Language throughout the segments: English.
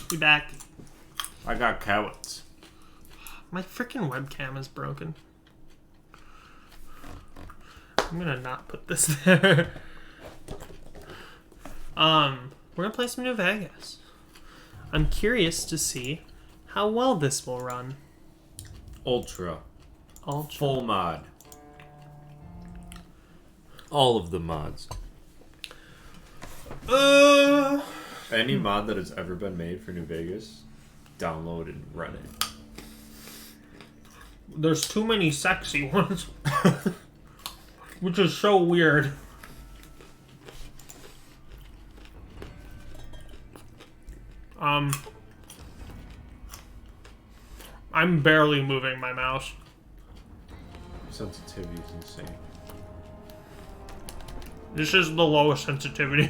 Be back. I got carrots. My freaking webcam is broken. I'm gonna not put this there. We're gonna play some New Vegas. I'm curious to see how well this will run. Ultra. Ultra. Full mod. All of the mods. Any mod that has ever been made for New Vegas, download and run it. There's too many sexy ones. Which is so weird. I'm barely moving my mouse. Sensitivity is insane. This is the lowest sensitivity.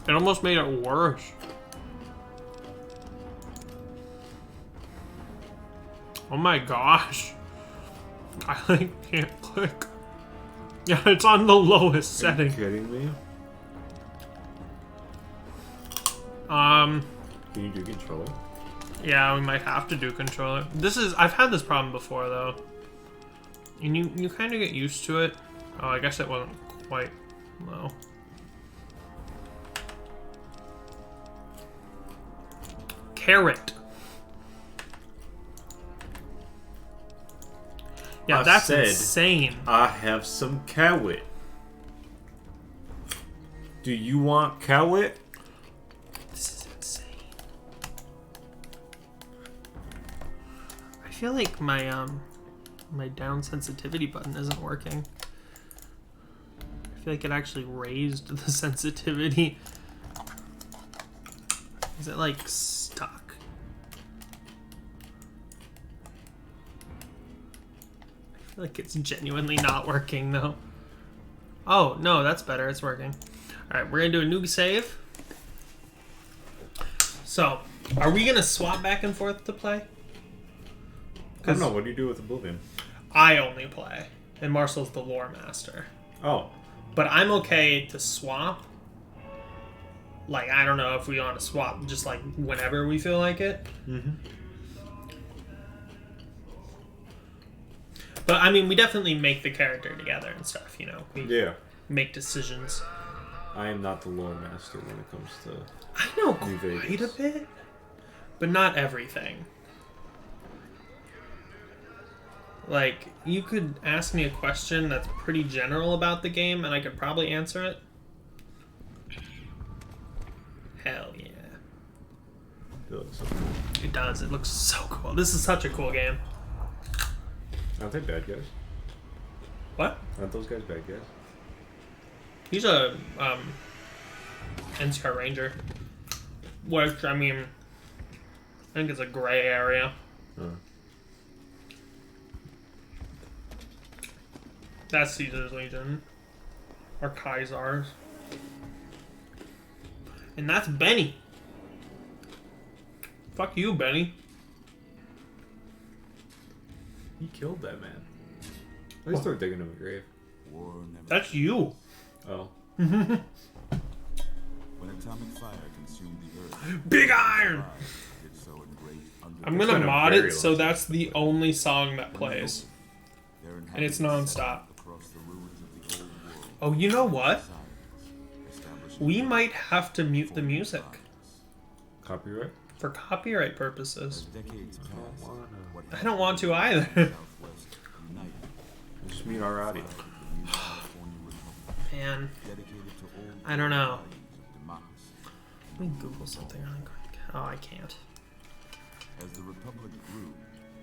It almost made it worse. Oh my gosh. I can't click. Yeah, it's on the lowest setting. Are you kidding me? Can you do controller? Yeah, we might have to do controller. I've had this problem before though. And you kind of get used to it. Oh, I guess it wasn't quite low. Carrot. Yeah, that's insane. I have some carrot. Do you want carrot? This is insane. I feel like my my down sensitivity button isn't working. I feel like it actually raised the sensitivity. Is it like stuck? I feel like it's genuinely not working though. Oh, no, that's better. It's working. Alright, we're gonna do a new save. So, are we gonna swap back and forth to play? I don't know. What do you do with Oblivion? I only play, and Marcel's the lore master. Oh. But I'm okay to swap. Like, I don't know if we want to swap just like whenever we feel like it. Mm-hmm. But I mean, we definitely make the character together and stuff, you know. We make decisions. I am not the lore master when it comes to I know New quite Vegas. a bit, but not everything. Like, you could ask me a question that's pretty general about the game, and I could probably answer it. Hell yeah. It looks so cool. It does. It looks so cool. This is such a cool game. Aren't they bad guys? What? Aren't those guys bad guys? He's a NCR Ranger. Which, I mean, I think it's a gray area. That's Caesar's Legion. Or Kaisar's. And that's Benny. Fuck you, Benny. He killed that man. At least they're digging him a grave. That's you. Oh. When atomic fire consumed the earth, Big Iron! did so in great I'm It's gonna been a mod very it so long that's the only song that plays. their And it's inhabitants non-stop. across the ruins of the old world, Oh, you know what? establishing We might have to mute the music Copyright? for copyright purposes. decades passed. What I don't want to either. Southwest united Just mute our audio. the new California Republic, Man, dedicated to old I don't know. values of democracy. Let me Google something really quick. Oh, I can't. As the republic grew,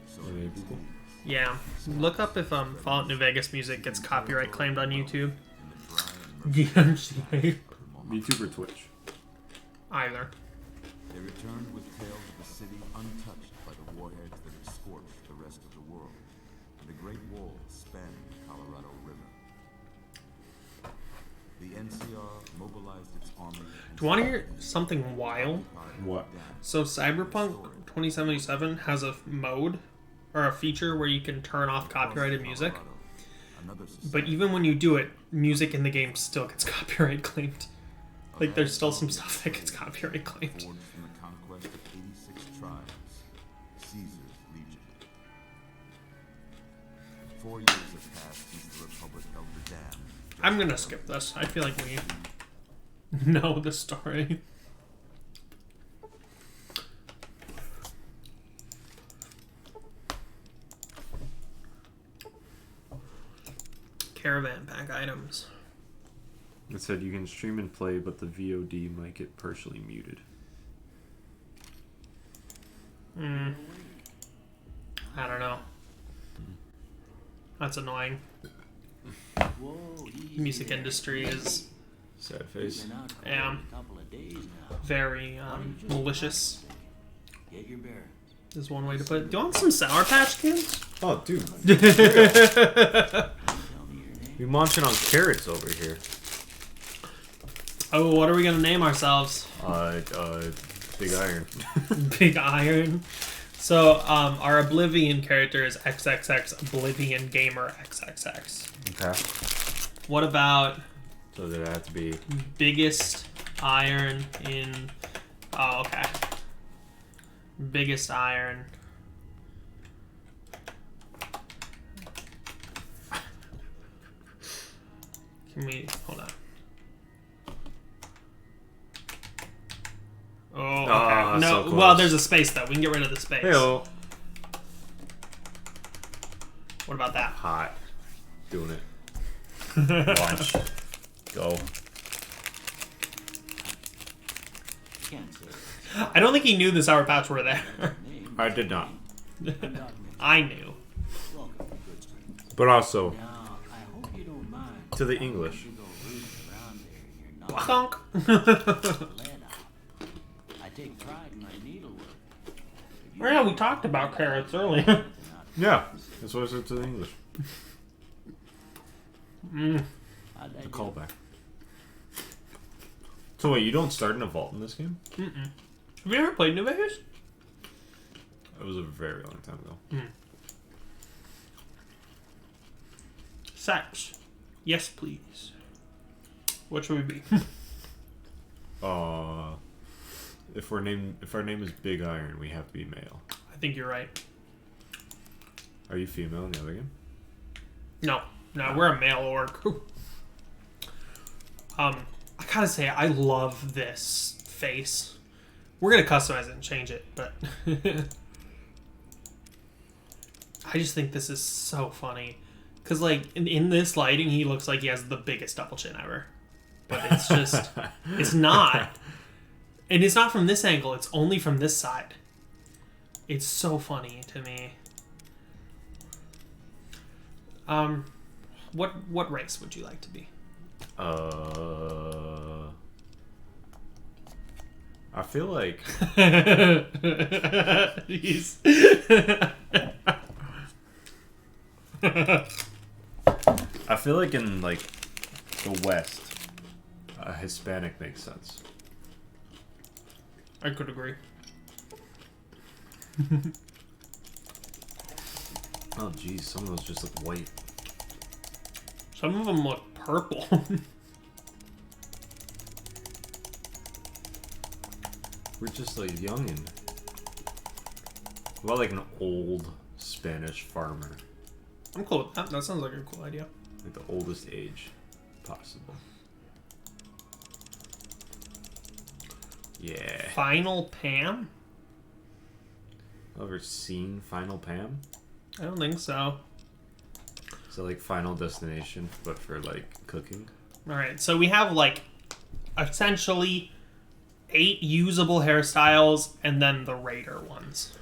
so Yeah, did its Google. needs. Yeah, look up if Fallout New Vegas music gets copyright claimed on YouTube. In the dry and DMCA. YouTube or Twitch? Either. They returned with tales of a city untouched by the warheads that had scorched the rest of the world, and the Great Wall spanning the Colorado River. The NCR mobilized its army. Do you want to hear something wild? What? So Cyberpunk 2077 has a mode or a feature where you can turn off copyrighted music. Another But even when you do it, music in the game still gets copyright claimed. Like, there's still some stuff that gets copyright claimed. forged from the conquest of 86 tribes, Caesar's Legion. 4 years have passed since the Republic held the dam. I'm gonna skip this. I feel like we know the story. Caravan pack items. It said you can stream and play, but the VOD might get partially muted. I don't know. That's annoying. Music industry is Sad face. very malicious. Is one way to put it. Do you want some Sour Patch Kids? Oh, dude. We munching on carrots over here. Oh, what are we gonna name ourselves? Big Iron. Big Iron. So, our Oblivion character is XXX Oblivion Gamer XXX. Okay. What about So did it have to be? biggest iron in? Oh, okay. Biggest iron. Can we hold on? Oh, okay. Ah, No, so close. well, there's a space though. We can get rid of the space. Heyo. What about that? Hot. Doing it. Launch. Go. I don't think he knew the Sour Patch were there. I did not. I knew. But also, Now, I hope you don't mind. to the English. You go rooting around there and you're not Honk. let out. I take pride in my needlework. Yeah, we talked about carrots earlier. Yeah. That's what I said to the English. How'd A that go? callback. So wait, you don't start in a vault in this game? Have you ever played New Vegas? It was a very long time ago. Sex. Yes, please. What should we be? If our name is Big Iron, we have to be male. I think you're right. Are you female in the other game? No, we're a male orc. I gotta say, I love this face. We're gonna customize it and change it, but I just think this is so funny. Cause like in this lighting, he looks like he has the biggest double chin ever, but it's just it's not, and it's not from this angle. It's only from this side. It's so funny to me. What race would you like to be? I feel like He's in like the West, Hispanic makes sense. I could agree. Oh geez, some of those just look white. Some of them look purple. We're just like youngin'. What about like an old Spanish farmer? I'm cool with that. That sounds like a cool idea. Like the oldest age possible. Yeah. Final Pam? Ever seen Final Pam? I don't think so. So like Final Destination, but for like cooking. Alright, so we have like essentially 8 usable hairstyles and then the Raider ones.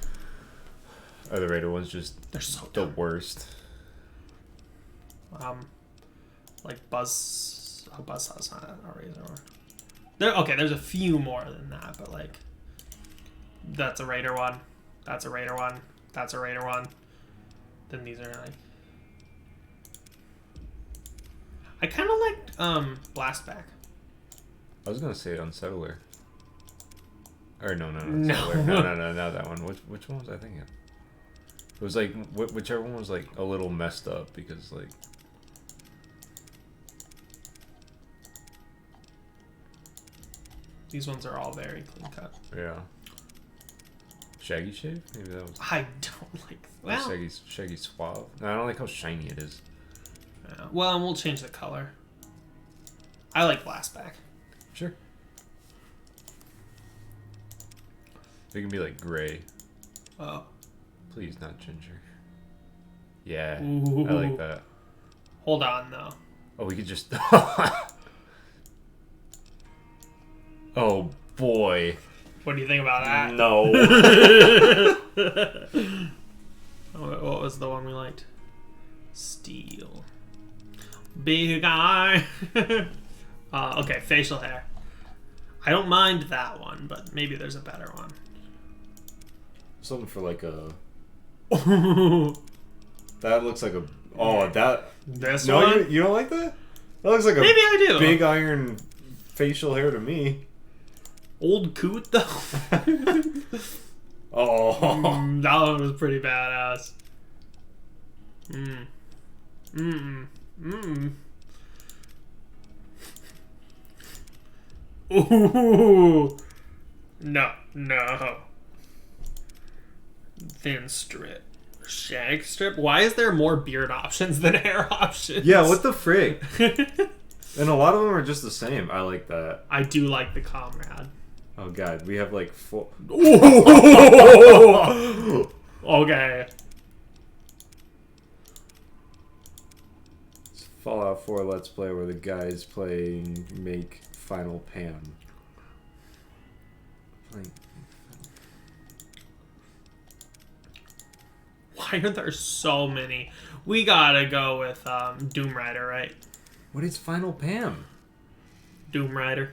Are the Raider ones just They're so the dumb. worst? Like Buzz. Oh, Buzz has not a Razor. Okay, there's a few more than that, but like that's a Raider one. That's a Raider one. That's a Raider one. Then these are like. I kind of liked Blastback. I was gonna say Unsettler. Or no, No. Unsettler. No, not that one. Which one was I thinking? It was like whichever one was like a little messed up because like These ones are all very clean cut. Yeah. Shaggy shave? Maybe that was. I don't like. Well, Shaggy suave. No, I don't like how shiny it is. yeah. Well, and we'll change the color. I like Blastback. Sure. It can be like gray. Oh. Please, not ginger. Yeah, Ooh. I like that. Hold on, though. Oh, we could just. Oh boy. What do you think about that? No. What was the one we liked? Steel. Big eye. Okay, facial hair. I don't mind that one, but maybe there's a better one. Something for like a. This That looks like a. Oh, that. one? No, you don't like that? That looks like a Maybe I do. big iron facial hair to me. Old coot, though. Oh. That one was pretty badass. Ooh. No. Thin strip. Shag strip? Why is there more beard options than hair options? Yeah, what the frick? And a lot of them are just the same. I like that. I do like the comrade. Oh god, we have like 4. Okay. It's Fallout 4 Let's Play where the guys make Final Pan. Like, Why are there so many? We gotta go with Doom Rider, right? what is Final Pam? Doom Rider.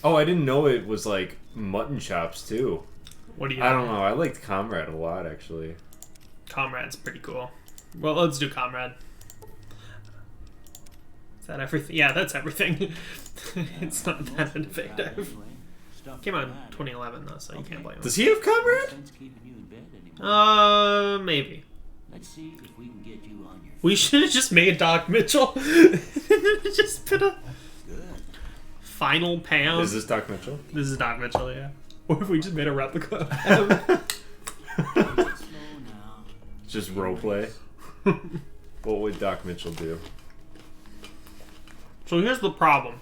Oh, I didn't know it was like mutton chops too. What do you I think? don't know. I liked Comrade a lot actually. Comrade's pretty cool. Well, let's do Comrade. Is that everything? Yeah, that's everything. It's not that effective. Came out in 2011 though, so you can't blame Does he have Comrade? him. Maybe. Let's see if we can get you on your We should have just made Doc Mitchell. Just put a good. Final Pam. Is this Doc Mitchell? This is Doc Mitchell, yeah. Or if we just made a replica of him. Slow now. Just roleplay. What would Doc Mitchell do? So here's the problem.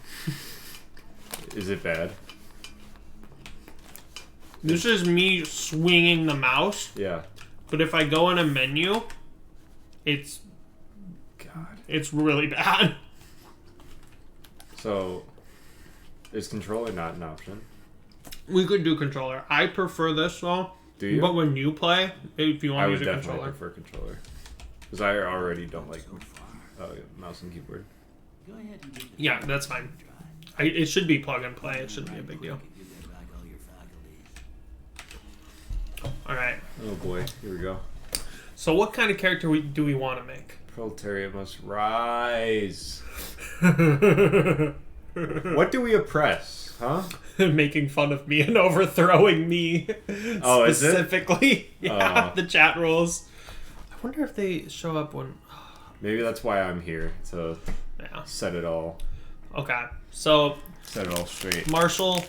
Is it bad? This is me swinging the mouse, Yeah. but if I go in a menu, it's God. really bad. So, is controller not an option? We could do controller. I prefer this though. Do you? But when you play, if you I want to would use a definitely controller. prefer controller. Because I already don't like mouse and keyboard. Go ahead and give the Yeah, that's fine. It should be plug and play. It shouldn't be a big deal. you get back all your faculties. Alright. Oh boy, here we go. So what kind of character do we want to make? Proletariat must rise. What do we oppress, huh? Making fun of me and overthrowing me. Oh, is it? Specifically. Yeah, Oh. the chat rules. I wonder if they show up when... Maybe that's why I'm here, to Yeah. set it all So, straight. Marshall,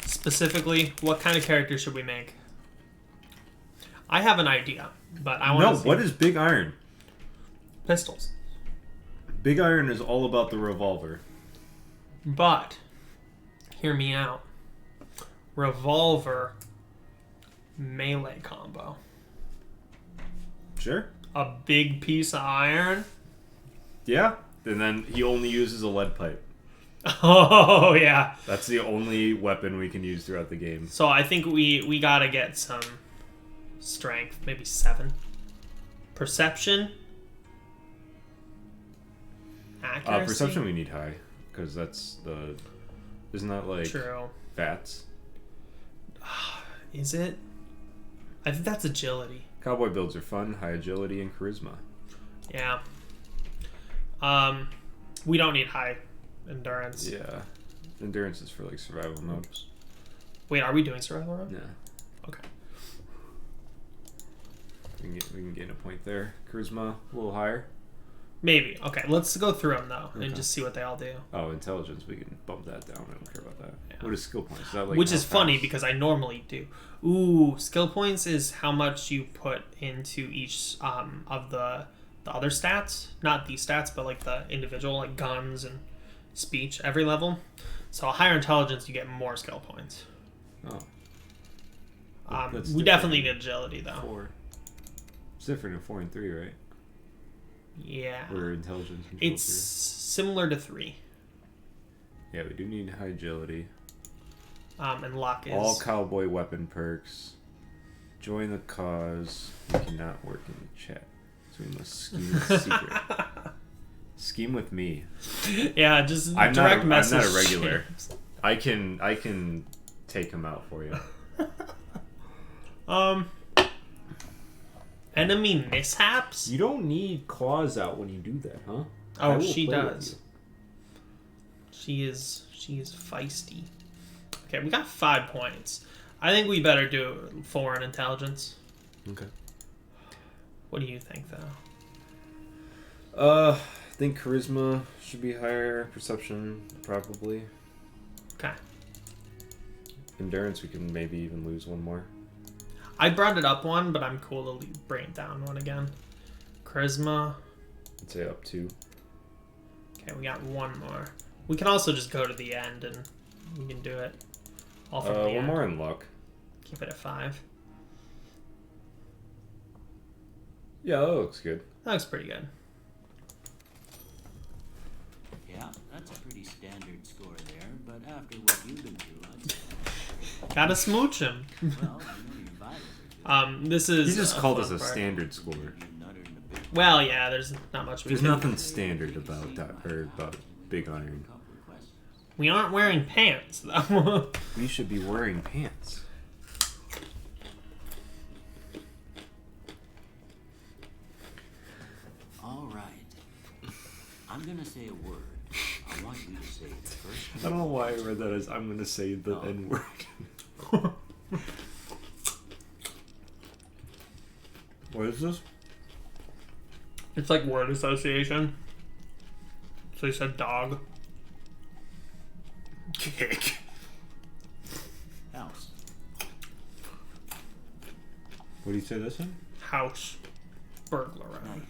specifically, what kind of character should we make? I have an idea, but I want No, to see what is Big Iron? pistols. Big Iron is all about the revolver. But, hear me out. Revolver melee combo. Sure. A big piece of iron. Yeah. And then he only uses a lead pipe. Oh, yeah. That's the only weapon we can use throughout the game. So I think we gotta get some strength. Maybe 7. Perception. Accuracy. Perception we need high. Because that's the... Isn't that like True. VATS? Is it? I think that's agility. Cowboy builds are fun, high agility, and charisma. Yeah. We don't need high endurance. Yeah. Endurance is for like survival mode. Wait, are we doing survival mode? Yeah. Okay. We can gain a point there. Charisma, a little higher. Maybe. Okay, let's go through them though and just see what they all do. Oh, intelligence, we can bump that down. I don't care about that. Yeah. What is skill points? Is that like Which how is funny fast? because I normally do. Ooh, skill points is how much you put into each of the other stats. Not these stats, but like the individual, like guns and speech, every level. So higher intelligence, you get more skill points. Oh, We That's different. definitely need agility though. 4. It's different in 4 and 3, right? Yeah. Where intelligence controls It's similar to 3. 3. Yeah, we do need high agility. And luck is... All cowboy weapon perks. Join the cause. We cannot work in the chat. So we must scheme in secret. Scheme with me. Yeah, just I'm direct not message. a regular. James. I can take him out for you. Enemy mishaps? You don't need claws out when you do that, huh? I Oh, will she play with does. you. She is feisty. Okay, we got 5 points. I think we better do 4 in intelligence. Okay. What do you think, though? I think charisma should be higher. Perception, probably. Okay. Endurance, we can maybe even lose one more. I brought it up one, but I'm cool to bring it down one again. Charisma. I'd say up 2. Okay, we got 1 more. We can also just go to the end and we can do it all from the One end. more in luck. Keep it at 5. Yeah, that looks good. That looks pretty good. Yeah, that's a pretty standard score there, but after what you've been through, I'd say Gotta smooch him. well, you know your vitals are This is. He just called us fun a part. standard score. good. You nuttered in a big Well, yeah, there's not much we There's can nothing standard about that, or about Big Iron. couple of questions. We aren't wearing pants, though. We should be wearing pants. All right. I'm gonna say a word. I want you to say it first. I don't know why I read that as I'm gonna say the Oh. N word. What is this? It's like word association. So you said dog. Kick. House. What do you say this in? House. Burglar. Night.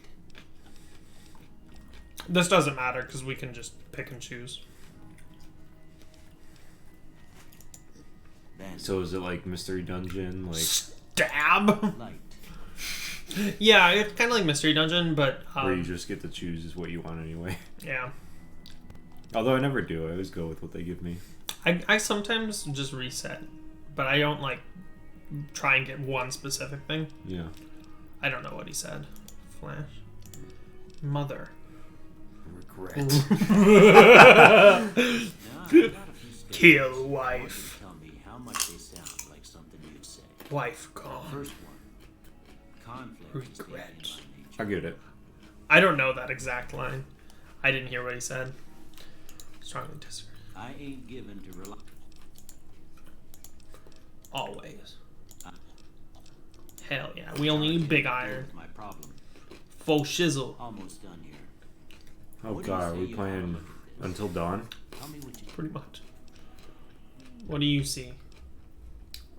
This doesn't matter because we can just pick and choose. Bandit. So is it like Mystery Dungeon? Like Stab? Light. Yeah, it's kind of like Mystery Dungeon, but where you just get to choose what you want anyway. yeah. Although I never do. I always go with what they give me. I sometimes just reset, but I don't like try and get one specific thing. Yeah. I don't know what he said. Flash. Mother. Regret. Now, I've got a few statements. Kill I want you to wife. tell me how much they sound like something you'd say. Wife gone. First one. Conflict is taken Regret. by nature. I get it. I don't know that exact line. I didn't hear what he said. Strongly disagree. I ain't given to rely. Always. Hell yeah. We only need big iron. My problem. Faux shizzle. Almost done here. Oh What do you god, are say we you playing have to look at this? Until Dawn? Tell me what you Pretty much. What do you see?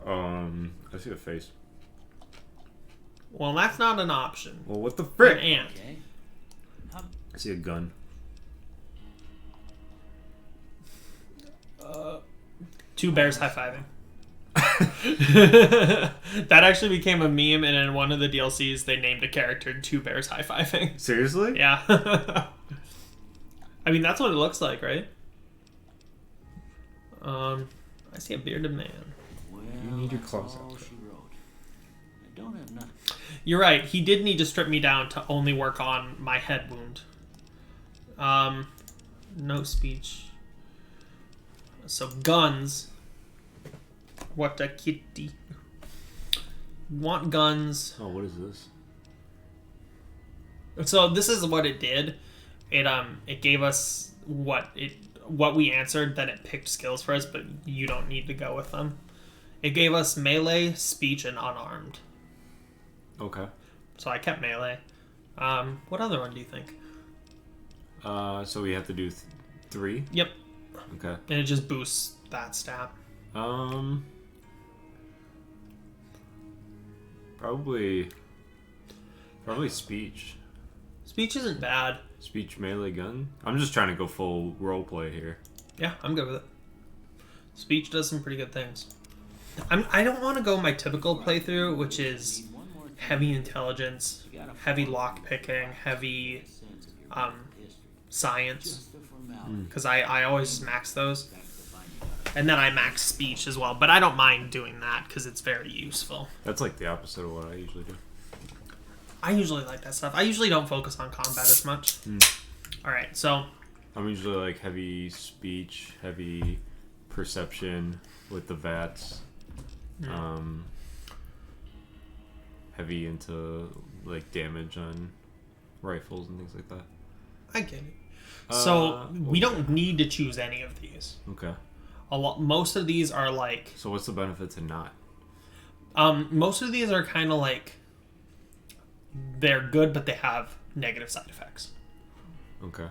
I see a face. Well, that's not an option. Well, what the An frick? ant. okay? How I see a gun. Two bears high-fiving. That actually became a meme, and in one of the DLCs, they named a character Two Bears High-Fiving. Seriously? Yeah. I mean, that's what it looks like, right? I see a bearded man. well, You need your that's claws all out. she wrote. I don't have nothing. You're right. He did need to strip me down to only work on my head wound. No speech. So guns. What a kitty. Want guns. Oh, what is this? So this is what it did. It gave us what we answered, then it picked skills for us, but you don't need to go with them. It gave us melee, speech, and unarmed. Okay. So I kept melee. What other one do you think? So we have to do 3? Yep. Okay. And it just boosts that stat. Probably speech. Speech isn't bad. Speech melee gun. I'm just trying to go full roleplay here. Yeah, I'm good with it. Speech does some pretty good things. I don't want to go my typical playthrough, which is heavy intelligence, heavy lock picking, heavy science, because I always just max those, and then I max speech as well. But I don't mind doing that because it's very useful. That's like the opposite of what I usually do. I usually like that stuff. I usually don't focus on combat as much. All right, so I'm usually like heavy speech, heavy perception with the VATS. Heavy into like damage on rifles and things like that. I get it. So we don't need to choose any of these. Okay. Most of these are like. So what's the benefit to not? Most of these are kind of like. They're good, but they have negative side effects. Okay.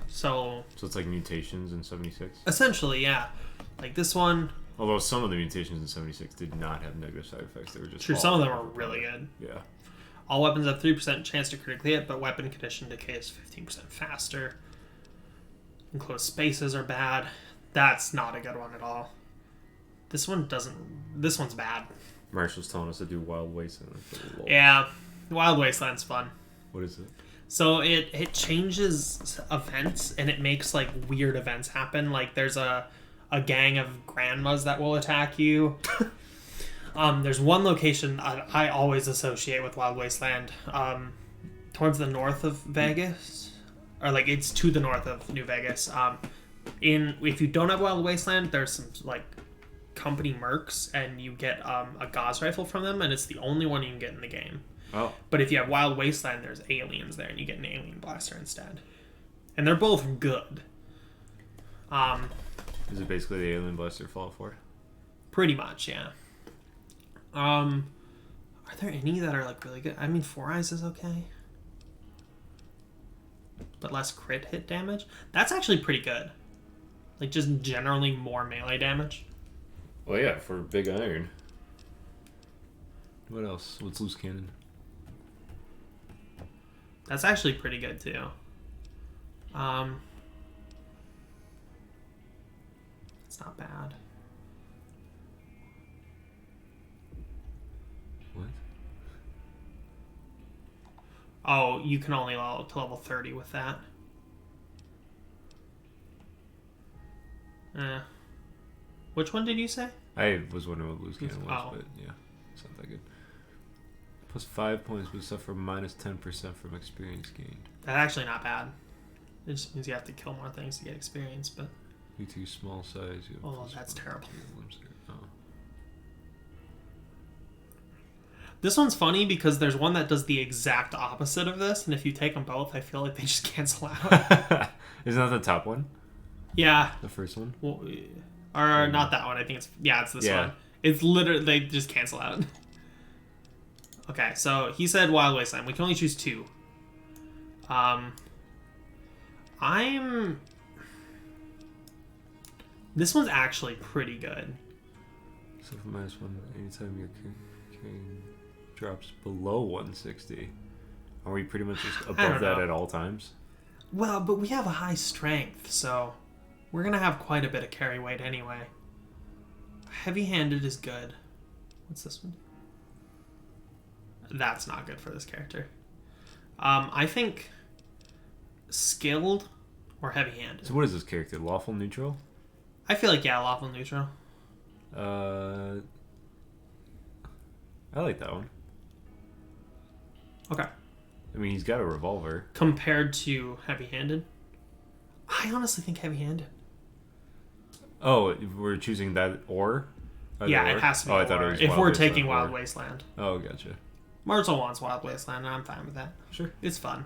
So it's like mutations in 76? Essentially, yeah. Like this one. Although some of the mutations in 76 did not have negative side effects. They were just... True, some of them are really good. Yeah. All weapons have 3% chance to critically hit, but weapon condition decay is 15% faster. Enclosed spaces are bad. That's not a good one at all. This one doesn't... This one's bad. Marshall's telling us to do Wild Wasteland. Yeah. Wild Wasteland's fun. What is it? So it changes events, and it makes like weird events happen. Like there's a gang of grandmas that will attack you. There's one location I always associate with Wild Wasteland, towards the north of Vegas, or like it's to the north of New Vegas. If you don't have Wild Wasteland, there's some like company mercs, and you get a Gauss rifle from them, and it's the only one you can get in the game. Oh. But if you have Wild Wasteland, there's aliens there, and you get an alien blaster instead. And they're both good. Is it basically the alien blaster Fallout 4? Pretty much, yeah. Are there any that are like really good? I mean, Four Eyes is okay, but less crit hit damage. That's actually pretty good. Like just generally more melee damage. Well, yeah, for Big Iron. What else? What's Loose Cannon? That's actually pretty good too. It's not bad. What? Oh, you can only level to level 30 with that. Which one did you say? I was wondering what Loose Cannon was, Oh. but yeah, it's not that good. Plus 5 points, but suffer minus 10% from experience gained. That's actually not bad. It just means you have to kill more things to get experience, but... Due to small size, you have Oh, plus that's 1 terrible. to your limbs. Oh. This one's funny because there's one that does the exact opposite of this, and if you take them both, I feel like they just cancel out. Isn't that the top one? Yeah. The first one? Well, or not that one. I think it's... Yeah, it's this one. It's literally... They just cancel out. Okay, so he said Wild Wasteland. We can only choose 2. This one's actually pretty good. So for minus 1, anytime your carrying drops below 160. Are we pretty much just above that at all times? Well, but we have a high strength, so we're going to have quite a bit of carry weight anyway. Heavy-handed is good. What's this one? That's not good for this character. I think skilled or heavy-handed. So what is this character? Lawful neutral? I feel like, yeah, lawful neutral. I like that one. Okay. I mean, he's got a revolver. Compared to heavy-handed? I honestly think heavy-handed. Oh, we're choosing that or? Yeah, it has to be. Oh, I thought it was if Wild we're Wasteland taking Wild or. Wasteland. Oh, gotcha. Marshall wants Wild Wasteland, and I'm fine with that. Sure. It's fun.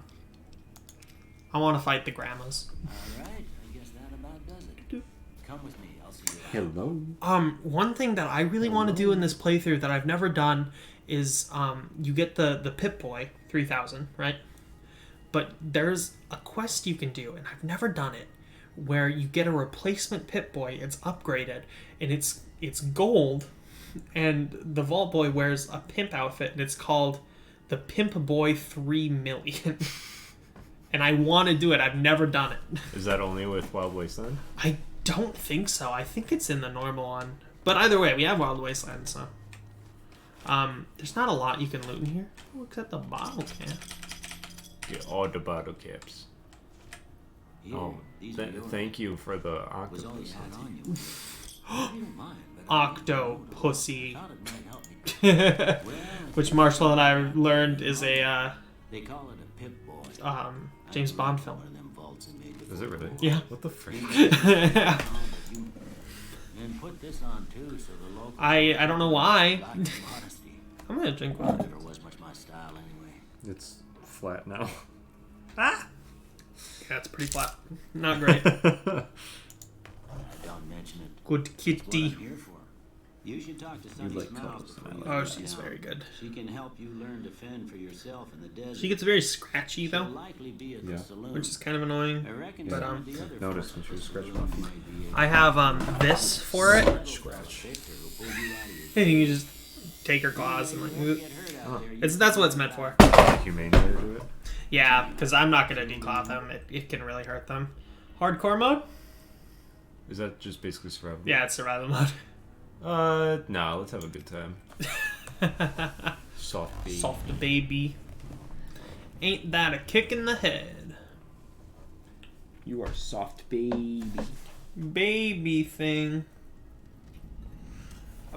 I want to fight the grandmas. Alright, I guess that about does it. Come with me, I'll see you around. Hello. One thing that I really want to do in this playthrough that I've never done is you get the Pip-Boy 3000, right? but there's a quest you can do, and I've never done it, where you get a replacement Pip-Boy. It's upgraded, and it's gold, and the Vault Boy wears a pimp outfit, and it's called the Pimp Boy 3 million. And I want to do it. I've never done it. Is that only with Wild Wasteland? I don't think so. I think it's in the normal one. But either way, we have Wild Wasteland, so. There's not a lot you can loot in here. Oh, except the bottle cap. Get all the bottle caps. Here, Oh, these are yours. thank you for the Was all you octopus. had on you. If you don't mind, but I Octopussy. thought it might help me. Well, Which Marshall and I learned is a they call it a Pip Boy. James Bond film. One of them vaults they made Is it really? Yeah. What the frick? And put this on too, so the local I don't know why. lack of modesty. I'm gonna drink one. Never was much my style anyway. It's flat now. Ah! Yeah, it's pretty flat. Not great. Don't mention it. Good It's what I'm kitty. here for. You should talk to Sunny like Smiles cuddles, before and you I Oh, leave she's town. very good. She can help you learn to fend for yourself in the desert. She gets very scratchy She'll though, likely be at Yeah. the saloon. which is kind of annoying. I reckon but, some of the other Notice folks when she was at the scratching saloon my feet. might be able I have this for it. Scratch. And you can just take her claws and like. That's what it's meant for. Humane way to do it. Yeah, because I'm not gonna declaw them. It can really hurt them. Hardcore mode? Is that just basically survival? Yeah, it's survival mode. No, let's have a good time. Soft baby. Soft baby. Ain't that a kick in the head? You are soft baby. Baby thing.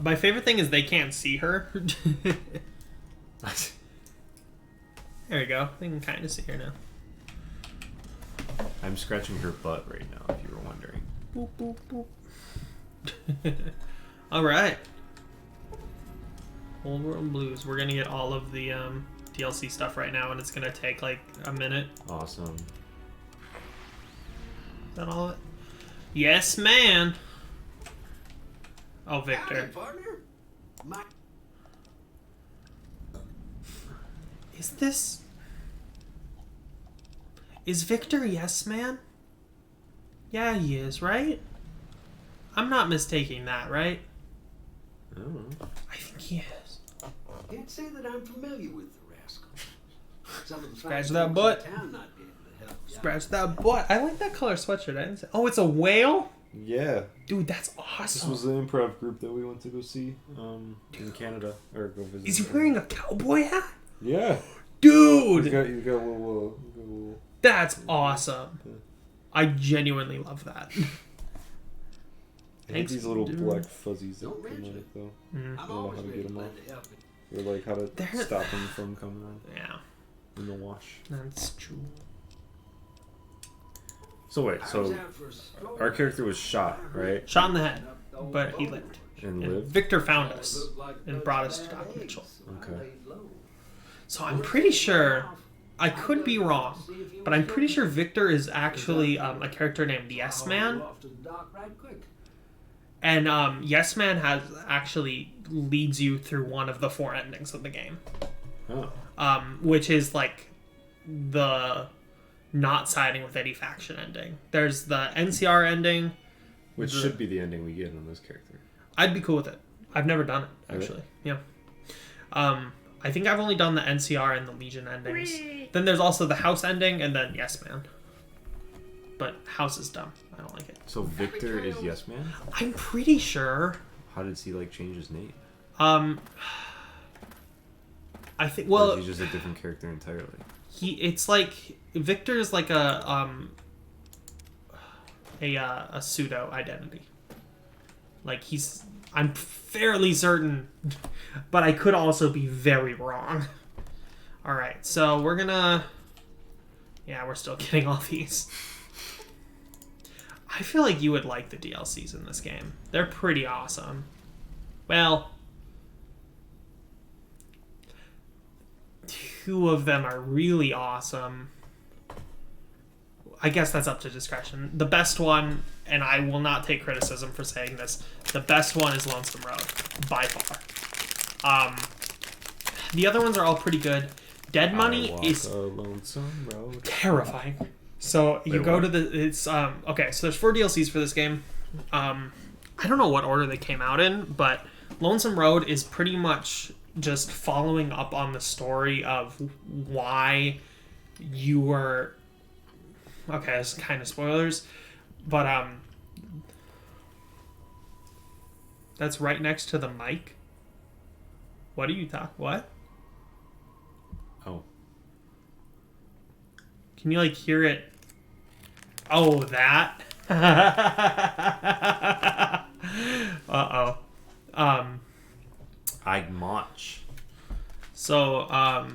My favorite thing is they can't see her. There we go. They can kind of see her now. I'm scratching her butt right now, if you were wondering. Boop, boop, boop. Alright. Old World Blues. We're gonna get all of the DLC stuff right now, and it's gonna take like a minute. Awesome. Is that all of it? Yes, man. Oh, Victor. Is this... Is Victor Yes Man? Yeah, he is, right? I'm not mistaking that, right? I don't know. I think he is. Can't say that I'm familiar with the rascal. Some of the Scratch fine that folks butt. in town not be able to help you out. Scratch that butt. I like that color sweatshirt. I didn't say... Oh, it's a whale? Yeah. Dude, that's This awesome. was the improv group that we went to go see in Canada. Or go visit. Is he wearing a cowboy hat? Yeah. Dude! He's got a little... That's awesome. I genuinely love that. I hate Thanks, these little dude. black fuzzies that Don't come on mention it, though. I'm I don't know always how to ready get them glad off. to help you. Or like how to They're- stop them from coming on Yeah, in the wash. that's true. So wait, I was so out for a stroll. our character was shot, right? Shot in the head, but he lived. And And lived? Victor found us Looked like and bunch brought of us to bad Dr. eggs, Mitchell. so I Okay. laid low. So I'm pretty sure, I could be wrong, but I'm pretty sure Victor is actually a character named Yes Man. Off to the dock right quick. And Yes Man has actually leads you through one of the 4 endings of the game. Oh. Which is like the not siding with any faction ending. There's the NCR ending. Which The- should be the ending we get on this character. I'd be cool with it. I've never done it, Really? actually. Yeah. I think I've only done the NCR and the Legion endings. Then there's also the House ending, and then Yes Man. But House is dumb. I don't like it. So Victor is Yes Man? I'm pretty sure. How did he like change his name? I think. Or Well, is he just a different character entirely? it's like Victor's like a pseudo identity. Like I'm fairly certain, but I could also be very wrong. All right, so we're gonna. Yeah, we're still getting all these. I feel like you would like the DLCs in this game. They're pretty awesome. Well, 2 of them are really awesome. I guess that's up to discretion. The best one, and I will not take criticism for saying this, the best one is Lonesome Road, by far. The other ones are all pretty good. Dead Money I walk is a lonesome road. terrifying. So you Wait, go what? to the okay. So there's 4 DLCs for this game. I don't know what order they came out in, but Lonesome Road is pretty much just following up on the story of why you were. Okay, it's kind of spoilers, but that's right next to the mic. What are you talking? What? Oh. Can you like hear it? Oh, that. Uh-oh. I'd march. So,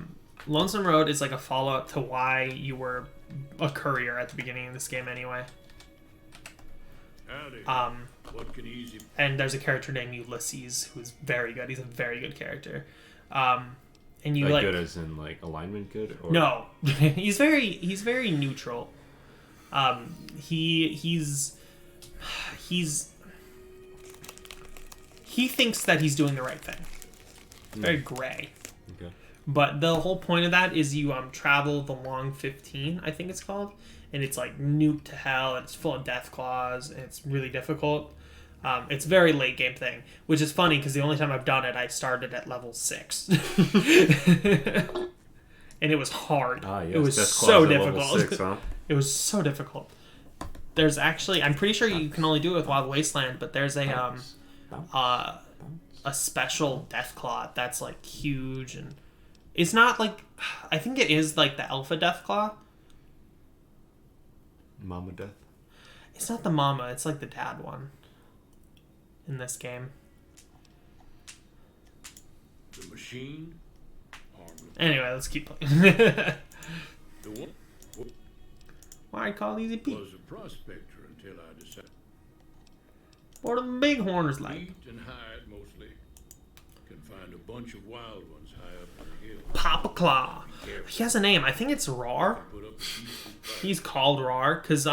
Lonesome Road is like a follow-up to why you were a courier at the beginning of this game anyway. Howdy. What can easy... And there's a character named Ulysses who's very good. He's a very good character. And you Like, like good as in like alignment good? Or... No. he's very neutral. He thinks that he's doing the right thing. Very gray. Okay. But the whole point of that is you travel the Long 15, I think it's called, and it's like nuked to hell, and it's full of death claws, and it's really difficult. It's a very late game thing, which is funny because the only time I've done it, I started at level 6. And it was hard. Ah, yes. It was Death so Claws at level difficult. 6, huh? It was so difficult. There's actually, I'm pretty sure you can only do it with Wild Wasteland, but there's a special Deathclaw that's like huge, and it's not like, I think it is like the Alpha Deathclaw. Mama Death. It's not the mama, it's like the dad one in this game. The machine? Anyway, let's keep playing. The one Why I call Easy Pete? was a prospector until I decided What are the bighorners to like? eat and hide mostly. Can find a bunch of wild ones high up in the hill. Papa Claw. He has a name. I think it's Rar. Put up a decent fight. He's called Rar because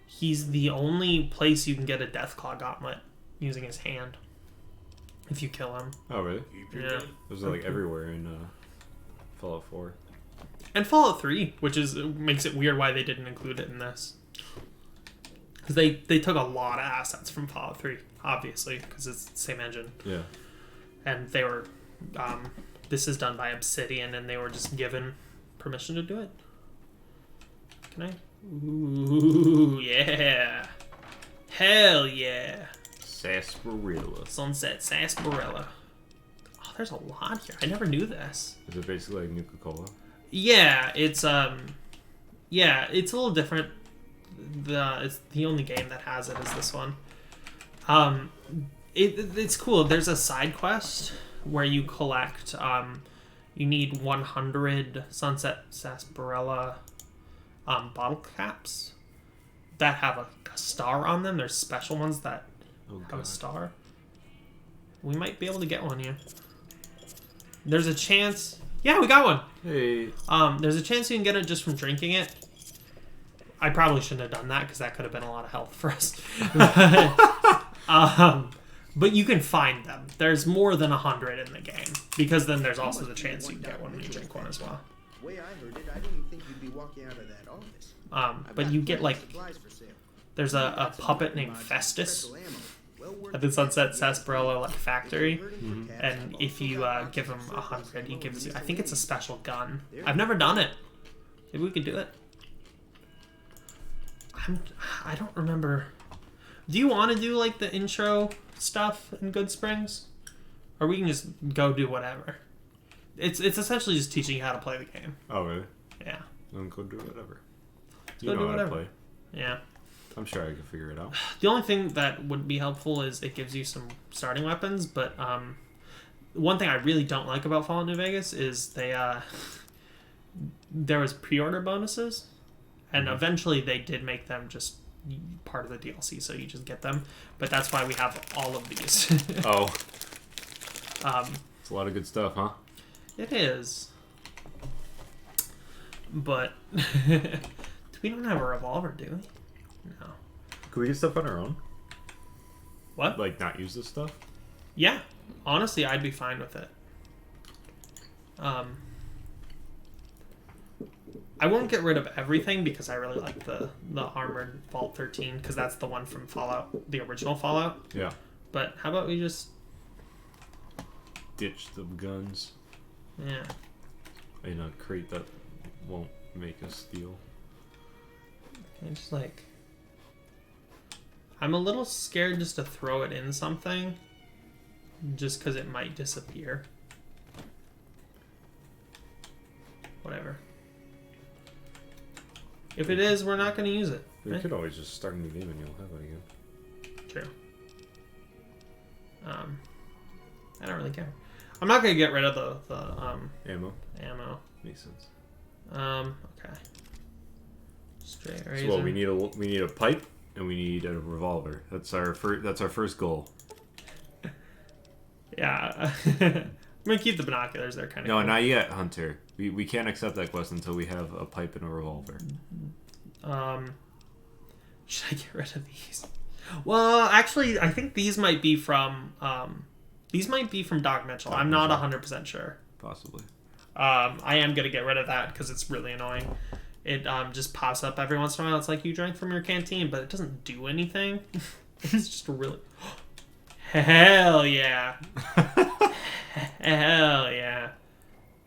he's the only place you can get a Deathclaw gauntlet using his hand. If you kill him. Oh, really? Keep your Yeah. gun. Those are like everywhere in Fallout 4. And Fallout 3, which is makes it weird why they didn't include it in this. Because they took a lot of assets from Fallout 3, obviously, because it's the same engine. Yeah. And they were, this is done by Obsidian, and they were just given permission to do it. Can I? Ooh, yeah. Hell yeah. Sarsaparilla. Sunset Sarsaparilla. Oh, there's a lot here. I never knew this. Is it basically like Nuka-Cola? Yeah, it's a little different. It's the only game that has it is this one. It's cool. There's a side quest where you collect. You need 100 Sunset Sarsaparilla bottle caps that have a star on them. There's special ones that have a star. We might be able to get one here. There's a chance. Yeah, we got one. Hey. There's a chance you can get it just from drinking it. I probably shouldn't have done that because that could have been a lot of health for us. But you can find them. There's more than 100 in the game because then there's also the chance you can get one when you drink one as well. The way I heard it, I didn't think you'd be walking out of that office. But you get like, Supplies for sale. there's a puppet named Festus Special ammo. Well worth at the it. Sunset Sarsaparilla like factory. Converting for cash, And I've if also you got give him lots of 100, he gives you. I think it's a special gun. There. I've never done it. Maybe we could do it. I don't remember. Do you want to do like the intro stuff in Good Springs, or we can just go do whatever? It's essentially just teaching you how to play the game. Oh, really? Yeah. Then go do whatever. Go You do know how to whatever. play. Yeah. I'm sure I can figure it out. The only thing that would be helpful is it gives you some starting weapons, but one thing I really don't like about Fallout New Vegas is there was pre-order bonuses, and eventually they did make them just part of the DLC, so you just get them. But that's why we have all of these. Oh. It's a lot of good stuff, huh? It is. But we don't have a revolver, do we? No. Can we get stuff on our own? What? Like, not use this stuff? Yeah. Honestly, I'd be fine with it. I won't get rid of everything because I really like the Armored Vault 13 because that's the one from Fallout, the original Fallout. Yeah. But how about we just... Ditch the guns Yeah. in a crate that won't make us steal. And just like... I'm a little scared just to throw it in something. Just because it might disappear. Whatever. If it is, we're not going to use it. We right? could always just start a new game and you'll have it again. True. I don't really care. I'm not going to get rid of the Ammo. ammo. Makes sense. Okay. Straight razor. So what, we need a pipe and we need a revolver. That's our first goal. Yeah. I'm going to keep the binoculars. They're kind of No, cool. not yet, Hunter. We can't accept that quest until we have a pipe and a revolver. Should I get rid of these? Well, actually, I think these might be from Doc Mitchell. I'm not 100% sure. Possibly. I am gonna get rid of that because it's really annoying. It just pops up every once in a while. It's like you drank from your canteen, but it doesn't do anything. It's just really... Hell yeah. Hell yeah.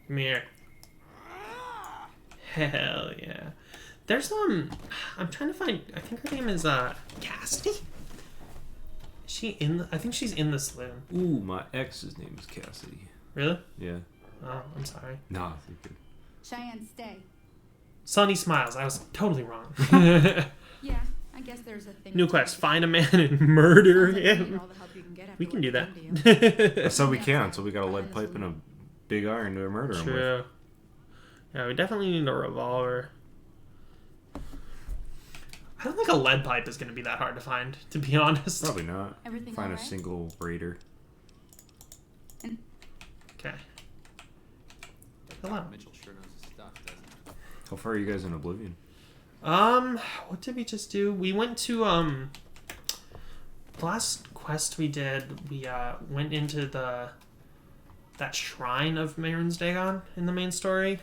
Come here. Hell yeah. There's I'm trying to find, I think her name is Cassidy? Is she in the, I think she's in the saloon. Ooh, my ex's name is Cassidy. Really? Yeah. Oh, I'm sorry. Nah, you're good. Cheyenne, stay. Sunny Smiles. I was totally wrong. Yeah, I guess there's a thing. New quest. Find a man and murder Sounds like you need him. all the help you can get after We can what do they that. done to you. That's how we can, so we got a lead pipe and a big iron to murder him with. True. Yeah, we definitely need a revolver. I don't think a lead pipe is going to be that hard to find, to be honest. Probably not. Everything Find a alright? single raider. Okay. Hello. Mitchell sure knows his stuff, doesn't he? How far are you guys in Oblivion? What did we just do? We went to, the last quest we did, we, went into that shrine of Mehrunes Dagon in the main story,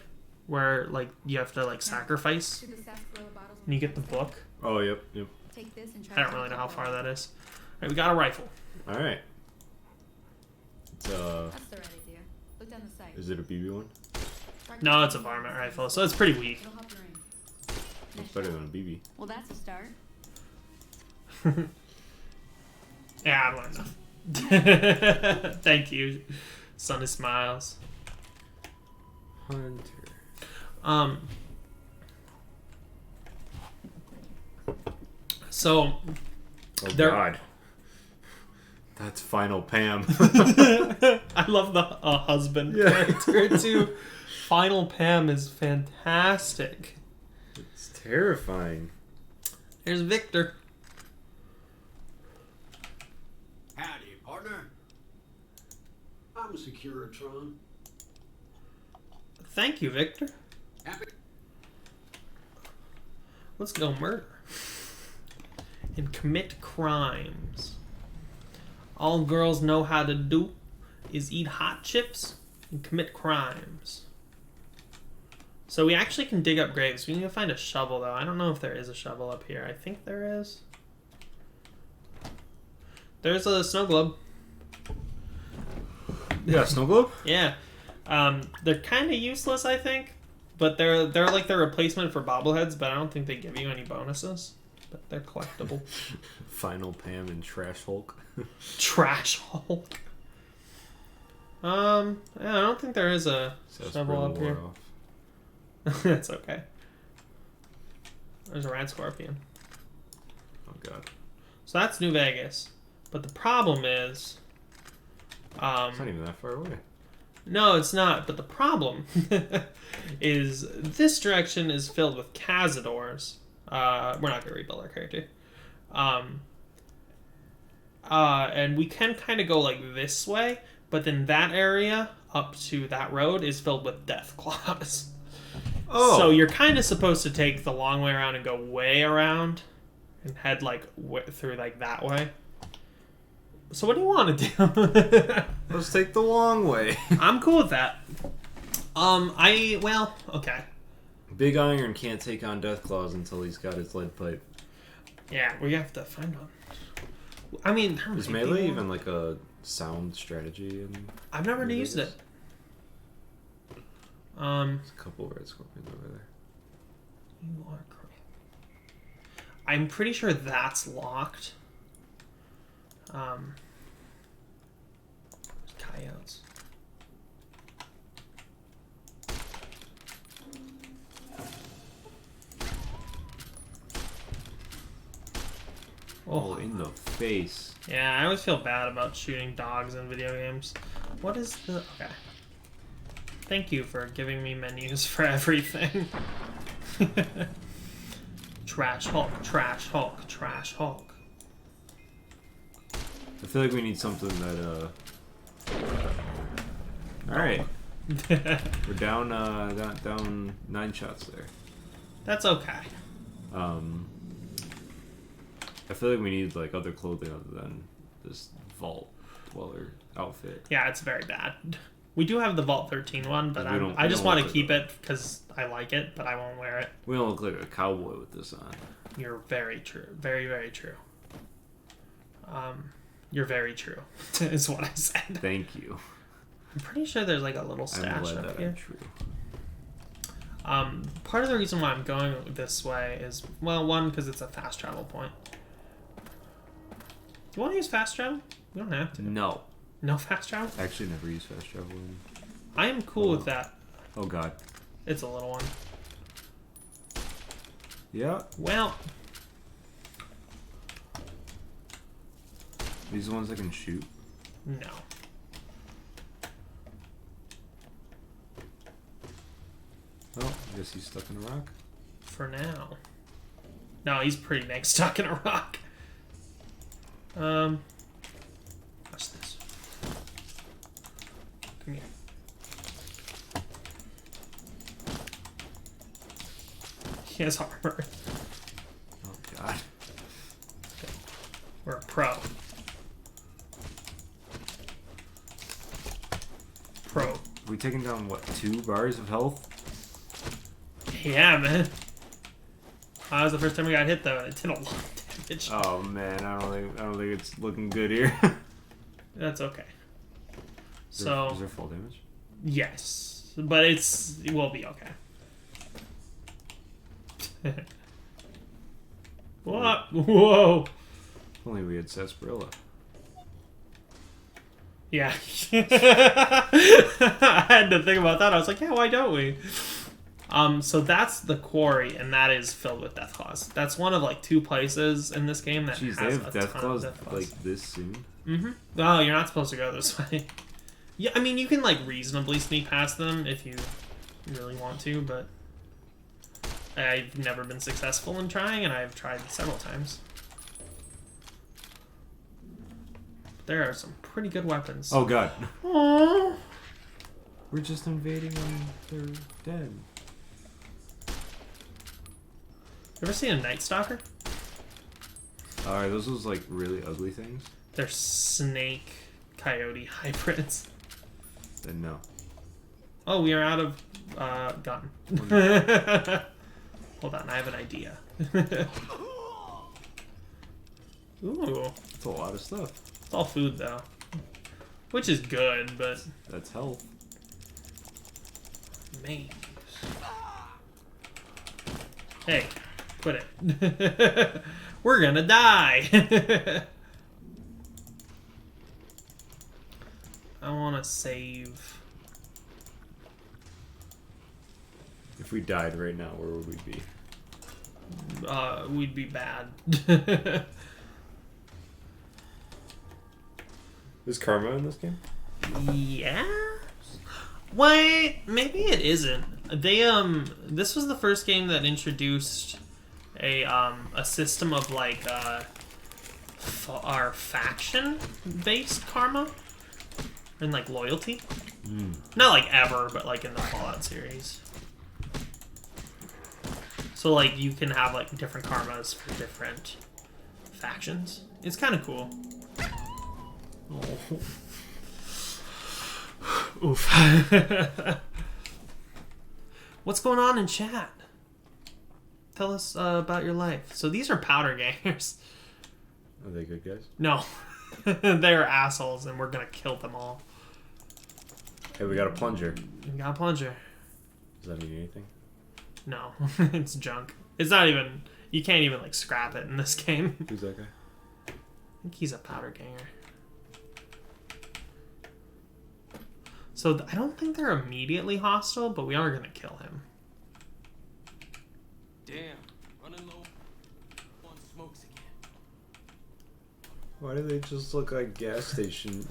where, like, you have to, like, sacrifice, To the sarsaparilla bottles and you get the book. Oh, yep. Take this and try I don't to really know how take far it. that is. Alright, we got a rifle. Alright. It's, That's the right idea. Look down the sight. is it a BB one? No, it's a varmint rifle, so it's pretty weak. It'll help your aim. It's better than a BB. Well, that's a start. Yeah, I don't know. Thank you, Sunny Smiles. Hunter. So Oh, There- God. That's Final Pam. I love the husband character too. Final Pam is fantastic. It's terrifying. There's Victor. Howdy, partner. I'm Securitron. Thank you, Victor. Happy. Let's go murder and commit crimes. All girls know how to do is eat hot chips and commit crimes. So we actually can dig up graves. We need to find a shovel, though. I don't know if there is a shovel up here. I think there is. There's a snow globe. Yeah, snow globe? Yeah. They're kind of useless, I think. But they're like the replacement for bobbleheads, but I don't think they give you any bonuses. But they're collectible. Final Pam and Trash Hulk. Trash Hulk. Yeah, I don't think there is a Says shovel up War here. Off. That's okay. There's a rat scorpion. Oh, God. So that's New Vegas. But the problem is... It's not even that far away. No, it's not. But the problem is this direction is filled with Cazadors. We're not going to rebuild our character. And we can kind of go like this way, but then that area up to that road is filled with death claws. Oh. So you're kind of supposed to take the long way around and go way around and head like through like that way. So what do you want to do? Let's take the long way. I'm cool with that. Okay. Big Iron can't take on Deathclaws until he's got his lead pipe. Yeah, we have to find one. I mean, there Is might be melee one. even like a sound strategy? I've never Maybe used it it. is. There's a couple of red scorpions over there. You are correct. I'm pretty sure that's locked. Coyotes. Oh, in the face. Yeah, I always feel bad about shooting dogs in video games. What is the... Okay. Thank you for giving me menus for everything. Trash Hulk, Trash Hulk, Trash Hulk. I feel like we need something that, Alright. We're down, down 9 shots there. That's okay. I feel like we need, like, other clothing other than this Vault Dweller outfit. Yeah, it's very bad. We do have the Vault 13 one, but I just don't want to look keep like it because I like it, but I won't wear it. We don't look like a cowboy with this on. You're very true. Very, very true. You're very true, is what I said. Thank you. I'm pretty sure there's like a little I'm stash glad up that here. I'm true. Part of the reason why I'm going this way is, well, one, because it's a fast travel point. Do you want to use fast travel? We don't have to. No. No fast travel? I actually never use fast travel. I am cool with that. Oh god. It's a little one. Yeah. Well, These are the ones I can shoot. no. Oh, I guess he's stuck in a rock. For now. No, he's pretty dang stuck in a rock. What's this? Come here. He has armor. Oh god. We're a pro. Pro. We taking down what, 2 bars of health? Yeah, man. That was the first time we got hit though, and it did a lot of damage. Oh man, I don't think it's looking good here. That's okay. Is So there full damage? yes, but it will be okay. What? Whoa! If only we had sarsaparilla. Yeah. I had to think about that. I was like, yeah, why don't we? So that's the quarry, and that is filled with Deathclaws. That's one of like 2 places in this game that Jeez, has they have a ton of Deathclaws like this soon? Mm-hmm. Oh, you're not supposed to go this way. Yeah, I mean, you can like reasonably sneak past them if you really want to, but I've never been successful in trying, and I've tried several times. There are some pretty good weapons. Oh god. Aww. We're just invading them. They're dead. Ever seen a Night Stalker? Alright, those was like really ugly things. They're snake coyote hybrids. Then no. Oh, we are out of gun. Hold on, I have an idea. Ooh, That's a lot of stuff. it's all food though, which is good, but That's health. man. Hey, quit it. We're gonna die. I want to save. If we died right now, where would we be? We'd be bad. Is karma in this game? Yeah. Wait, maybe it isn't. They this was the first game that introduced a system of like our faction based karma and like loyalty. Not like ever, but like in the Fallout series. So like you can have like different karmas for different factions. It's kind of cool. Oh. Oof. What's going on in chat? tell us about your life. So these are powder gangers. Are they good guys? No. They're assholes, and we're gonna kill them all. Hey, we got a plunger. We got a plunger. Does that mean anything? No. It's junk. It's not even... You can't even, like, scrap it in this game. Who's that guy? I think he's a powder ganger. So I don't think they're immediately hostile, but we are gonna kill him. Damn, running low on smokes again. Why do they just look like gas station?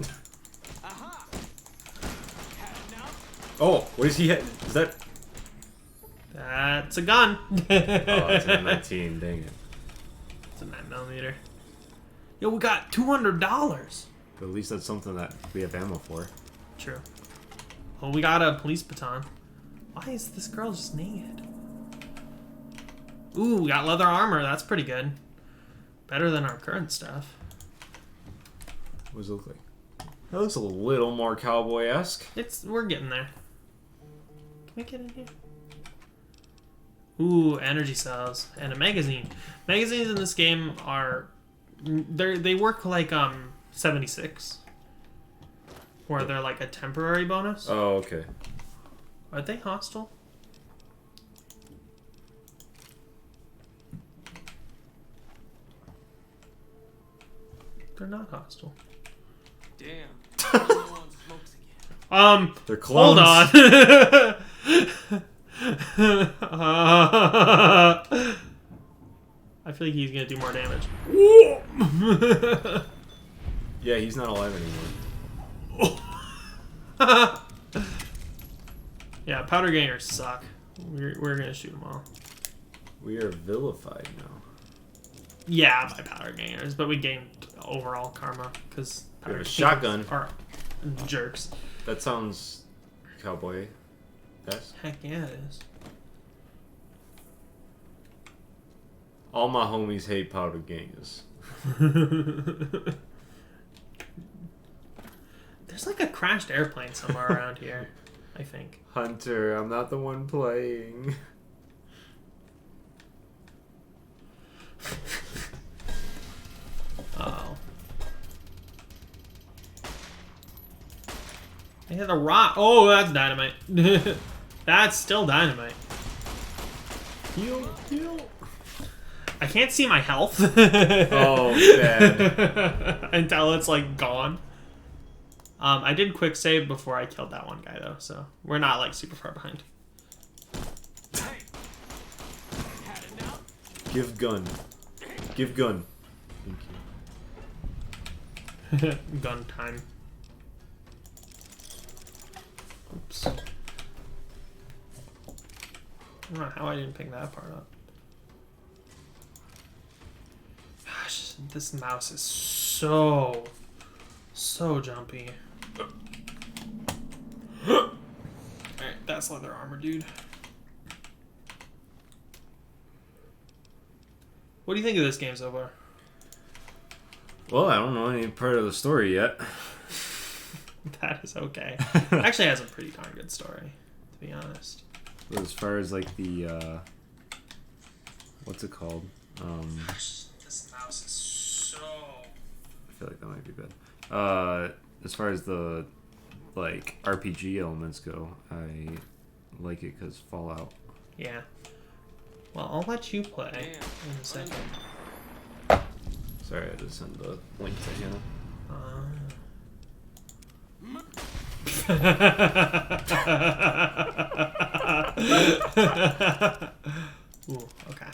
Aha! Had it now? Oh, what is he hit? Is that... That's a gun. Oh, it's a 19. Dang it. It's a 9mm. Yo, we got $200. But at least that's something that we have ammo for. True. Well, we got a police baton. Why is this girl just naked? Ooh, we got leather armor. That's pretty good. Better than our current stuff. What does it look like? That looks a little more cowboy-esque. We're getting there. Can we get in here? Ooh, energy cells and a magazine. Magazines in this game are they work like 76, where they're like a temporary bonus. Oh, okay. Are they hostile? They're not hostile. Damn, running low on smokes again. They're clones. Hold on. I feel like he's gonna do more damage. Yeah, he's not alive anymore. Yeah, powder gangers suck. We're gonna shoot them all. We are vilified now. Yeah, by powder gangers, but we gained overall karma because We have a shotgun. are jerks. That sounds cowboy. Yes. Heck yeah, it is. All my homies hate powder gangers. There's like a crashed airplane somewhere around here, I think. Hunter, I'm not the one playing. Uh-oh. I hit a rock. Oh, that's dynamite. That's still dynamite. Heal, heal. I can't see my health. Oh, bad. Until it's like gone. I did quick save before I killed that one guy though, so we're not like super far behind. Hey, had it now? Give gun. Give gun. Thank you. Gun time. Oops. I don't know how I didn't pick that part up. Gosh, this mouse is so jumpy. Alright, that's leather armor, dude. What do you think of this game so far? Well, I don't know any part of the story yet. That is okay. Actually has a pretty darn good story, to be honest. As far as like the what's it called? This mouse is so... I feel like that might be bad. As far as the like RPG elements go, I like it because Fallout. Yeah. Well, I'll let you play Damn. in a second. Sorry, I had to send the link to Hannah. Ooh, okay.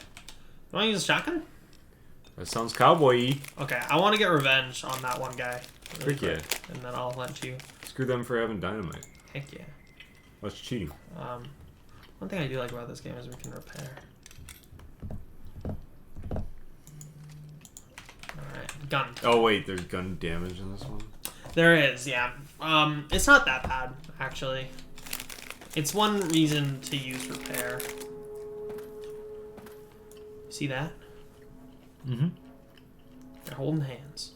You want to use a shotgun? That sounds cowboy-y. Okay, I want to get revenge on that one guy. really Frick yeah. quick, and then I'll let you. Screw them for having dynamite. Heck yeah. That's cheating. One thing I do like about this game is we can repair. Alright, gun. Oh wait, there's gun damage in this one? There is, yeah. It's not that bad, actually. It's one reason to use repair. See that? Mm-hmm. They're holding hands.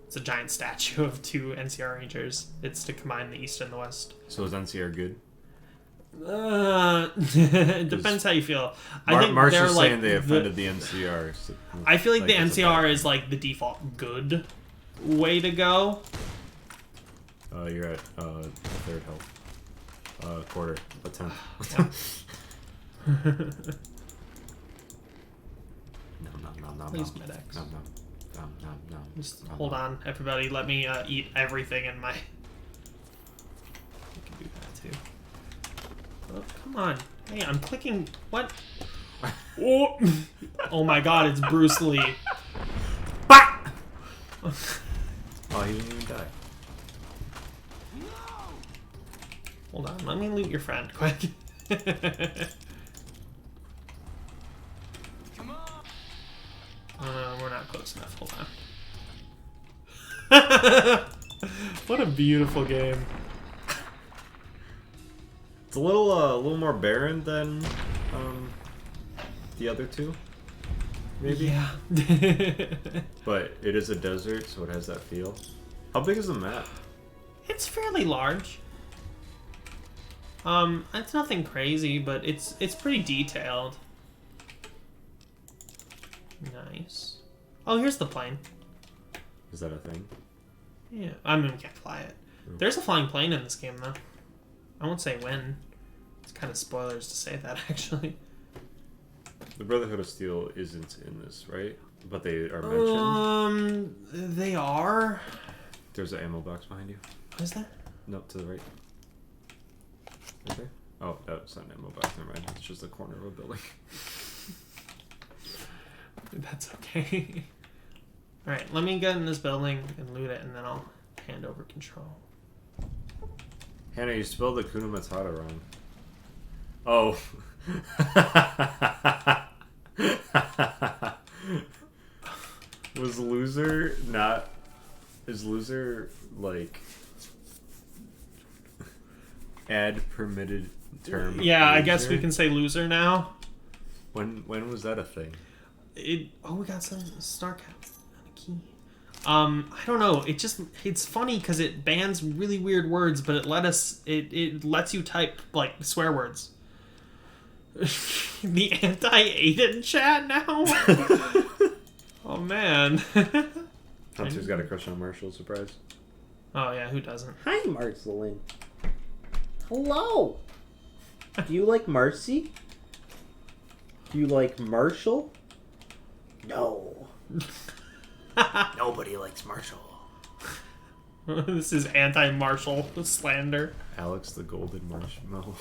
It's a giant statue of two NCR Rangers. It's to combine the East and the West. So is NCR good? It depends how you feel. I think Marsh they're is like saying they offended the NCR. So, I feel like the it's a NCR bad- is like the default good way to go. You're at third health. Quarter. A tenth. No. Please, Med-X. No. Just hold on, everybody. Let me eat everything in my. You can do that too. Oh, come on. Hey, I'm clicking. What? Oh, oh my God! It's Bruce Lee. Bah! Oh, he didn't even die. Hold on. Let me loot your friend quick. We're not close enough. Hold on. What a beautiful game. It's a little more barren than the other two, maybe. Yeah. But it is a desert, so it has that feel. How big is the map? It's fairly large. It's nothing crazy, but it's pretty detailed. Nice. Oh, here's the plane. Is that a thing? Yeah, I mean we can't fly it. There's a flying plane in this game though. I won't say when. It's kind of spoilers to say that actually. The Brotherhood of Steel isn't in this, right? But they are mentioned. They are. There's an ammo box behind you. What is that? No, to the right. Right there? Oh, that's not an ammo box. Never mind. It's just the corner of a building. That's okay. Alright, let me get in this building and loot it, and then I'll hand over control. Hannah, you spelled the Kuna Matata wrong. Oh. Was loser not... Is loser, like... add permitted term? Yeah, I guess loser? we can say loser now. When was that a thing? Oh, we got some StarCap on a key. I don't know. It's funny because it bans really weird words, but it lets you type like swear words. The anti-Aiden chat now. Oh man. Hunter's got a crush on Marshall. Surprise. Oh yeah, who doesn't? Hi, Marceline. Hello. Do you like Marcy? Do you like Marshall? No. Nobody likes Marshall. This is anti-Marshall slander. Alex the Golden Marshmallow.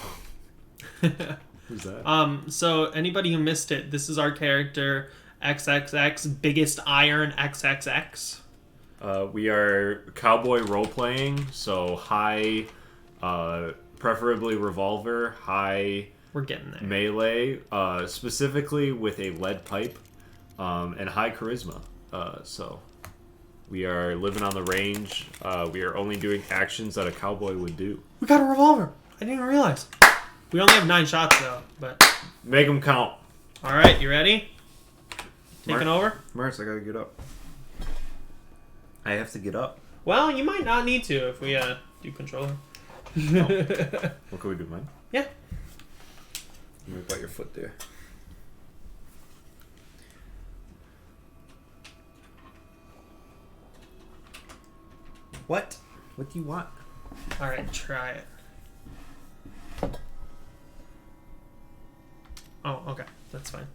Who's that? So anybody who missed it, this is our character XXX, biggest iron XXX. We are cowboy role playing, so high, preferably revolver, high We're getting there. melee, specifically with a lead pipe, and high charisma. So we are living on the range. We are only doing actions that a cowboy would do. We got a revolver. I didn't even realize. We only have 9 shots though, but Make them count. all right, you ready? Taking over? Mars, I gotta get up. I have to get up. Well, you might not need to if we do controller. What can we do, mine? Yeah. Let me bite your foot there. What? What do you want? All right, try it. Oh, okay, that's fine.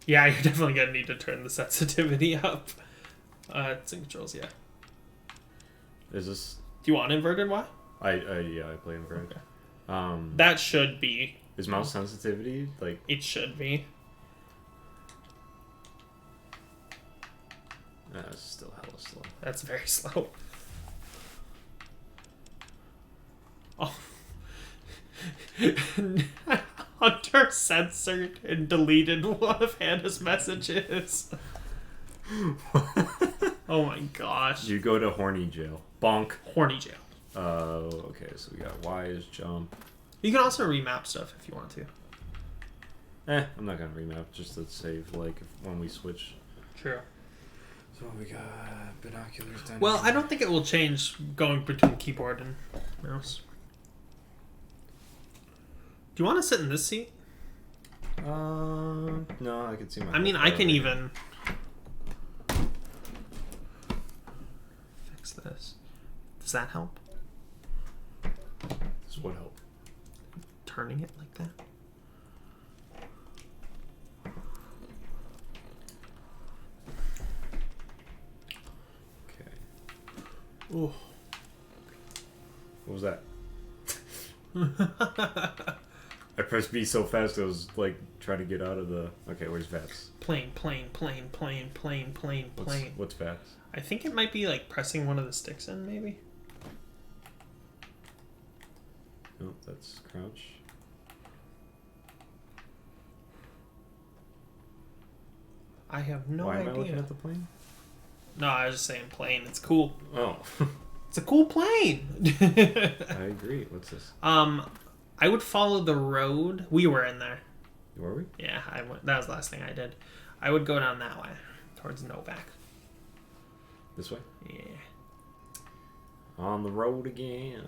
Yeah, you're definitely gonna need to turn the sensitivity up. It's in controls, yeah. Is this? Do you want inverted Y? Yeah, I play inverted. Okay. That should be. Is mouse sensitivity like? It should be. It's still hella slow. That's very slow. Oh. Hunter censored and deleted one of Hannah's messages. Oh my gosh. You go to horny jail. Bonk. Horny jail. Okay, so we got Y is jump. You can also remap stuff if you want to. I'm not gonna remap just to save like when we switch. True. So we got binoculars down. Well, here. I don't think it will change going between keyboard and mouse. Do you want to sit in this seat? No, I can see my. I mean, I can even fix this. Does that help? This would help. Turning it like that? Okay. Ooh. What was that? I pressed B so fast I was like trying to get out of the. Okay, where's VATS? Plane. What's VATS? I think it might be like pressing one of the sticks in, maybe. No, that's crouch. I have no Why idea. am I looking at the plane? No, I was just saying plane. It's cool. Oh. It's a cool plane. I agree. What's this? I would follow the road. We were in there. Were we? Yeah, I went. That was the last thing I did. I would go down that way, towards Novak. This way? Yeah. On the road again.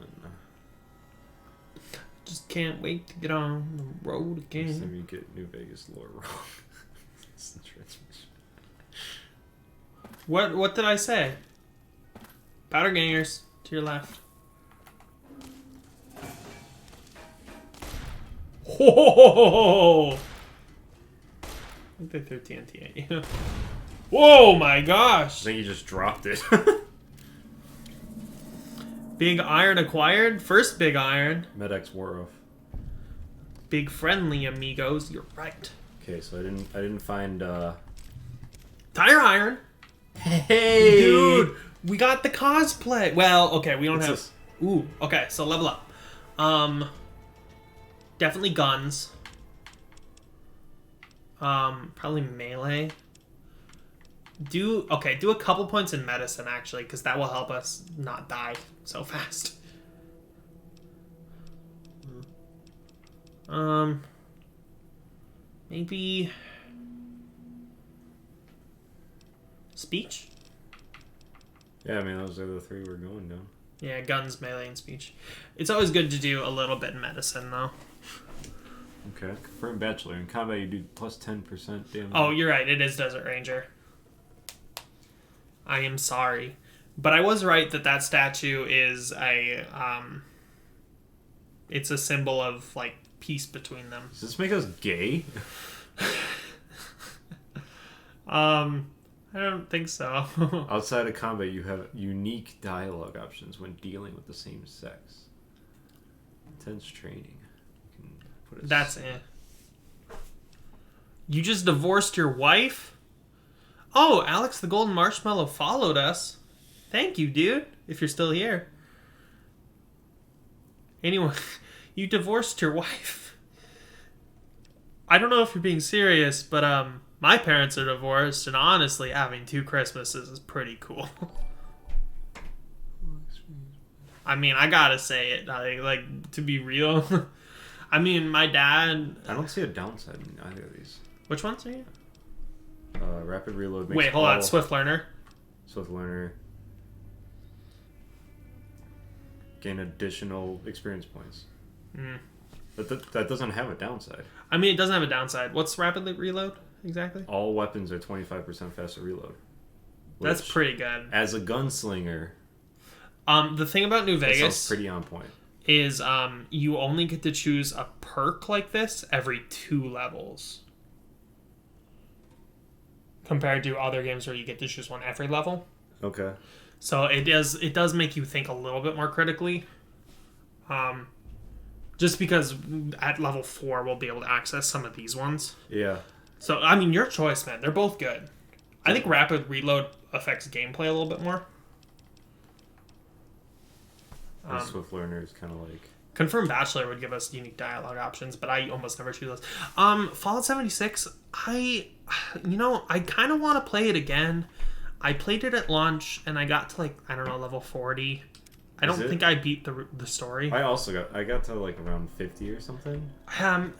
Just can't wait to get on the road Next time again. you get New Vegas lore wrong. It's the transmission. What did I say? Powder gangers to your left. Whoa! I think they threw TNT at you. Whoa, my I gosh! think you just dropped it. Big iron acquired. First big iron. Medex wore off. Big friendly amigos. You're right. Okay, so I didn't find Tire iron. Hey Dude, we got the cosplay. Well, okay, we don't What's have. this? Ooh, okay, so level up. Definitely guns. Probably melee. Do a couple points in medicine actually, because that will help us not die so fast. Maybe speech. Yeah, I mean those are the three we're going down. Yeah, guns, melee, and speech. It's always good to do a little bit in medicine, though. Okay. Confirmed bachelor. In combat you do plus 10% damage. Oh, you're right. It is Desert Ranger. I am sorry. But I was right that statue is it's a symbol of, like, peace between them. Does this make us gay? I don't think so. Outside of combat, you have unique dialogue options when dealing with the same sex. Intense training. You can put a That's it. You just divorced your wife? Oh, Alex the Golden Marshmallow followed us. Thank you, dude, if you're still here. Anyway, you divorced your wife. I don't know if you're being serious, but my parents are divorced, and honestly, having 2 Christmases is pretty cool. I mean, I gotta say it. Like to be real. I mean, my dad. I don't see a downside in either of these. Which ones are you? Rapid reload. Makes Wait, hold on. all- Swift Learner. Swift learner. Gain additional experience points. Mm. That doesn't have a downside. I mean, it doesn't have a downside. What's rapid reload exactly? All weapons are 25% faster reload. That's which, pretty good. As a gunslinger, The thing about New that sounds Vegas pretty on point. is you only get to choose a perk like this every 2 levels. Compared to other games where you get to choose one every level. Okay. So it does make you think a little bit more critically. Just because at level 4 we'll be able to access some of these ones. Yeah. So I mean, your choice, man. They're both good. I think rapid reload affects gameplay a little bit more. And Swift learner is kind of like. Confirmed Bachelor would give us unique dialogue options, but I almost never choose those. Fallout 76, I kind of want to play it again. I played it at launch, and I got to, like, I don't know, level 40. I don't think I beat the story. I got to, like, around 50 or something.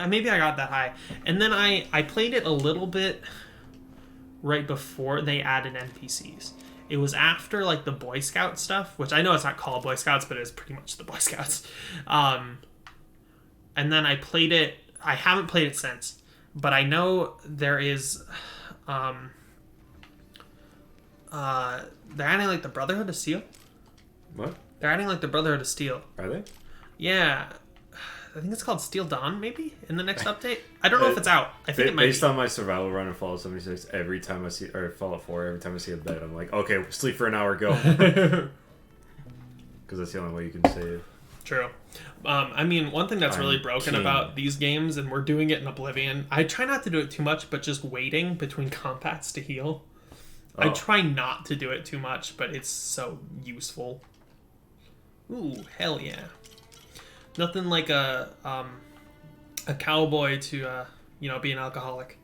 Maybe I got that high. And then I played it a little bit right before they added NPCs. It was after, like, the Boy Scout stuff, which I know it's not called Boy Scouts, but it's pretty much the Boy Scouts. and then I played it. I haven't played it since, but I know there is. They're adding like the Brotherhood of Steel. What? They're adding like the Brotherhood of Steel. Are they? Yeah. I think it's called Steel Dawn, maybe, in the next update. I don't know if it's out. I think it might Based be. on my survival run in Fallout 76, every time I see, or Fallout 4, every time I see a bed, I'm like, okay, sleep for an hour, go. Because that's the only way you can save. True. I mean, one thing that's really I'm broken king. about these games, and we're doing it in Oblivion, I try not to do it too much, but just waiting between combats to heal. I Oh. try not to do it too much, but it's so useful. Ooh, hell yeah. Nothing like a cowboy to, be an alcoholic.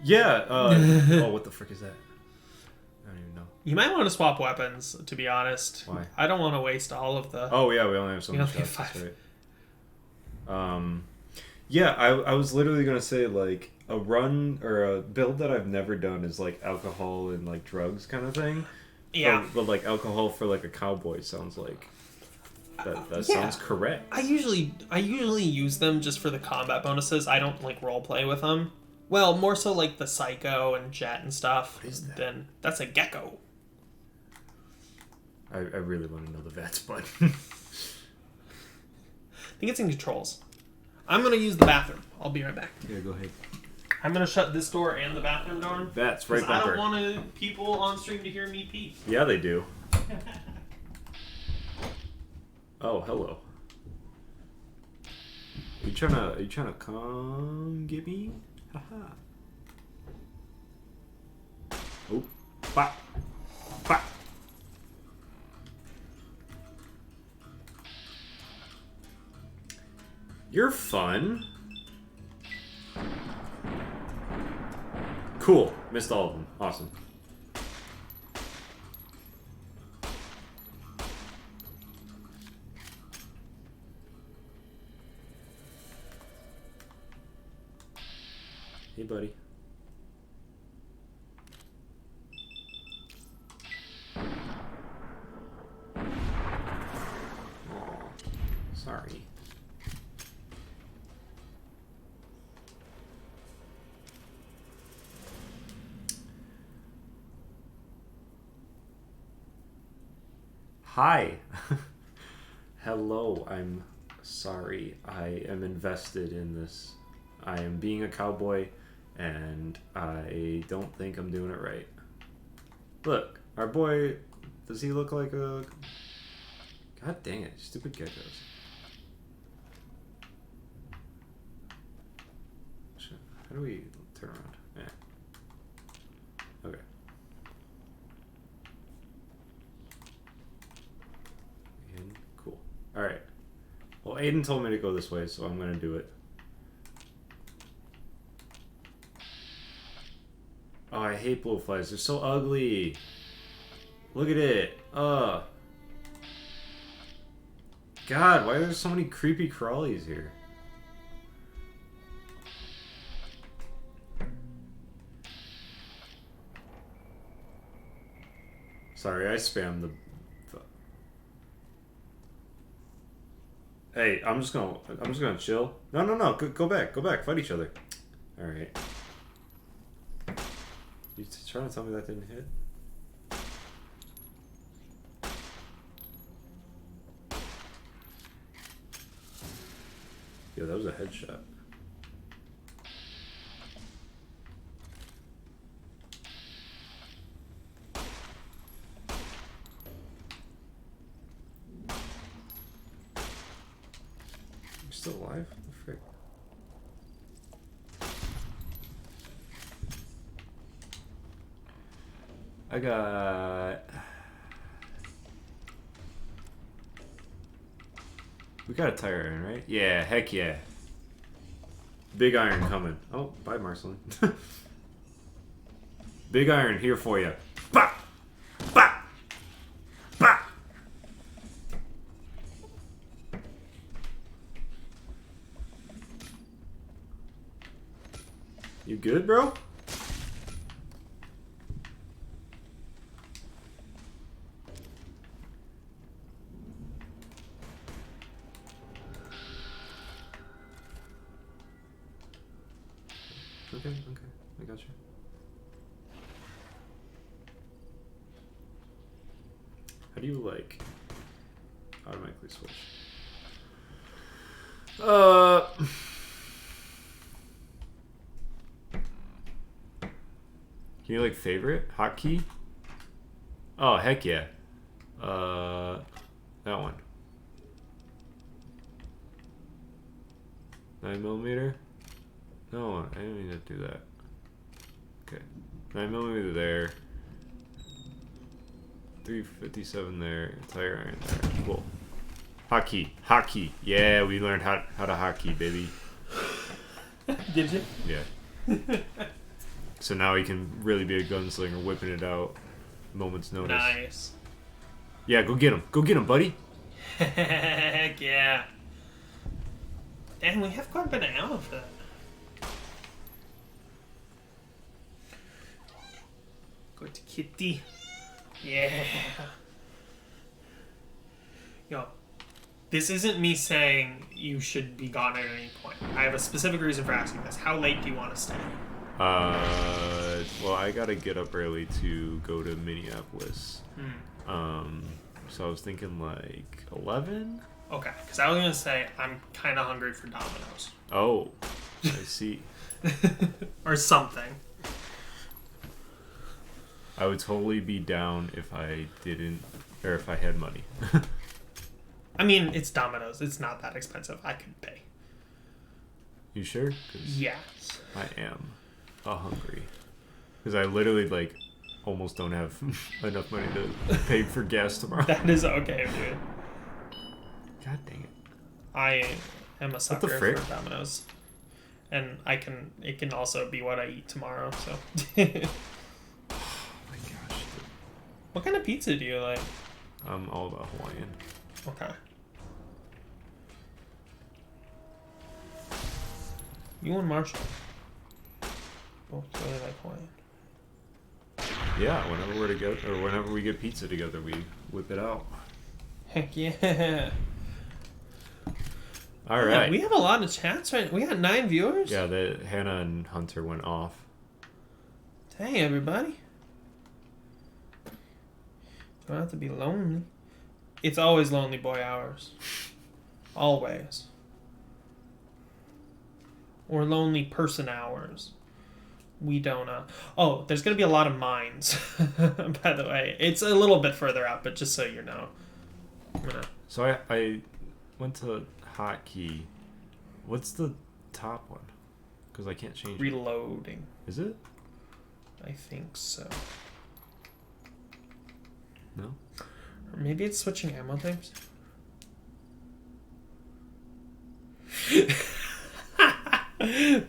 Yeah. Oh, what the frick is that? I don't even know. You might want to swap weapons, to be honest. Why? I don't want to waste all of the... Oh, yeah, we only have so We much only have shots, 5. right. Yeah, I was literally going to say, like, a run or a build that I've never done is, like, alcohol and, like, drugs kind of thing. Yeah. But like, alcohol for, like, a cowboy sounds like... That Yeah. sounds correct. I usually use them just for the combat bonuses. I don't like role play with them. Well, more so like the Psycho and Jet and stuff. What is that? Then that's a gecko. I really want to know the VATS button. I think it's in controls. I'm gonna use the bathroom. I'll be right back. Yeah, go ahead. I'm gonna shut this door and the bathroom door. VATS, right 'Cause I bumper. don't want people on stream to hear me pee. Yeah, they do. Oh, hello. Are you trying to come get me? Haha. Oh, bop, bop. You're fun. Cool. Missed all of them. Awesome. Hey, buddy. Aw, sorry. Hi. Hello, I'm sorry. I am invested in this. I am being a cowboy, and I don't think I'm doing it right. Look, our boy, does he look like a... God dang it, stupid geckos. Shit, how do we turn around? Yeah. Okay. And cool. Alright. Well, Aiden told me to go this way, so I'm gonna do it. Oh, I hate blowflies. They're so ugly. Look at it. God, why are there so many creepy crawlies here? Sorry, I spammed the... Hey, I'm just gonna chill. No, go back, fight each other. All right. You trying to tell me that didn't hit? Yeah, that was a headshot. You're still alive? What the frick? I got... We got a tire iron, right? Yeah, heck yeah. Big iron coming. Oh, bye, Marceline. Big iron here for you. Bah! Bah! Bah! You good, bro? Okay. I got you. How do you like automatically switch? Can you like favorite hotkey? Oh heck yeah. That one. 9mm? No, I didn't mean to do that. Okay. 9mm there. 357 there. Tire iron there. Cool. Hotkey. Yeah, we learned how to hotkey, baby. Did you? Yeah. So now he can really be a gunslinger, whipping it out. Moment's notice. Nice. Yeah, go get him. Go get him, buddy. Heck yeah. And we have quite a bit of ammo for that. Go to Kitty. Yeah. Yo, this isn't me saying you should be gone at any point. I have a specific reason for asking this. How late do you want to stay? Well, I gotta get up early to go to Minneapolis. So I was thinking like 11? Okay, because I was going to say I'm kind of hungry for Domino's. Oh, I see. Or something. I would totally be down if I didn't, or if I had money. I mean, it's Domino's. It's not that expensive. I could pay. You sure? 'Cause Yes. I am hungry. Because I literally, like, almost don't have enough money to pay for gas tomorrow. That is okay, dude. God dang it. I am a sucker for frick? Domino's. And it can also be what I eat tomorrow, so. Oh my gosh. What kind of pizza do you like? I'm all about Hawaiian. Okay. You and Marshall both really like Hawaiian. Yeah, whenever we're together, or whenever we get pizza together, we whip it out. Heck yeah. All right. We have a lot of chats right. We got 9 viewers. Yeah, the Hannah and Hunter went off. Hey, everybody. Don't have to be lonely. It's always lonely boy hours. Always. Or lonely person hours. We don't know. Oh, there's going to be a lot of mines, by the way. It's a little bit further out, but just so you know. So I went to hotkey. What's the top one? Because I can't change it. Reloading. Is it? I think so. No? Or maybe it's switching ammo types.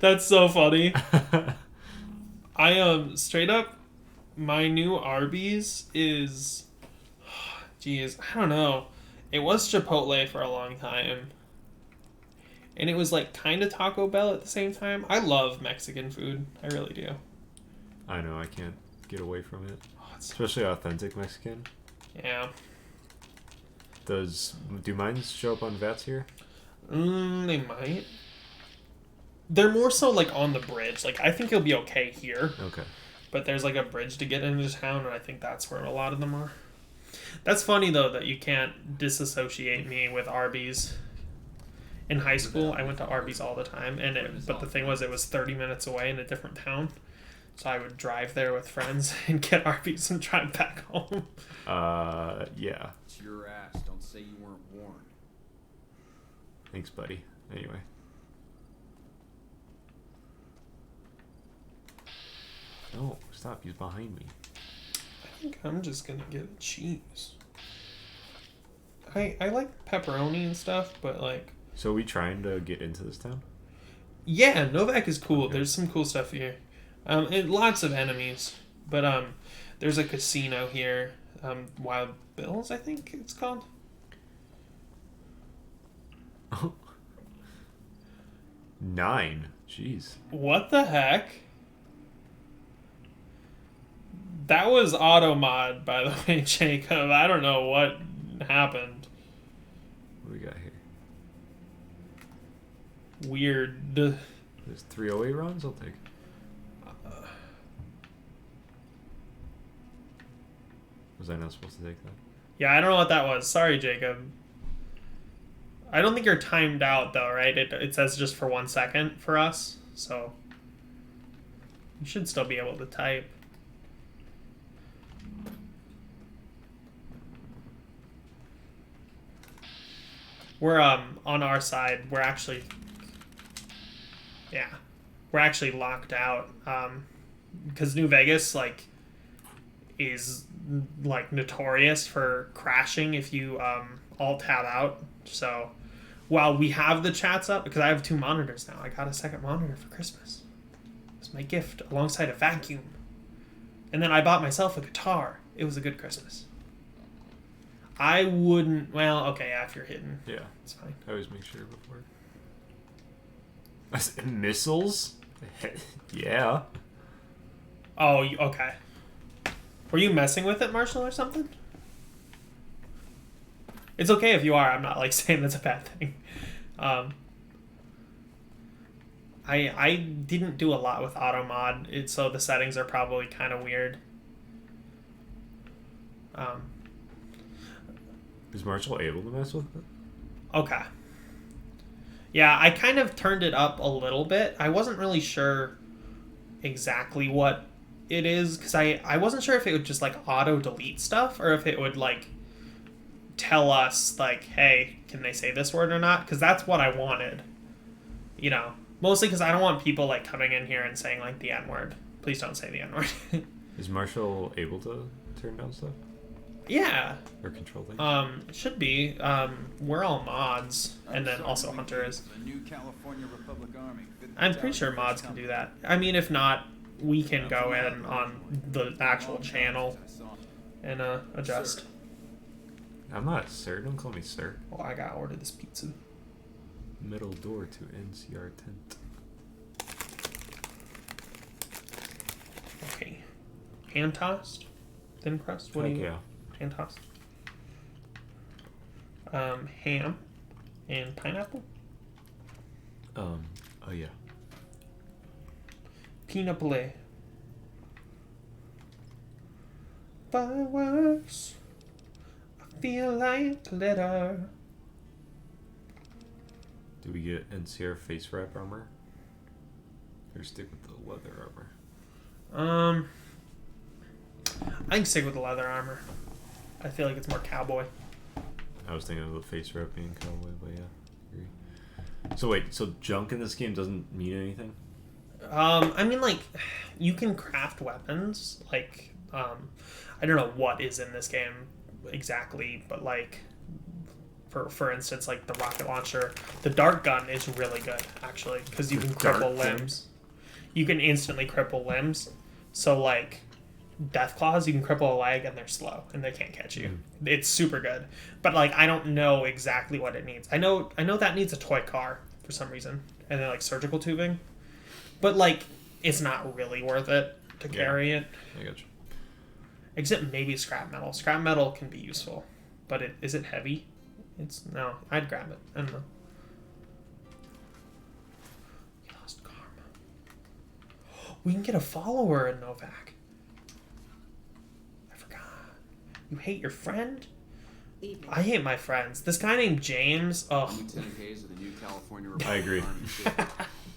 That's so funny. I straight up, my new Arby's is, geez, I don't know. It was Chipotle for a long time. And it was like kind of Taco Bell at the same time. I love Mexican food. I really do. I know, I can't get away from it. Oh, Especially authentic Mexican. Yeah. Do mines show up on VATS here? They might. They're more so like on the bridge. Like I think you'll be okay here. Okay. But there's like a bridge to get into town, and I think that's where a lot of them are. That's funny though that you can't disassociate me with Arby's. In high school, I went to Arby's all the time, but the thing was, it was 30 minutes away in a different town, so I would drive there with friends and get Arby's and drive back home. Yeah. It's your ass. Don't say you weren't warned. Thanks, buddy. Anyway. No, stop. He's behind me. I think I'm just gonna get cheese. I like pepperoni and stuff, but like... So are we trying to get into this town? Yeah, Novak is cool. Okay. There's some cool stuff here. And lots of enemies. But there's a casino here. Wild Bill's, I think it's called. Oh. 9. Jeez. What the heck? That was auto mod, by the way, Jacob. I don't know what happened. What do we got here? Weird. There's 308 rounds? I'll take. Was I not supposed to take that? Yeah, I don't know what that was. Sorry, Jacob. I don't think you're timed out, though, right? It says just for 1 second for us, so you should still be able to type. We're on our side. We're actually locked out because New Vegas is notorious for crashing if you alt tab out. So while we have the chats up, because I have 2 monitors now, I got a second monitor for Christmas. It's my gift alongside a vacuum, and then I bought myself a guitar. It was a good Christmas. I wouldn't. Well, okay, yeah, if you're hidden, Yeah. it's fine. I always make sure before. Missiles? Yeah. Oh, okay. Were you messing with it, Marshall, or something? It's okay if you are. I'm not saying that's a bad thing. I didn't do a lot with auto mod, so the settings are probably kind of weird. Is Marshall able to mess with it? Okay. Yeah, I kind of turned it up a little bit. I wasn't really sure exactly what it is, because I wasn't sure if it would just auto delete stuff or if it would tell us hey, can they say this word or not, because that's what I wanted, mostly because I don't want people coming in here and saying the N-word. Please don't say the N-word. Is Marshall able to turn down stuff Yeah, or control things? it should be. We're all mods, and then also Hunter is. The new California Republic Army. I'm pretty sure mods can do that. I mean, if not, we can go in on the actual channel and adjust. I'm not sir. Don't call me sir. Oh, I gotta order this pizza. Middle door to NCR tent. Okay. Hand tossed? Thin crust? What do you... Yeah. Hand tossed. Ham and pineapple? Oh yeah. Peanut butter. Fireworks. I feel like glitter. Do we get NCR face wrap armor? Or stick with the leather armor? I can stick with the leather armor. I feel like it's more cowboy. I was thinking of the face wrap being cowboy, but yeah, agree. So wait, so junk in this game doesn't mean anything? I mean, you can craft weapons. I don't know what is in this game exactly, but for instance, the rocket launcher, the dart gun is really good actually, because you can cripple limbs. You can instantly cripple limbs. So death claws, you can cripple a leg and they're slow and they can't catch you. It's super good, but I don't know exactly what it needs. I know that needs a toy car for some reason, and then surgical tubing, but it's not really worth it to carry it. I got you. Except maybe scrap metal. Scrap metal can be useful, but is it heavy? No. I'd grab it. I don't know. We lost karma. We can get a follower in Novak. I forgot. You hate your friend? I hate my friends. This guy named James. Oh. Lieutenant Hayes of the new California I agree.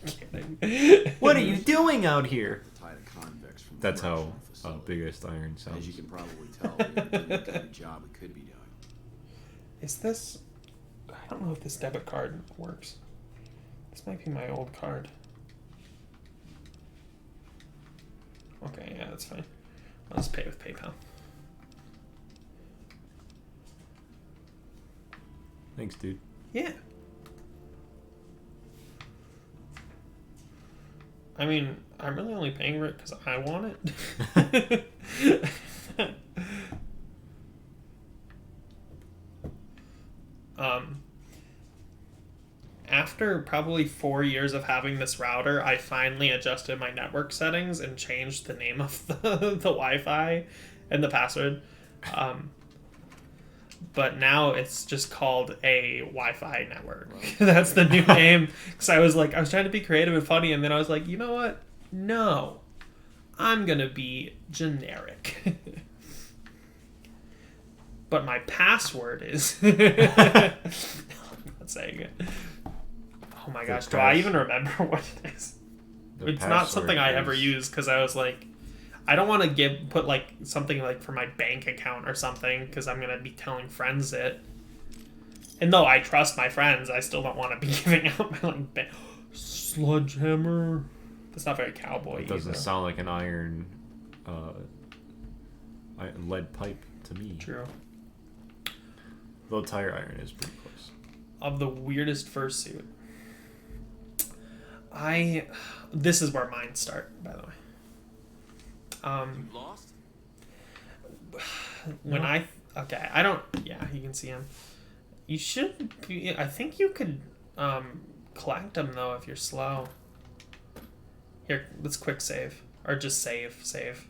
Kidding. What are you doing out here? The tide of convicts from the That's how correctional facility. Biggest Iron sounds. As you can probably tell, we are doing the kind of job we could be doing. Is this... I don't know if this debit card works. This might be my old card. Okay, yeah, that's fine. I'll just pay with PayPal. Thanks, dude. Yeah. I mean, I'm really only paying for it because I want it. After probably 4 years of having this router, I finally adjusted my network settings and changed the name of the Wi-Fi and the password. But now it's just called a Wi-Fi network. That's the new name. Because I was trying to be creative and funny, and then I was like, you know what? No. I'm going to be generic. but my password is. I'm not saying it. Oh my gosh, do I even remember what it is? It's not something I ever use because I was like, I don't want to put like something like for my bank account or something because I'm gonna be telling friends it. And though I trust my friends, I still don't want to be giving out my like sledgehammer. That's not very cowboy. It doesn't sound like an iron, lead pipe to me. True. Though tire iron is pretty close. Of the weirdest fursuit. This is where mine start, by the way. Lost? When I don't. Yeah, you can see him. You should be. I think you could collect them though if you're slow. Here, let's quick save or just save.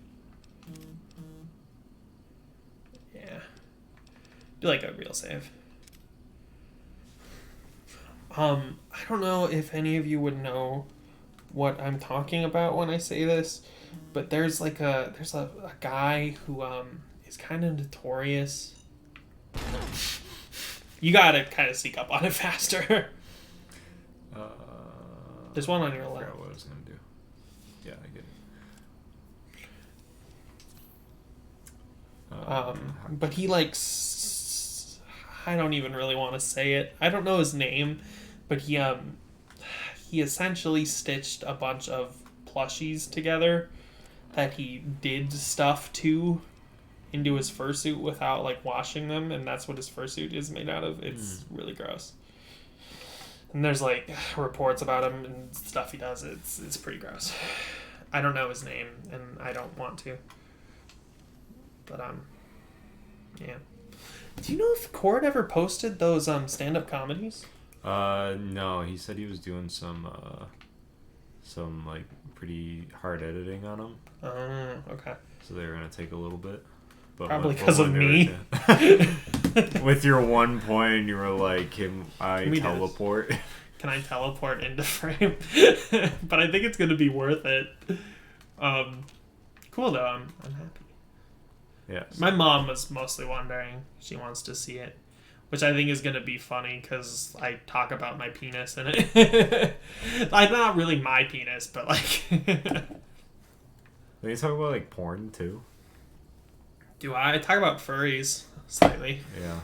Yeah, do like a real save. I don't know if any of you would know what I'm talking about when I say this, but there's a guy who is kind of notorious. You gotta kind of sneak up on it faster. There's one on your left. I forgot what I was gonna do. Yeah, I get it. But he I don't even really want to say it. I don't know his name, but he essentially stitched a bunch of plushies together that he did stuff to into his fursuit without like washing them, and that's what his fursuit is made out of. It's really gross. And there's like reports about him and stuff he does. It's pretty gross. I don't know his name, and I don't want to. But yeah. Do you know if Cord ever posted those stand-up comedies? No. He said he was doing some like pretty hard editing on them. Okay. So they were gonna take a little bit. But probably because of me. With your one point, you were like, "Can I teleport?" Can I teleport into frame? But I think it's gonna be worth it. Cool though. I'm happy. Yeah. My mom was mostly wondering. She wants to see it, which I think is gonna be funny because I talk about my penis in it. Like not really my penis, but like. Then you talk about like porn too. Do I talk about furries slightly? Yeah.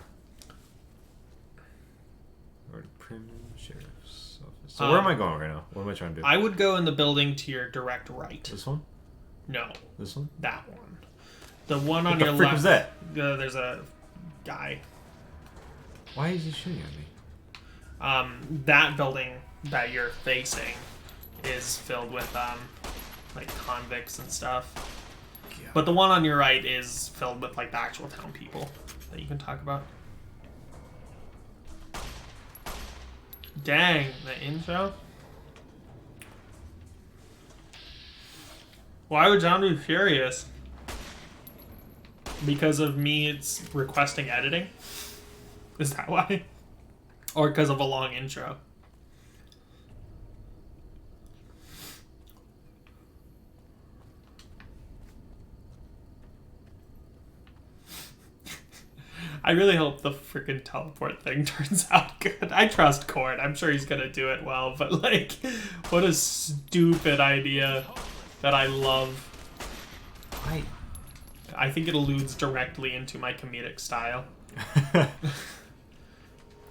Or Prim Sheriff's Office. So where am I going right now? What am I trying to do? I would go in the building to your direct right. This one? No. This one? That one. The one on What your the frick left. was that? There's a guy. Why is he shooting at me? That building that you're facing is filled with like convicts and stuff. Yeah. But the one on your right is filled with like the actual town people that you can talk about. Dang, the intro. Why would John be furious? Because of me, it's requesting editing? Is that why? Or because of a long intro? I really hope the freaking teleport thing turns out good. I trust Cord. I'm sure he's gonna do it well, but like, what a stupid idea that I love. I think it alludes directly into my comedic style.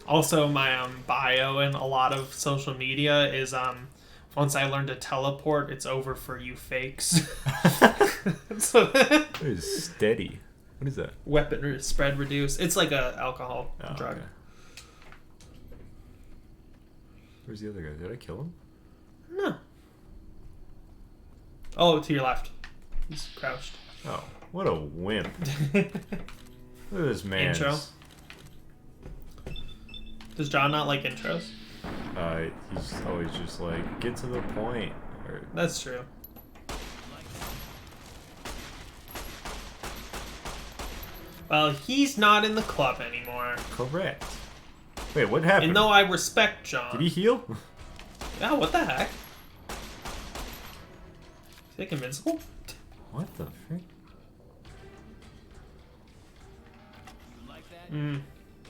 Also, my bio in a lot of social media is once I learn to teleport, it's over for you fakes. So, it is steady. What is that? Weapon spread reduce. It's like a alcohol drug. Okay. Where's the other guy? Did I kill him? No. Oh, to your left. He's crouched. Oh, what a wimp. Look at this man. Intro. Does John not like intros? He's always just like, get to the point. Or... That's true. Well, he's not in the club anymore. Correct. Wait, what happened? And though I respect John... Did he heal? Yeah, what the heck? Is he like invincible? What the frick?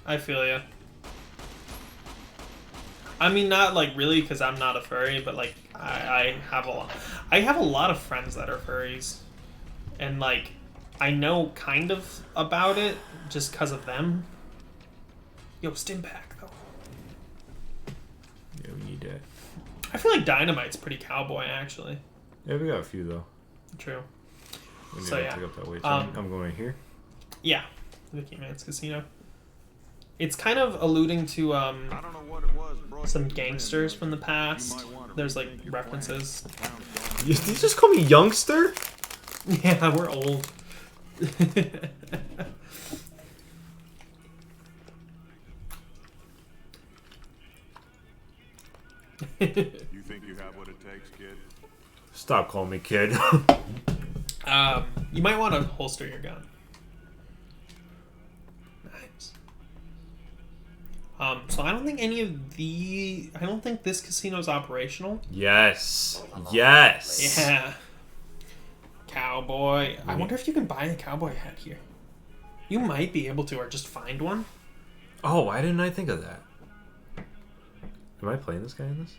I feel ya. I mean, not like really, because I'm not a furry, but like I have a lot. I have a lot of friends that are furries, and like I know kind of about it just because of them. Yo, stim pack though. Yeah, we need that. I feel like Dynamite's pretty cowboy actually. Yeah, we got a few though. True. We need So, to yeah. take up that weight. Um, I'm going here. Yeah, Vicky Man's Casino. It's kind of alluding to some gangsters from the past. There's like references. You just call me youngster? Yeah, we're old. You think you have what it takes, kid? Stop calling me kid. You might want to holster your gun. Nice. So I don't think I don't think this casino's operational. Yes. Yes. Yeah. Cowboy. I wonder if you can buy a cowboy hat here. You might be able to, or just find one. Oh, why didn't I think of that? Am I playing this guy in this?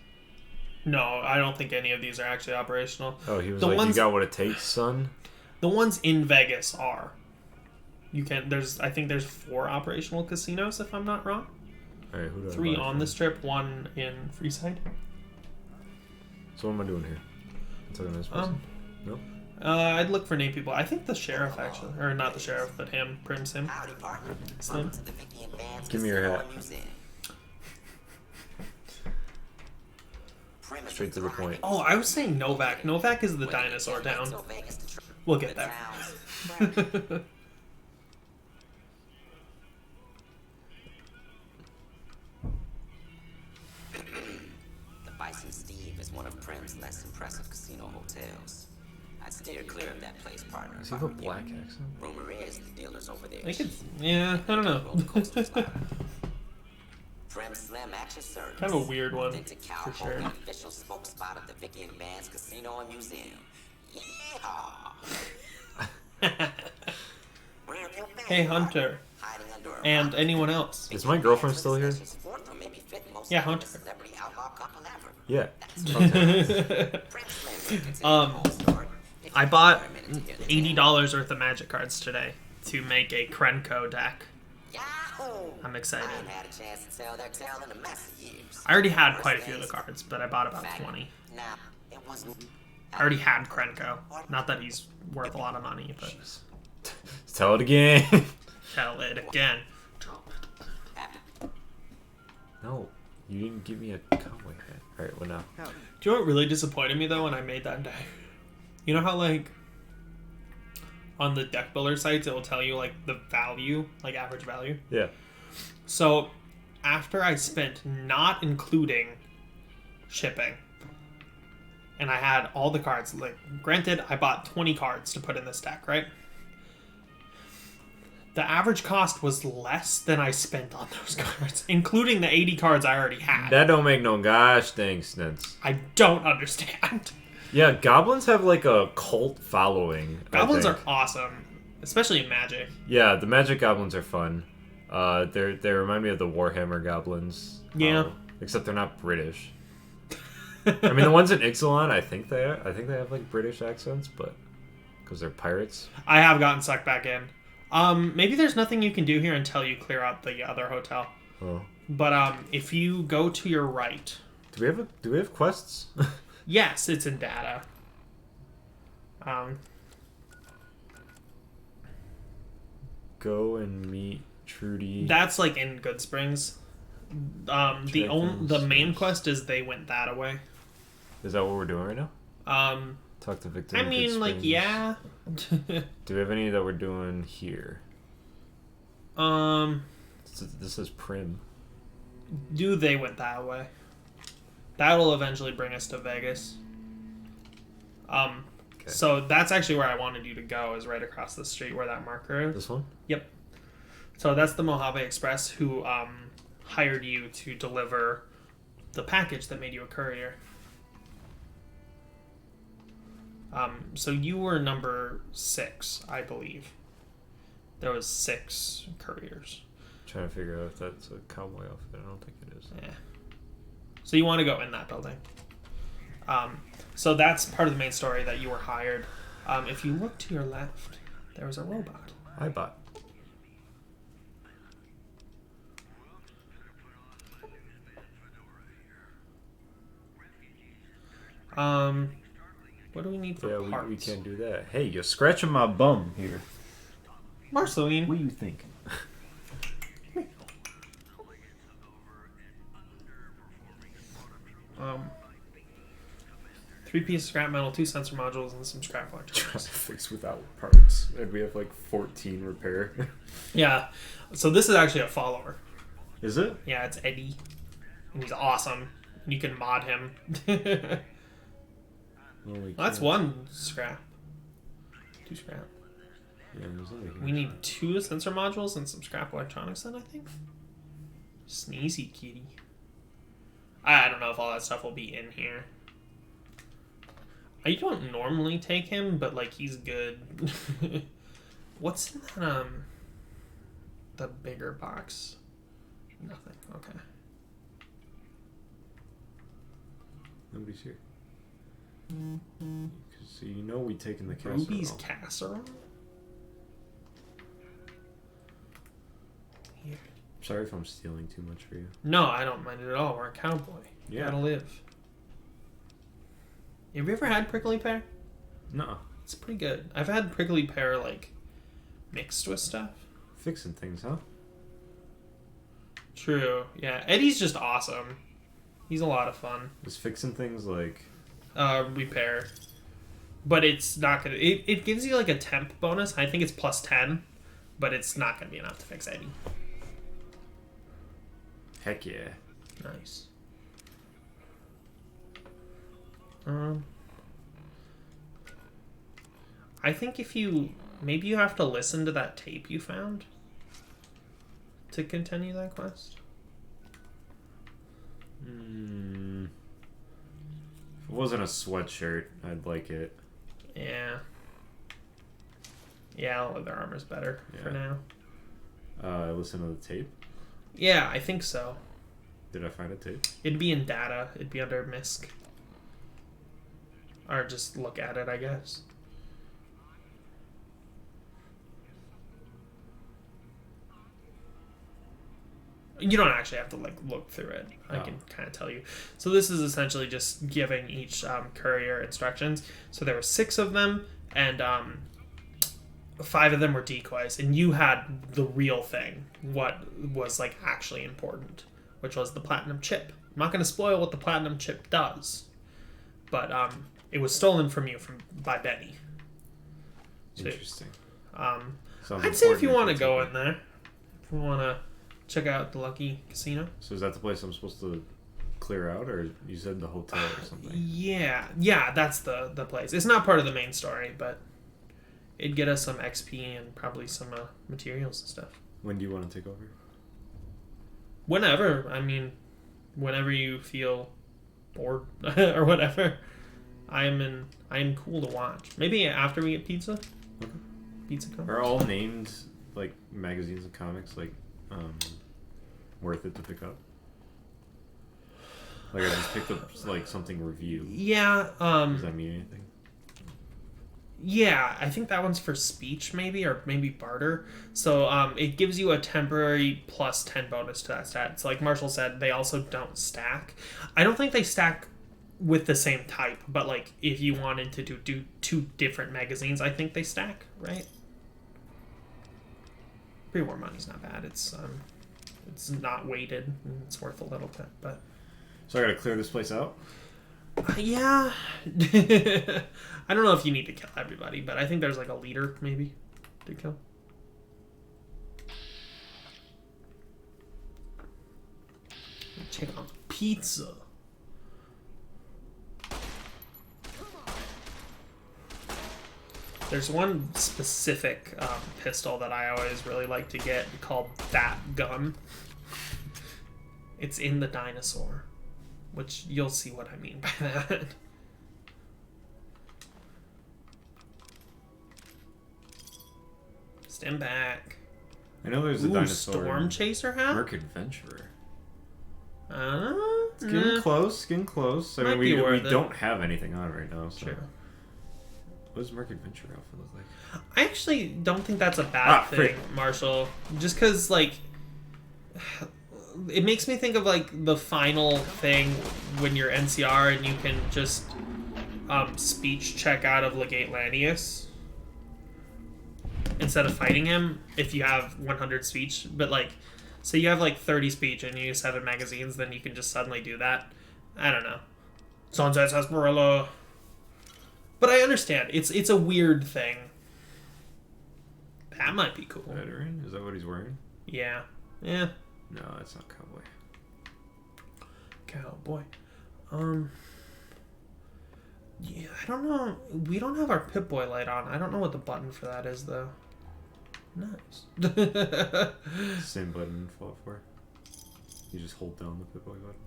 No, I don't think any of these are actually operational. Oh, he was The like, ones- you got what it takes, son? The ones in Vegas are. I think there's 4 operational casinos, if I'm not wrong. Alright, who do I 3 buy on from? this trip, 1 in Freeside. So what am I doing here? I'm talking to this person? Nope. I'd look for name people. I think the sheriff actually, or not the sheriff, but him, Prim Sim. Slim. Give me your hat. Straight to the point. Oh, I was saying Novak. Novak is the dinosaur town. We'll get there. The Bison Steve is one of Prim's less impressive casino hotels. I'd steer clear of that place, partner. Does he have a black accent? Rumor is the dealers over there. I think it's, yeah, I don't know. Prim Slim Action Service. Kind of a weird one, Authentic for cowboy sure. and official spoke spot of the Vicky and Vance Casino and Museum. Yeehaw! Where have you been, Hey, Hunter. hiding under a And rock? anyone else. Is my girlfriend still here? Fourth or maybe fifth most Yeah, Hunter. celebrity outlaw couple ever. Yeah. I bought $80 worth of magic cards today to make a Krenko deck. I'm excited. I ain't had a chance to tell their tale in a mess of years. I already had quite a few of the cards, but I bought about 20. Now, it wasn't. I already had Krenko. Not that he's worth a lot of money, but Tell it again. tell it again. No, you didn't give me a cowboy hat. Alright, what now? Do you know what really disappointed me though when I made that deck? You know how like on the deck builder sites it will tell you like the value, like average value? Yeah. So after I spent, not including shipping, and I had all the cards, like granted I bought 20 cards to put in this deck, right? The average cost was less than I spent on those cards, including the 80 cards I already had. That don't make no gosh dang sense. I don't understand. Yeah, goblins have like a cult following. Goblins I are think. awesome, especially in Magic. Yeah, the magic goblins are fun. They remind me of the Warhammer goblins. Yeah. Except they're not British. I mean, the ones in Ixalan, I think they have like British accents, but because they're pirates. I have gotten sucked back in. Maybe there's nothing you can do here until you clear out the other hotel. Oh. But if you go to your right, Do we have quests? yes, it's in data. Go and meet Trudy. That's like in Good Springs. The main quest is they went that away. Is that what we're doing right now? Talk to Victor. I in Good mean, like, Springs. yeah. Do we have any that we're doing here? This is Prim. Do they went that way? That'll eventually bring us to Vegas. So that's actually where I wanted you to go, is right across the street where that marker is. This one? Yep. So that's the Mojave Express who hired you to deliver the package that made you a courier. So you were number 6, I believe. There was 6 couriers. Trying to figure out if that's a cowboy outfit. I don't think it is. Yeah. So you want to go in that building. So that's part of the main story, that you were hired. If you look to your left, there was a robot. iBot. What do we need for Yeah, parts? we can't do that. Hey, you're scratching my bum here. Marceline. What are you thinking? 3 pieces of scrap metal, 2 sensor modules, and some scrap electronics. Trying to fix without parts. And we have like 14 repair. Yeah. So this is actually a follower. Is it? Yeah, it's Eddie. And he's awesome. And you can mod him. Well, That's 1 scrap. 2 scrap. Yeah, there's only We need 2 sensor modules and some scrap electronics then, I think. Sneezy kitty. I don't know if all that stuff will be in here. I don't normally take him, but like he's good. What's in that the bigger box? Nothing. Okay. Nobody's here. So you know we taking the casserole. Ruby's casserole? Here. Sorry if I'm stealing too much for you. No, I don't mind it at all. We're a cowboy. You Yeah. gotta live. Have you ever had prickly pear? No. It's pretty good. I've had prickly pear like mixed with stuff. Fixing things, huh? True. Yeah. Eddie's just awesome. He's a lot of fun. Is fixing things like... Repair. But it's not gonna... It gives you like a temp bonus. I think it's plus 10. But it's not gonna be enough to fix Eddie. Heck yeah. Nice. I think if you... Maybe you have to listen to that tape you found to continue that quest. If it wasn't a sweatshirt, I'd like it. Yeah. Yeah, leather armor's better for now. Listen to the tape. Yeah, I think so. Did I find a tape? It'd be in data. It'd be under MISC. Or just look at it, I guess. You don't actually have to like look through it. I can kind of tell you. So this is essentially just giving each courier instructions. So there were 6 of them, and 5 of them were decoys, and you had the real thing. What was like actually important, which was the platinum chip. I'm not going to spoil what the platinum chip does, but it was stolen from you by Benny. So, Interesting. I'd say if you want to go in there, if you want to check out the Lucky Casino. So is that the place I'm supposed to clear out, or you said the hotel or something? Yeah, that's the place. It's not part of the main story, but it'd get us some XP and probably some materials and stuff. When do you want to take over? Whenever. I mean, whenever you feel bored or whatever. I am cool to watch. Maybe after we get pizza. Okay. Pizza comes. Are all named like magazines and comics like worth it to pick up? Like I just picked up like something review. Yeah. Does that mean anything? Yeah, I think that one's for speech maybe, or maybe barter. So it gives you a temporary plus 10 bonus to that stat. So like Marshall said, they also don't stack. I don't think they stack with the same type, but like if you wanted to do 2 different magazines, I think they stack, right? Pre-war money's not bad. It's not weighted. It's worth a little bit, but So I gotta clear this place out? yeah. I don't know if you need to kill everybody, but I think there's like a leader maybe to kill. Check on pizza. There's one specific pistol that I always really like to get called Bat Gun. It's in the dinosaur, which you'll see what I mean by that. Stand back. I know there's a Ooh, dinosaur. Storm Chaser hat? Merc Adventurer. It's Getting close, getting close. I Might mean, be we worth it. don't have anything on right now, so. True. What does Merc Adventurer outfit look like? I actually don't think that's a bad thing, frick. Marshall. Just because, like, it makes me think of, like, the final thing when you're NCR and you can just speech check out of Legate Lanius instead of fighting him if you have 100 speech. But, like, say you have, like, 30 speech and you use 7 magazines, then you can just suddenly do that. I don't know. Sunset Sarsaparilla. But I understand. It's a weird thing. That might be cool. Veteran? Is that what he's wearing? Yeah. Yeah. No, that's not cowboy. Cowboy. Yeah, I don't know. We don't have our Pip-Boy light on. I don't know what the button for that is, though. Nice. Same button in Fallout 4. You just hold down the Pip-Boy button.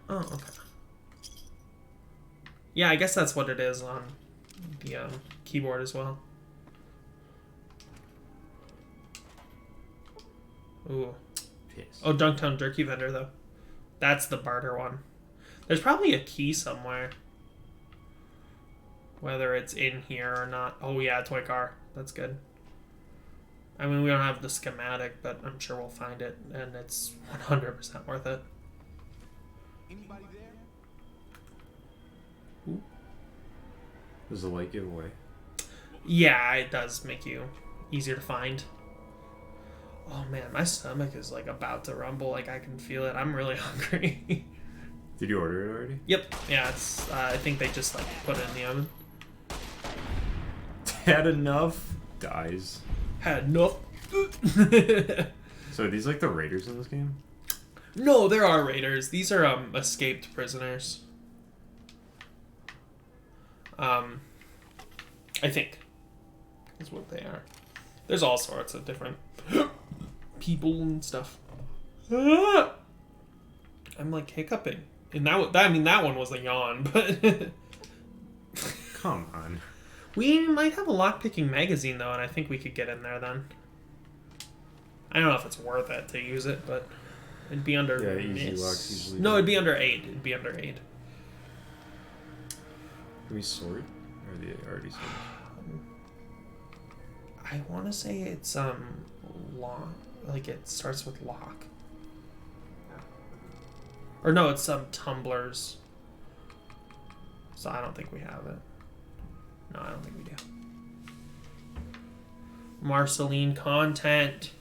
Oh, okay. Yeah, I guess that's what it is on the keyboard as well. Ooh. Piss. Oh, Dunktown Jerky Vendor, though. That's the barter one. There's probably a key somewhere. Whether it's in here or not. Oh, yeah, toy car. That's good. I mean, we don't have the schematic, but I'm sure we'll find it, and it's 100% worth it. Anybody there? Ooh. Does the light give away? Yeah, it does make you easier to find. Oh man, my stomach is like about to rumble. Like I can feel it. I'm really hungry. Did you order it already? Yep. Yeah, it's. I think they just like put it in the oven. Had enough. Dies. Had enough. So are these like the raiders in this game? No, there are raiders. These are escaped prisoners. I think is what they are. There's all sorts of different people and stuff. I'm like hiccuping, and that one was a yawn, but Come on. we might have a lockpicking magazine though, and I think we could get in there then. I don't know if it's worth it to use it, but it'd be under. Yeah, easy locks usually. No, it'd be under 8. It'd be under 8. Can we sort? Or are they already sorted? I want to say it's lock, like it starts with lock. Or no, it's tumblers. So I don't think we have it. No, I don't think we do. Marceline content.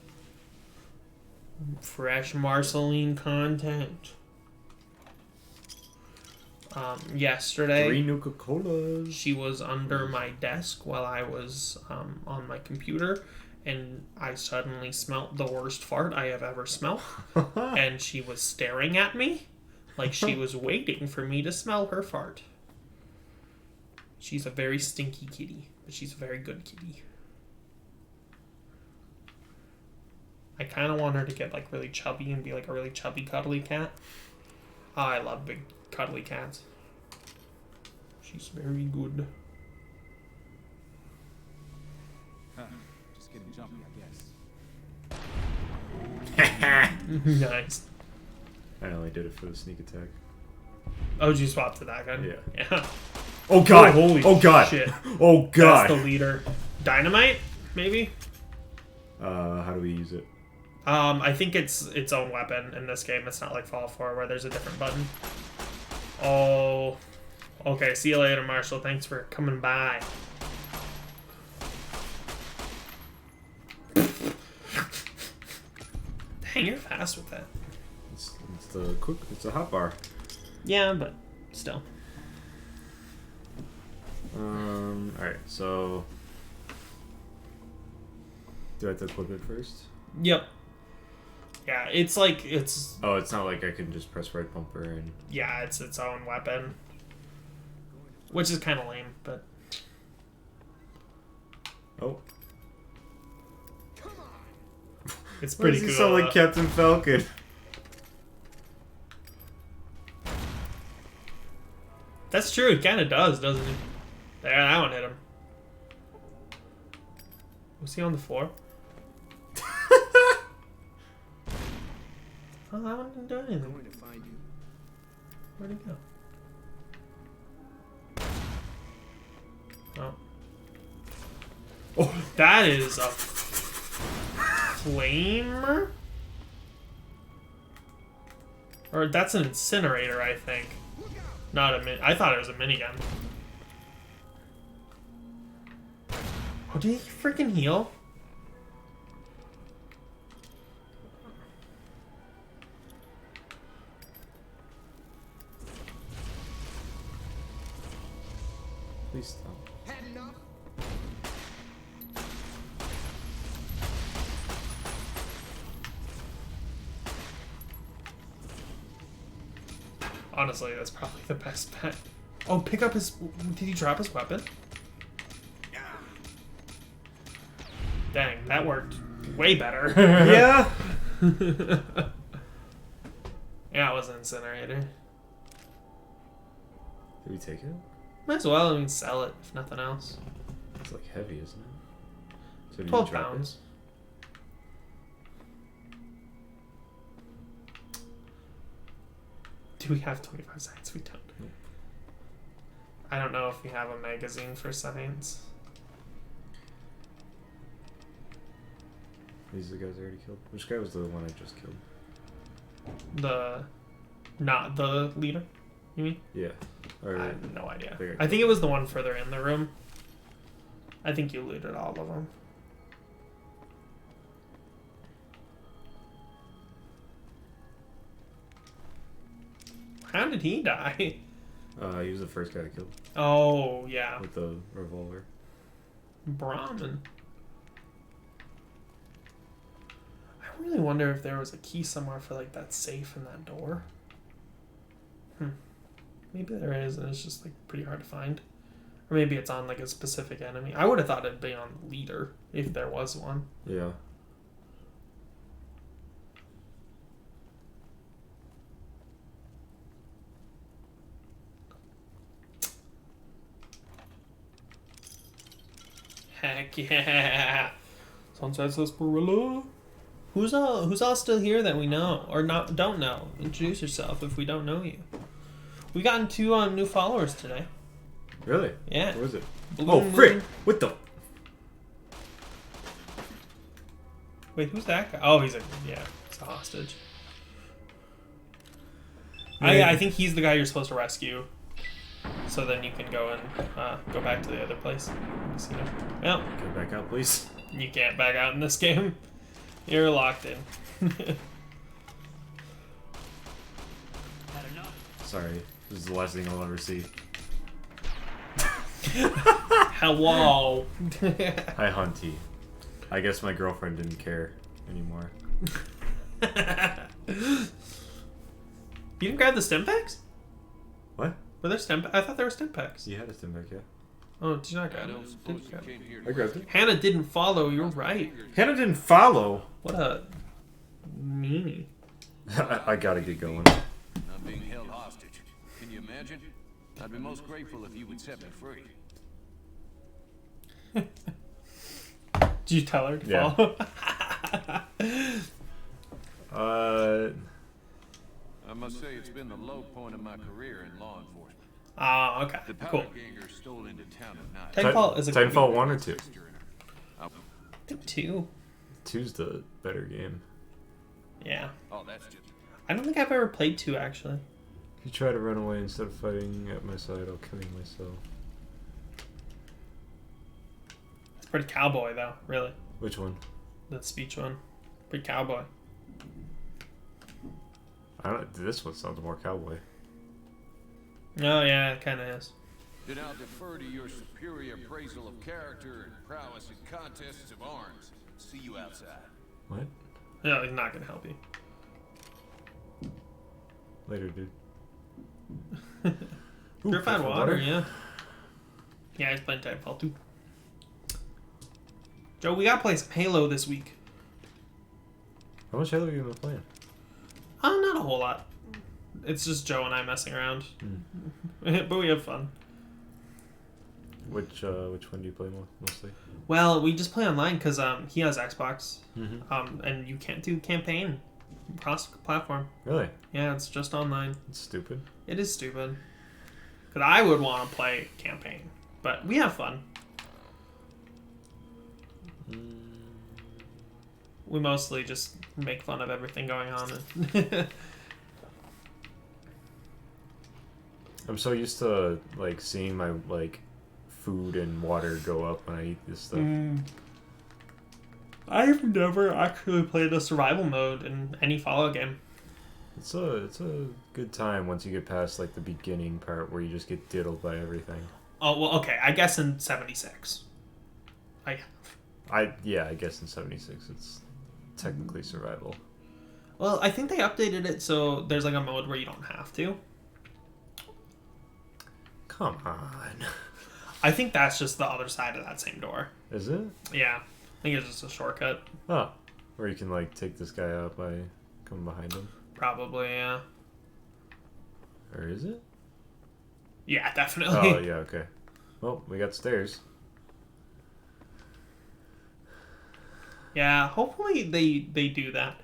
Fresh Marceline content. Yesterday, 3 Nuka-Colas. she was under my desk while I was on my computer, and I suddenly smelt the worst fart I have ever smelt. And she was staring at me like she was waiting for me to smell her fart. She's a very stinky kitty, but she's a very good kitty. I kind of want her to get like really chubby and be like a really chubby cuddly cat. Oh, I love big cuddly cats. She's very good. Just getting jumpy, I guess. Nice. I only did it for the sneak attack. Oh, did you swap to that gun? Yeah. Yeah. Oh god! Oh, holy oh god! shit. Oh god! That's the leader. Dynamite, maybe? How do we use it? I think it's its own weapon in this game. It's not like Fallout 4 where there's a different button. Oh. Okay, see you later, Marshall. Thanks for coming by. Dang, you're fast with that. It's the hot bar. Yeah, but still. Alright, so do I have to equip it first? Yep. Yeah, it's like it's Oh, it's not like I can just press right bumper and yeah, it's its own weapon. Which is kind of lame, but oh. it's Why pretty does he cool. sound like Captain Falcon? That's true. It kind of does, doesn't it? There, that one hit him. Was he on the floor? Oh, I didn't do I'm anything. going to find you. Where'd it go? Oh. Oh, that is a flamer? Or that's an incinerator, I think. Not a I thought it was a minigun. Oh, did he freaking heal? Please stop. Had enough? Honestly, that's probably the best bet. Oh, pick up his... Did he drop his weapon? Dang, that worked way better. Yeah. Yeah, it was an incinerator. Did we take it? Might as well, I mean, sell it, if nothing else. It's like heavy, isn't it? So did you 12 drop it? pounds. Do we have 25 science? We don't. Nope. I don't know if we have a magazine for science. These are the guys I already killed. Which guy was the one I just killed? Not the leader, you mean? Yeah. Or, I have no idea. think I think it was the one further in the room. I think you looted all of them. How did he die? he was the first guy I killed Oh, yeah. with the revolver. Brahmin. I really wonder if there was a key somewhere for like that safe in that door. Maybe there is, and it's just like pretty hard to find. Or maybe it's on like a specific enemy. I would have thought it'd be on the leader if there was one. Yeah. Heck yeah! Sunset Sarsaparilla. Who's all still here that we know or not don't know? Introduce yourself if we don't know you. We gotten 2 new followers today. Really? Yeah. What was it? Balloon Oh, frick! moving. What the? Wait, who's that guy? Oh, he's a hostage. I think he's the guy you're supposed to rescue. So then you can go and go back to the other place. Casino. Well, Get back out, please. you can't back out in this game. You're locked in. Sorry. This is the last thing I'll ever see. Hello. Hi, Hunty. I guess my girlfriend didn't care anymore. You didn't grab the stim packs? What? Were there stim? I thought there were stim packs. You had a stim pack, yeah. Oh, did you not grab I it? don't suppose Didn't you grab it. came here I grabbed it. Hannah didn't follow. You're right. Hannah didn't follow. What a meanie. I gotta get going. I'm being held hostage. Can you imagine? I'd be most grateful if you would set me free. Did you tell her to Yeah. follow? I must say it's been the low point of my career in law enforcement. Ah, okay. The Cool. powder gangers stole into town at night. Titanfall is a good Titanfall game. 1 or 2? I think 2. 2's the better game. Yeah. Oh, that's just... I don't think I've ever played 2, actually. If you try to run away instead of fighting at my side, I'll kill you myself. It's pretty cowboy, though, really. Which one? The speech one. Pretty cowboy. I don't. This one sounds more cowboy. Oh, yeah, it kind of is. Then I'll defer to your superior appraisal of character and prowess in contests of arms. See you outside. What? No, he's not going to help you. Later, dude. Purified purified water, water? yeah. Yeah, he's playing Titanfall 2. Joe, we got to play some Halo this week. How much Halo have you been playing? Not a whole lot. It's just Joe and I messing around. But we have fun. Which one do you play mostly? Well, we just play online because he has Xbox. Mhm. And you can't do campaign cross-platform. Really? Yeah, it's just online. It's stupid. It is stupid. Because I would want to play campaign. But we have fun. We mostly just make fun of everything going on. I'm so used to like seeing my like food and water go up when I eat this stuff. I've never actually played a survival mode in any Fallout game. It's a good time once you get past like the beginning part where you just get diddled by everything. Oh well, okay. I guess in 76. I guess in 76 it's technically survival. Well, I think they updated it so there's like a mode where you don't have to. Come on. I think that's just the other side of that same door. Is it? Yeah. I think it's just a shortcut. Oh. Where you can like take this guy out by coming behind him. Probably, yeah. Or is it? Yeah, definitely. Oh, yeah, okay. Well, we got stairs. Yeah, hopefully they do that.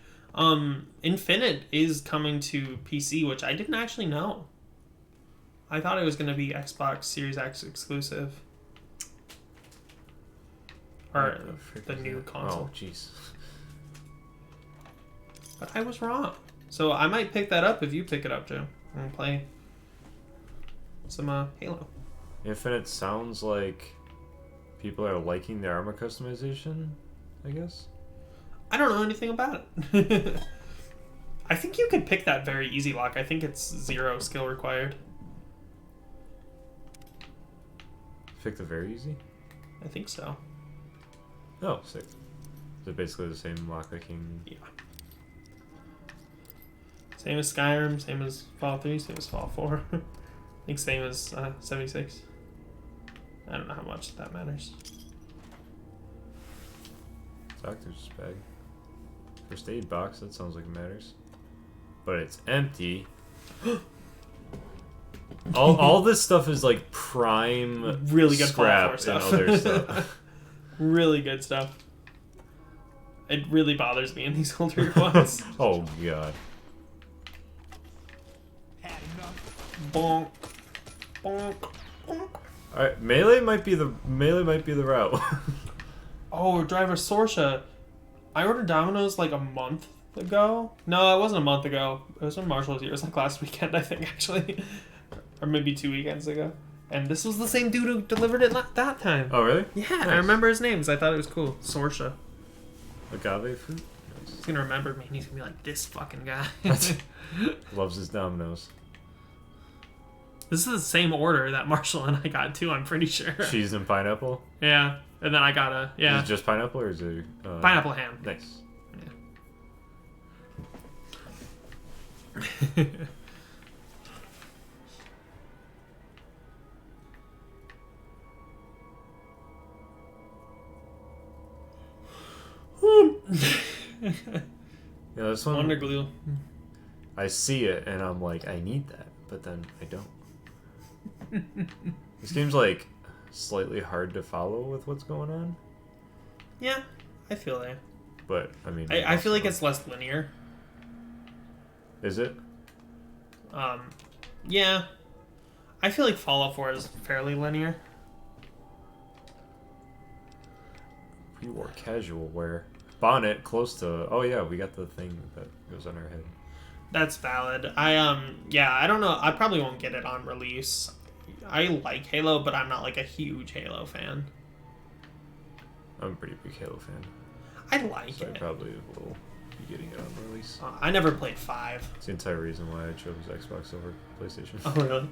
Infinite is coming to PC, which I didn't actually know. I thought it was going to be Xbox Series X exclusive. Or the new console. Oh, jeez. But I was wrong. So I might pick that up if you pick it up, Joe. And play some Halo. Infinite sounds like people are liking the armor customization, I guess. I don't know anything about it. I think you could pick that very easy lock. I think it's 0 skill required. Pick the very easy? I think so. Oh, sick. Is it basically the same lockpicking? Yeah. Same as Skyrim, same as Fallout 3, same as Fallout 4. I think same as 76. I don't know how much that matters. Doctor's bag. First aid box, that sounds like it matters. But it's empty. all this stuff is like prime really good scrap Fallout 4 and other stuff. Really good stuff. It really bothers me in these older ones. Oh god. Bonk. Bonk. Bonk. Alright, melee might be the route. Oh, driver Sorsha. I ordered Domino's like a month ago. No, it wasn't a month ago. It was when Marshall was here. It was like last weekend, I think, actually. Or maybe 2 weekends ago. And this was the same dude who delivered it that time. Oh, really? Yeah, Nice. I remember his name because I thought it was cool. Sorsha. Agave fruit? He's going to remember me and he's going to be like, this fucking guy. Loves his Domino's. This is the same order that Marshall and I got too, I'm pretty sure. Cheese and pineapple? Yeah. And then I got a, yeah. Is it just pineapple or is it... pineapple ham. Nice. Yeah. Yeah, this one... Wonder Glue. I see it and I'm like, I need that, but then I don't. This game's like slightly hard to follow with what's going on. Yeah, I feel that. But I mean, I feel like it's less linear. Is it? Yeah. I feel like Fallout 4 is fairly linear. You wore casual wear. Bonnet close to. Oh yeah, we got the thing that goes on our head. That's valid. Yeah, I don't know. I probably won't get it on release. I like Halo, but I'm not like a huge Halo fan. I'm a pretty big Halo fan. I like so it. I probably will be getting it on release. I never played 5. It's the entire reason why I chose Xbox over PlayStation. Oh really?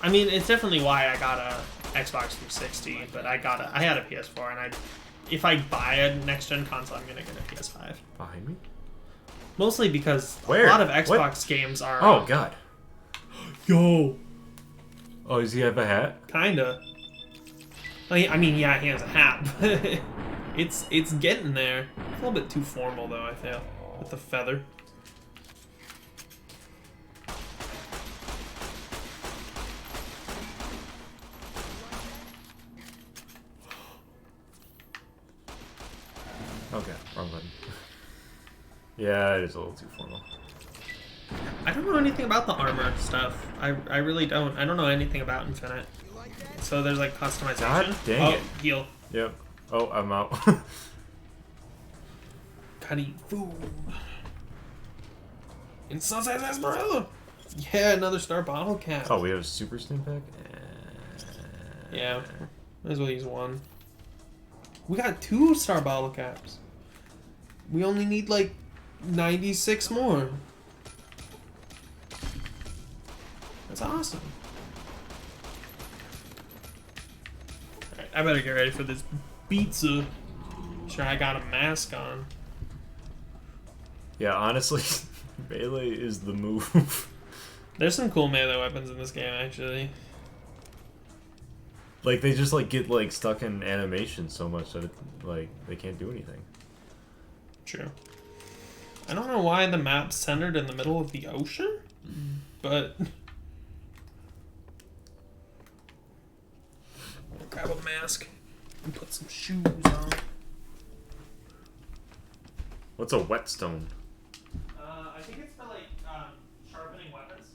I mean, it's definitely why I got a Xbox 360, but I had a PS4, and if I buy a next gen console, I'm gonna get a PS5. Behind me? Mostly because Where? a lot of Xbox What? games are. Oh god. Yo. Oh, does he have a hat? Kinda. I mean, yeah, he has a hat, but it's getting there. It's a little bit too formal, though, I feel, with the feather. Okay, wrong button. Yeah, it is a little too formal. I don't know anything about the armor stuff. I really don't. I don't know anything about Infinite. So there's like customization. God dang it. Heal. Yep. Oh, I'm out. Gotta eat food. In Sunset Sarsaparilla. Yeah, another star bottle cap. Oh, we have a super stim pack? Yeah. Might as well use one. We got 2 star bottle caps. We only need like 96 more. That's awesome. Alright, I better get ready for this pizza. Sure, I got a mask on. Yeah, honestly, melee is the move. There's some cool melee weapons in this game, actually. Like, they just, like, get, like, stuck in animation so much that, like, they can't do anything. True. I don't know why the map's centered in the middle of the ocean, but... I'll grab a mask and put some shoes on. What's a whetstone? I think it's for, like, sharpening weapons.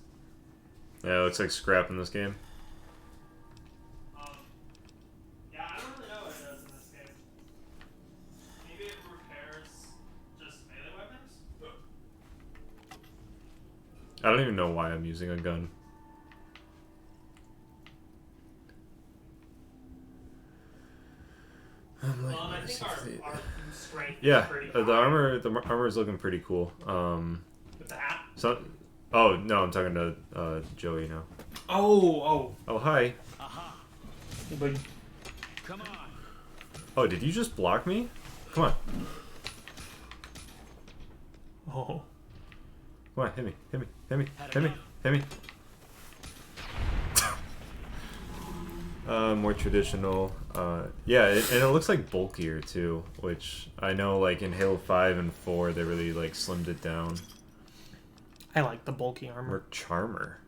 Yeah, it looks like scrap in this game. Yeah, I don't really know what it does in this game. Maybe it repairs just melee weapons? I don't even know why I'm using a gun. Well, and I think our strength Yeah, is pretty the high. armor is looking pretty cool. With the hat? So, oh no, I'm talking to Joey now. Oh. Oh, hi. Hey, buddy. Come on. Oh, did you just block me? Come on. Oh. Come on, hit me, hit me, hit me, hit me, hit me. More traditional. Yeah, and it looks like bulkier too, which I know like in Halo 5 and 4 they really like slimmed it down. I like the bulky armor. Or Charmer.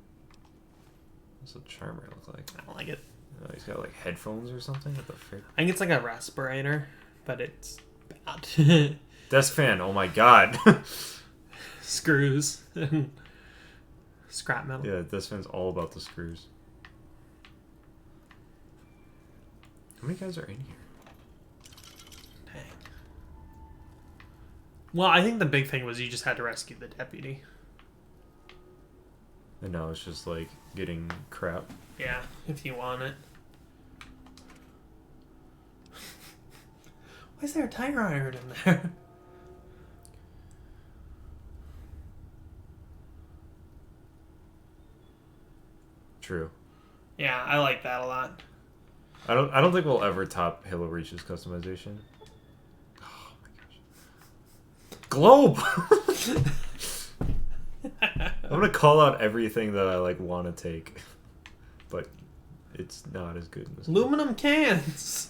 What's a Charmer look like? I don't like it. Oh, he's got like headphones or something? What the frick? I think it's like a respirator, but it's bad. Desk fan, oh my god. Screws. Scrap metal. Yeah, desk fan's all about the screws. How many guys are in here? Dang. Well, I think the big thing was you just had to rescue the deputy. And now it's just like getting crap. Yeah, if you want it. Why is there a tire iron in there? True. Yeah, I like that a lot. I don't think we'll ever top Halo Reach's customization. Oh my gosh. Globe! I'm gonna call out everything that I like want to take, but it's not as good in this. Aluminum cans.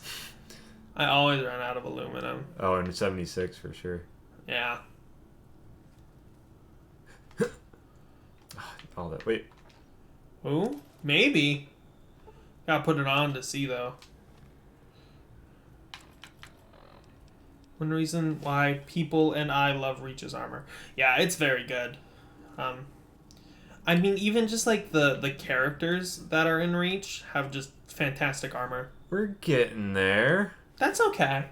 I always run out of aluminum. Oh, and 76 for sure. Yeah. All that. Wait. Ooh, maybe. Gotta put it on to see though. One reason why people and I love Reach's armor. Yeah, it's very good. I mean, even just like the characters that are in Reach have just fantastic armor. We're getting there. That's okay.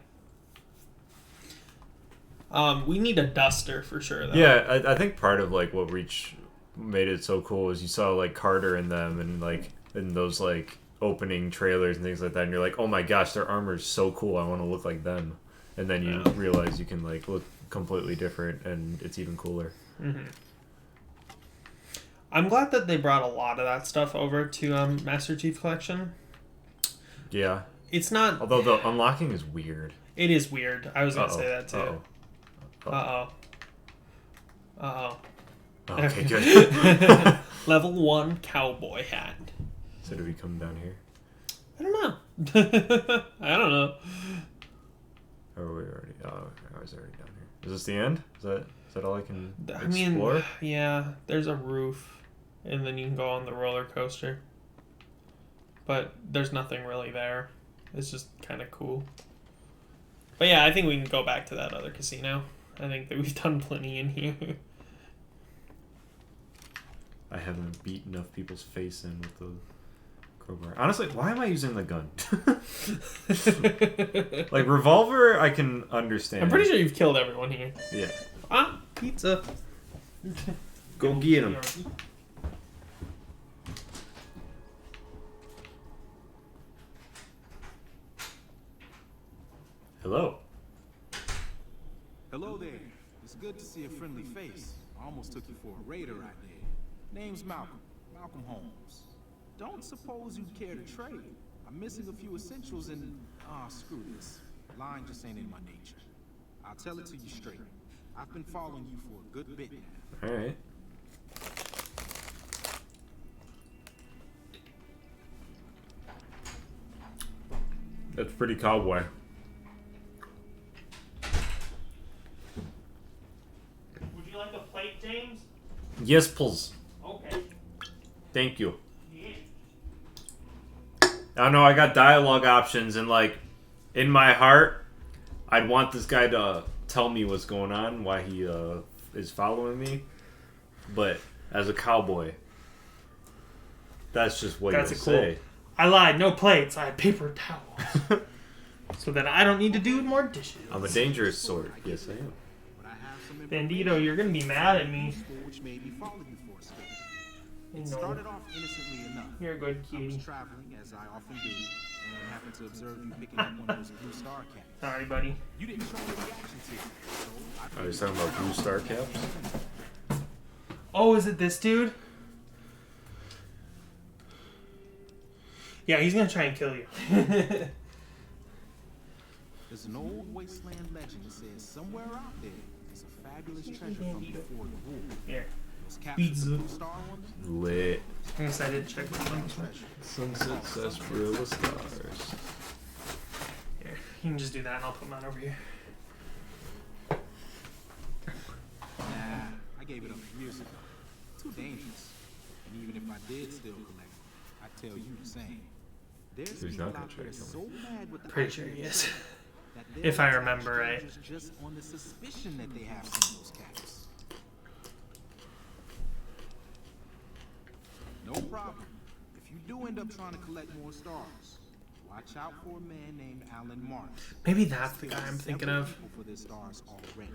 We need a duster for sure though. Yeah, I think part of like what Reach made it so cool is you saw like Carter in them and like in those like opening trailers and things like that, and you're like, oh my gosh, their armor is so cool, I want to look like them. And then you realize you can like look completely different and it's even cooler. Mm-hmm. I'm glad that they brought a lot of that stuff over to Master Chief Collection. Yeah. It's not... Although the unlocking is weird. It is weird. I was going to say that too. Uh-oh. Okay, good. Level 1 cowboy hat. So do we come down here? I don't know. I don't know. Or are we already... Oh, I was already down here. Is this the end? Is that all I can I explore? mean, yeah, there's a roof, and then you can go on the roller coaster. But there's nothing really there. It's just kind of cool. But yeah, I think we can go back to that other casino I think that we've done plenty in here. I haven't beat enough people's face in with the crowbar. Honestly, why am I using the gun? Like, revolver, I can understand. I'm pretty sure you've killed everyone here. Yeah. Ah, pizza. Go get him. Hello. Hello there. It's good to see a friendly face. I almost took you for a raider right there. Name's Malcolm. Malcolm Holmes. Don't suppose you'd care to trade. I'm missing a few essentials and... screw this. Lying just ain't in my nature. I'll tell it to you straight. I've been following you for a good bit now. Alright. That's pretty cowboy. Would you like a plate, James? Yes, please. Okay. Thank you. Yeah. I don't know, I got dialogue options, and like, in my heart, I'd want this guy to tell me what's going on, why he is following me. But as a cowboy, that's just what That's you'll cool. say. I lied. No plates. I had paper towels. So that I don't need to do more dishes. I'm a dangerous sword. Yes, I am. Bandito, you're gonna be mad at me. Which made me follow you for a spin. No. It started off innocently enough. You're a good I was cutie. traveling, as I often do, and happened to observe you picking up one of those blue star caps. Sorry, buddy. You didn't show any reactions here, so I Are you talking about blue star caps? Oh, is it this dude? Yeah, he's gonna try and kill you. There's an old wasteland legend that says somewhere out there is a fabulous treasure from before the war. Here. Those caps Pizza. with the blue star on them? Lit. I guess I did check this one. Sunset sarsaparilla stars. Here, you can just do that and I'll put mine over here. Nah, I gave it up years ago. Too dangerous. And even if I did still collect, I'd tell you the same. There's He's people not gonna out try there to kill so mad with the Pretty sure idea he of is. that If they'll I attack remember right. strangers just on the suspicion that they have some of those caps. No problem. If you do end up trying to collect more stars, watch out for a man named Alan Martin. Maybe that's the He's guy I'm killed thinking several of. people for their stars already.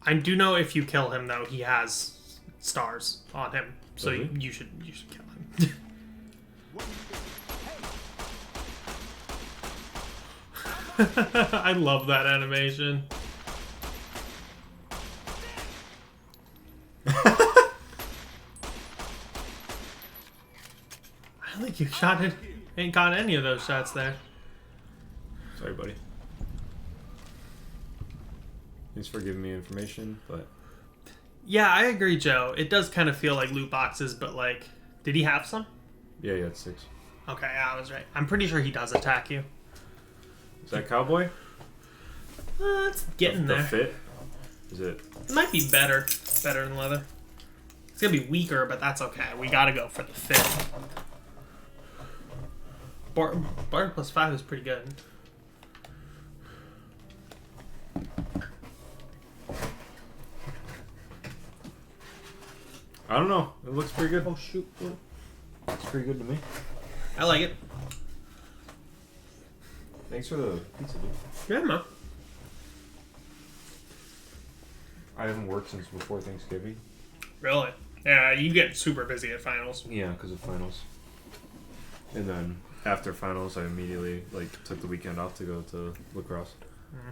I do know if you kill him though, he has stars on him. So Does he? you should kill him. I love that animation. I don't think you shot it. Ain't got any of those shots there. Sorry, buddy. Thanks for giving me information, but Yeah, I agree, Joe. It does kind of feel like loot boxes, but like, did he have some? yeah, you had 6. Okay, I was right. I'm pretty sure he does attack you. Is that cowboy? It's getting The there. fit? Is it? It might be better than leather. It's gonna be weaker, but that's okay. We gotta go for the fit. Bard +5 is pretty good. I don't know. It looks pretty good. Oh shoot! Looks pretty good to me. I like it. Thanks for the pizza, dude. Yeah, man. I haven't worked since before Thanksgiving. Really? Yeah, you get super busy at finals. Yeah, because of finals. And then after finals, I immediately took the weekend off to go to lacrosse. Mm-hmm.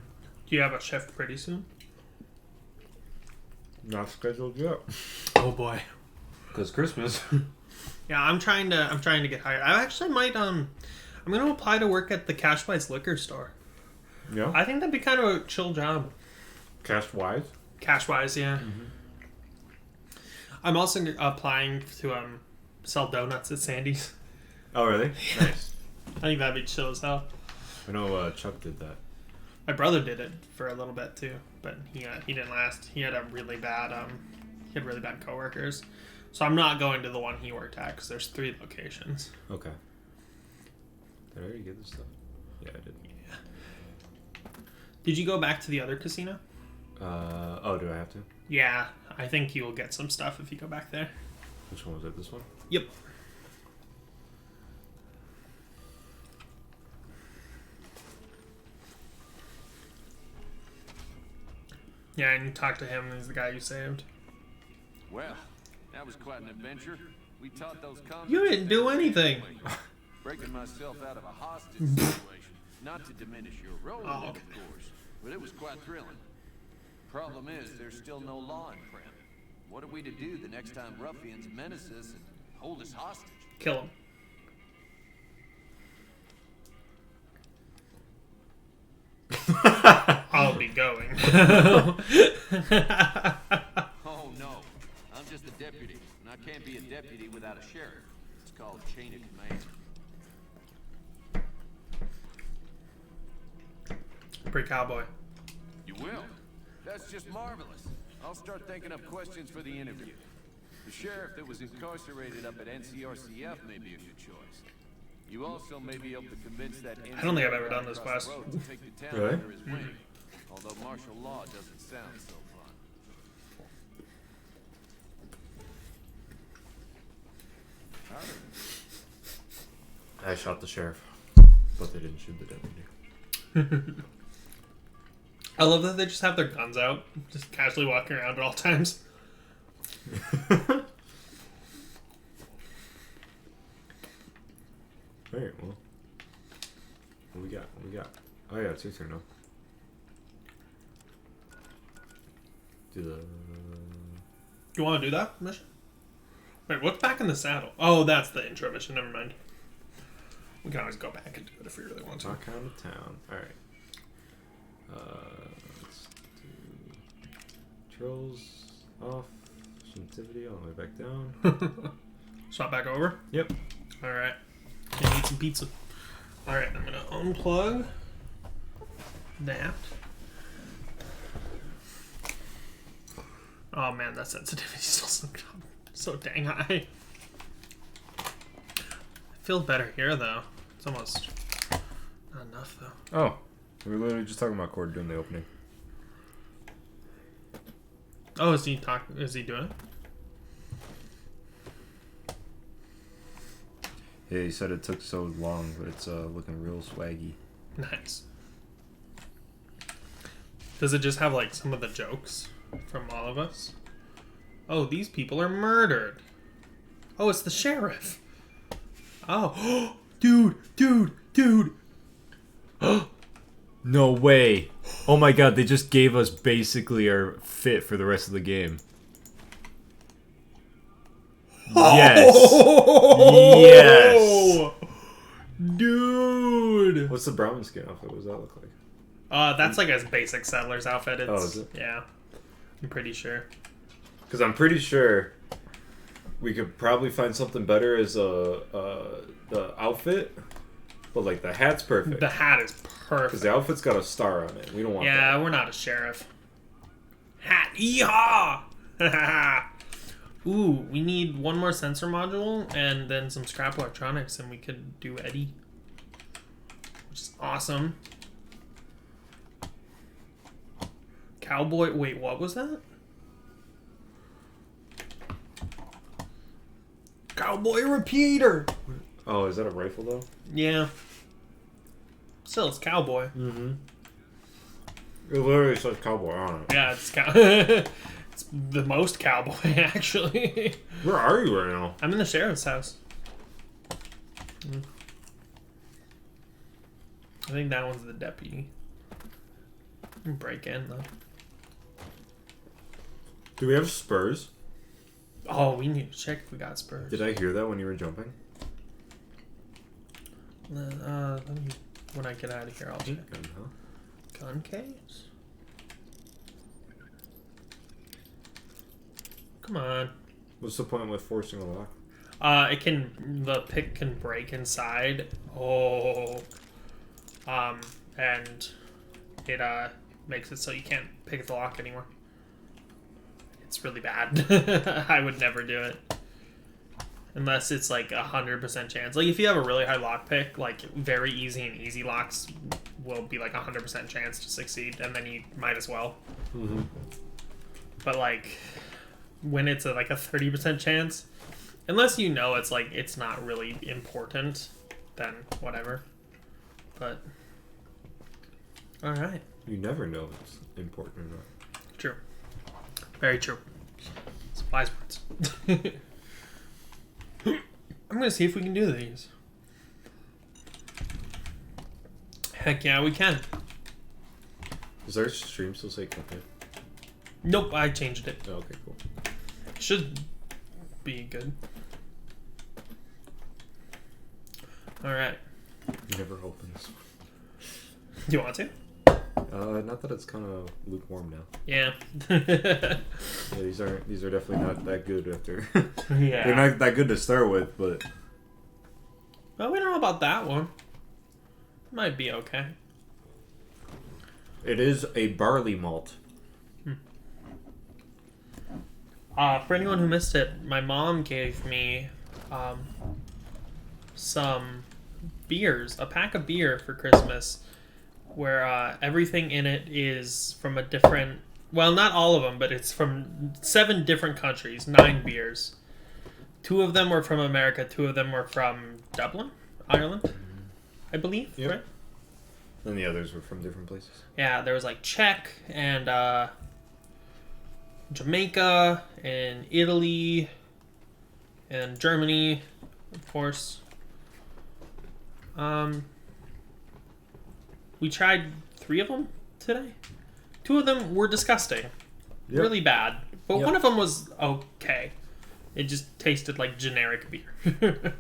Do you have a shift pretty soon? Not scheduled yet. Oh boy. Because Christmas. Yeah, I'm trying to get hired. I actually might I'm gonna apply to work at the Cash Wise liquor store. Yeah. I think that'd be kind of a chill job. Cash wise. Cash Wise, yeah. Mm-hmm. I'm also applying to sell donuts at Sandy's. Oh, really? Nice. I think that'd be chill as hell. I know Chuck did that. My brother did it for a little bit too, but he didn't last. He had a really bad coworkers. So I'm not going to the one he worked at because there's 3 locations. Okay. Did I already get this stuff? Yeah, I did. Yeah. Did you go back to the other casino? Oh, do I have to? Yeah, I think you will get some stuff if you go back there. Which one was it? This one? Yep. Yeah, and you talk to him, he's the guy you saved. Well, that was quite an adventure. We taught those convicts. You didn't do anything. Breaking myself out of a hostage situation. Not to diminish your role, in it, of course, but it was quite thrilling. Problem is, there's still no law in Prem. What are we to do the next time ruffians menace us and hold us hostage? Kill him. I'll be going. Oh no, I'm just a deputy, and I can't be a deputy without a sheriff. It's called chain of command. Pretty cowboy. You will? That's just marvelous. I'll start thinking up questions for the interview. The sheriff that was incarcerated up at NCRCF may be a good choice. You also may be able to convince that I don't think I've ever done this quest. to take the town Really? under his wing. Although martial law doesn't sound so fun. I shot the sheriff, but they didn't shoot the deputy. I love that they just have their guns out, just casually walking around at all times. Alright, well. What we got? What we got? Oh yeah, it's your turn now. Do the... You want to do that mission? Wait, what's back in the saddle? Oh, that's the intro mission. Never mind. We can always go back and do it if we really want to. Walk out of town. Alright. Let's do... Trolls off. Sensitivity all the way back down. Swap back over? Yep. Alright. Can eat some pizza. Alright, I'm gonna unplug that. Oh man, that sensitivity is still so dang high. It feels better here though. It's almost not enough though. Oh. We were literally just talking about Cord doing the opening. Oh, is he doing it? Yeah, he said it took so long, but it's looking real swaggy. Nice. Does it just have like some of the jokes from all of us? Oh, these people are murdered. Oh, it's the sheriff. Oh, dude. No way. Oh my god, they just gave us basically our fit for the rest of the game. Yes. Yes. Dude. What's the brown skin outfit? What does that look like? That's like a basic settler's outfit. It's, is it? Yeah. I'm pretty sure. Because I'm pretty sure we could probably find something better as the outfit, but like the hat's perfect. The hat is perfect. Because the outfit's got a star on it. We don't want that. Yeah, we're not a sheriff. Hat. Yeehaw! Ooh, we need one more sensor module and then some scrap electronics, and we could do Eddie, which is awesome. Cowboy. Wait, what was that? Cowboy repeater. Oh, is that a rifle though? Yeah. Still, it's cowboy. Mm-hmm. It literally says cowboy on it. Yeah, it's it's the most cowboy actually. Where are you right now? I'm in the sheriff's house. I think that one's the deputy. Break in though. Do we have spurs? Oh, we need to check if we got spurs. Did I hear that when you were jumping? Let me, when I get out of here, I'll check. Gun, huh? Gun case? Come on. What's the point with forcing a lock? The pick can break inside. Oh. And it, makes it so you can't pick the lock anymore. It's really bad. I would never do it. Unless it's like 100% chance. Like if you have a really high lock pick, like very easy and easy locks will be like 100% chance to succeed, and then you might as well. Mm-hmm. But like when it's like a 30% chance, unless you know it's like it's not really important, then whatever. But all right. You never know if it's important or not. True. Very true. It's wise words. I'm gonna see if we can do these. Heck yeah, we can. Does our stream still say Cuphead? Nope, I changed it. Oh, okay, cool. Should be good. Alright. You never open this one. Do you want to? Not that it's kind of lukewarm now. Yeah. Yeah, these are definitely not that good after. Yeah. They're not that good to start with, but. Well, we don't know about that one. Might be okay. It is a barley malt. For anyone who missed it, my mom gave me some beers, a pack of beer for Christmas, where everything in it is from a different, well, not all of them, but it's from 7 different countries, 9 beers. 2 of them were from America, 2 of them were from Dublin, Ireland, I believe, Yep. right? And the others were from different places. Yeah, there was like Czech and Jamaica and Italy and Germany, of course. We tried 3 of them today. 2 of them were disgusting. Yep. Really bad. But Yep. one of them was okay. It just tasted like generic beer.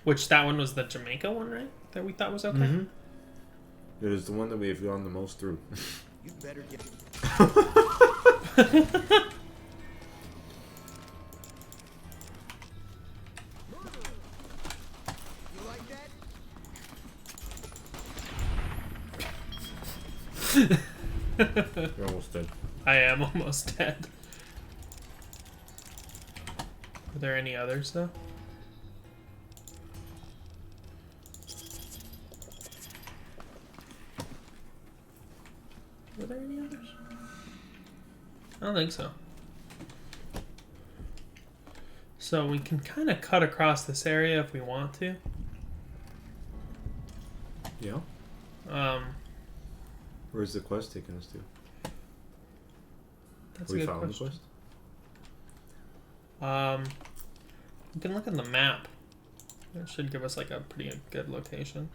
Which, that one was the Jamaica one, right? That we thought was okay. Mm-hmm. It is the one that we have gone the most through. You better get. You like that? You're almost dead. I am almost dead. Are there any others, though? Were there any others? I don't think so. So we can kind of cut across this area if we want to. Yeah. Where's the quest taking us to? That's Have a we good found question. the quest? You can look at the map. It should give us like a pretty good location.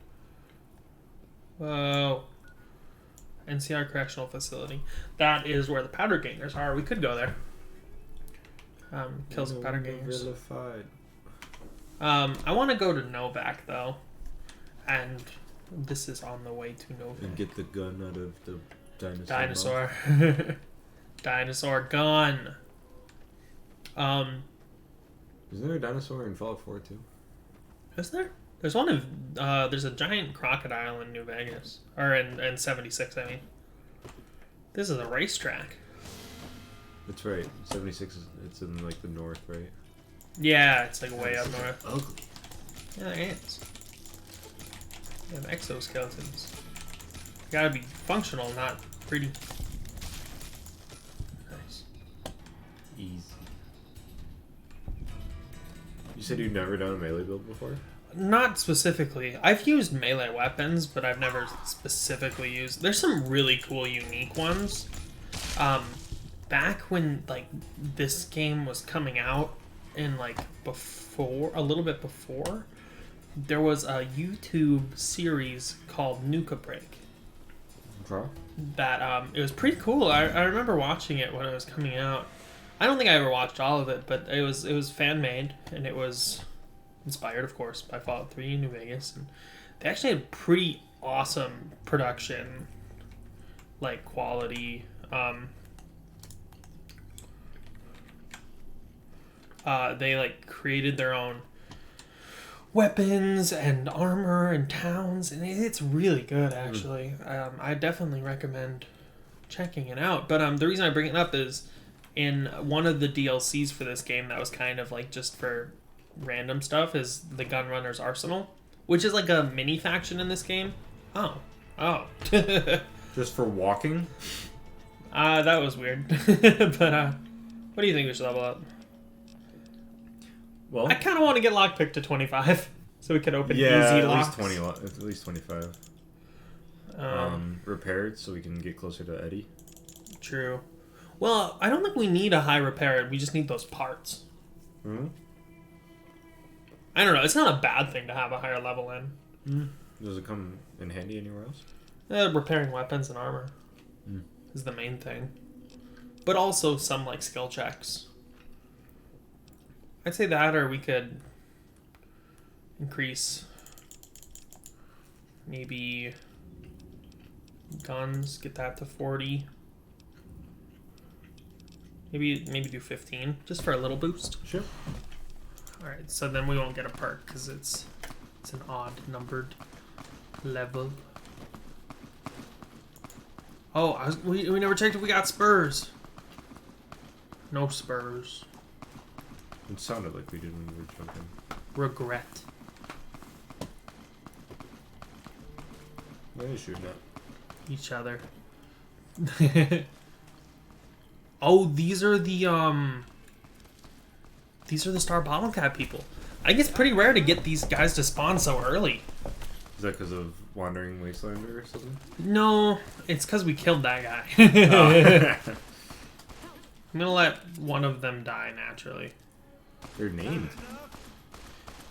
Whoa. NCR Correctional Facility. That is where the powder gangers are. We could go there. Kill some powder gangers. Vilified. I want to go to Novak though, and this is on the way to Novak. And get the gun out of the dinosaur. Dinosaur. Dinosaur gun. Isn't there a dinosaur in Fallout 4 too? Is there? There's one in there's a giant crocodile in New Vegas. Or in 76, I mean. This is a racetrack. That's right. 76 is it's in like the north, right? Yeah, it's like way up north. Ugly. Yeah, there is. They have exoskeletons. Gotta be functional, not pretty. Nice. Easy. You said you've never done a melee build before? Not specifically. I've used melee weapons, but I've never specifically used... There's some really cool, unique ones. Back when, like, this game was coming out, and, like, before... A little bit before, there was a YouTube series called Nuka Break. Okay. That, it was pretty cool. I remember watching it when it was coming out. I don't think I ever watched all of it, but it was fan-made, and it was... inspired, of course, by Fallout 3 in New Vegas, and they actually had pretty awesome production, like quality. They like created their own weapons and armor and towns, and it's really good actually. I definitely recommend checking it out. But the reason I bring it up is in one of the DLCs for this game that was kind of like just for random stuff is the Gunrunner's Arsenal, which is like a mini faction in this game. Oh. Oh. Just for walking? That was weird. But, what do you think we should level up? Well, I kind of want to get lockpick to 25, so we can open easy at locks. at least 25. Repaired, so we can get closer to Eddie. True. Well, I don't think we need a high repair. We just need those parts. Hmm? I don't know. It's not a bad thing to have a higher level in. Does it come in handy anywhere else? Repairing weapons and armor is the main thing. But also some, like, skill checks. I'd say that, or we could increase maybe guns, get that to 40. Maybe do 15, just for a little boost. Sure. Alright, so then we won't get a perk, because it's an odd numbered level. Oh, we never checked if we got spurs. No spurs. It sounded like we did when we were jumping. Regret. What are you shooting at? Each other. Oh, these are the Star Bottle Cap people. I think it's pretty rare to get these guys to spawn so early. Is that because of Wandering Wastelander or something? No, it's because we killed that guy. Oh. I'm gonna let one of them die naturally. They're named.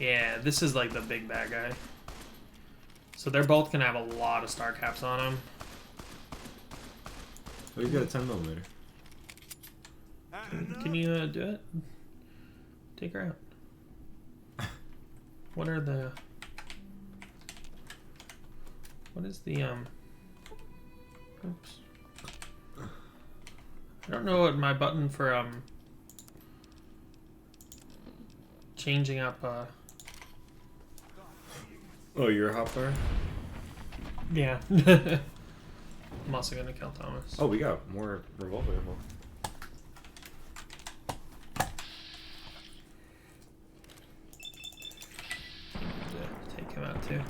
Yeah, this is like the big bad guy. So they're both gonna have a lot of star caps on them. Oh, you got a 10mm. Can you do it? Take her out. What are the... What is the, Oops. I don't know what my button for, changing up, Oh, you're a hotfire? Yeah. I'm also gonna kill Thomas. Oh, we got more revolver ammo. Take him out too.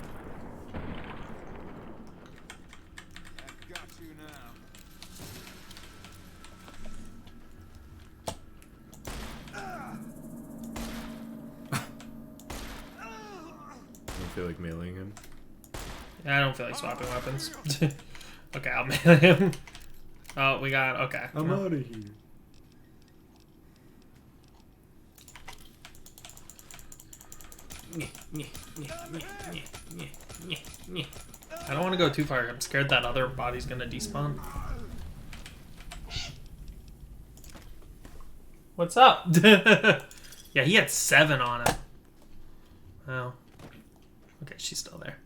Got you now. I feel like mailing him. Yeah, I don't feel like swapping weapons. Okay, I'll mail him. Oh, we got... Okay. I'm out of here. I don't want to go too far. I'm scared that other body's gonna despawn. What's up? Yeah, he had 7 on him. Wow. Okay, she's still there.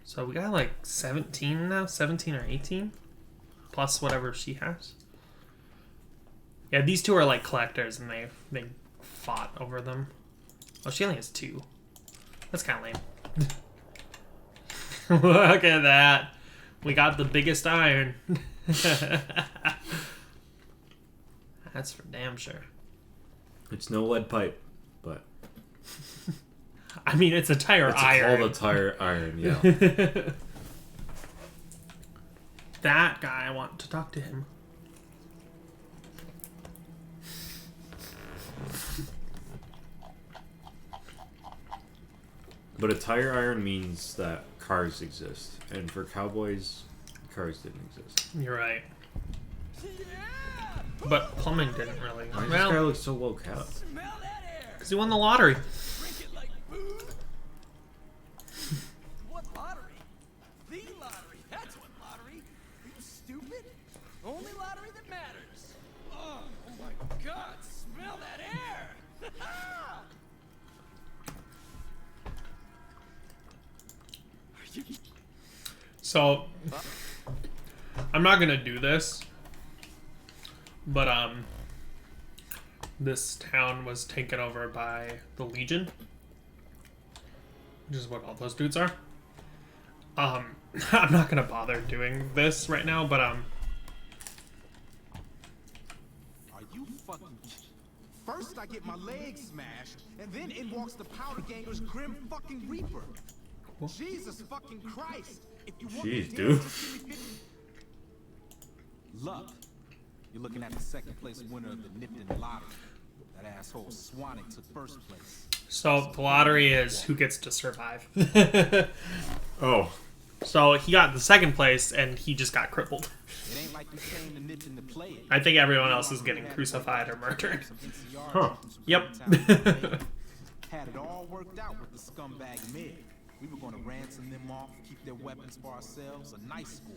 So we got like 17 now? 17 or 18? Plus whatever she has. Yeah, these two are like collectors and they fought over them. Oh, she only has 2. That's kind of lame. Look at that. We got the biggest iron. That's for damn sure. It's no lead pipe, but... I mean, it's a tire iron. It's called a tire iron, yeah. That guy, I want to talk to him. But a tire iron means that cars exist. And for cowboys, cars didn't exist. You're right. But plumbing didn't really. Why does this guy look so low cap? Because he won the lottery. What lottery? The lottery. That's what lottery. Are you stupid? Only lottery that matters. Oh my God! Smell that air. So, I'm not gonna do this, but this town was taken over by the Legion, which is what all those dudes are. I'm not gonna bother doing this right now, but Are you fucking... First I get my leg smashed, and then in walks the Powder Ganger's Grim fucking Reaper. Jesus fucking Christ! If you want Jeez, the dude. deal, just give me 50. Luck. You're looking at the second place winner of the Nipton lottery. That asshole Swanick took first place. So the lottery is who gets to survive. Oh. So he got the second place and he just got crippled. It ain't like you came to Nipton to play it. I think everyone else is getting crucified or murdered. Huh. Yep. Had it all worked out with the scumbag Mig. We were gonna ransom them off, keep their weapons for ourselves, a nice score.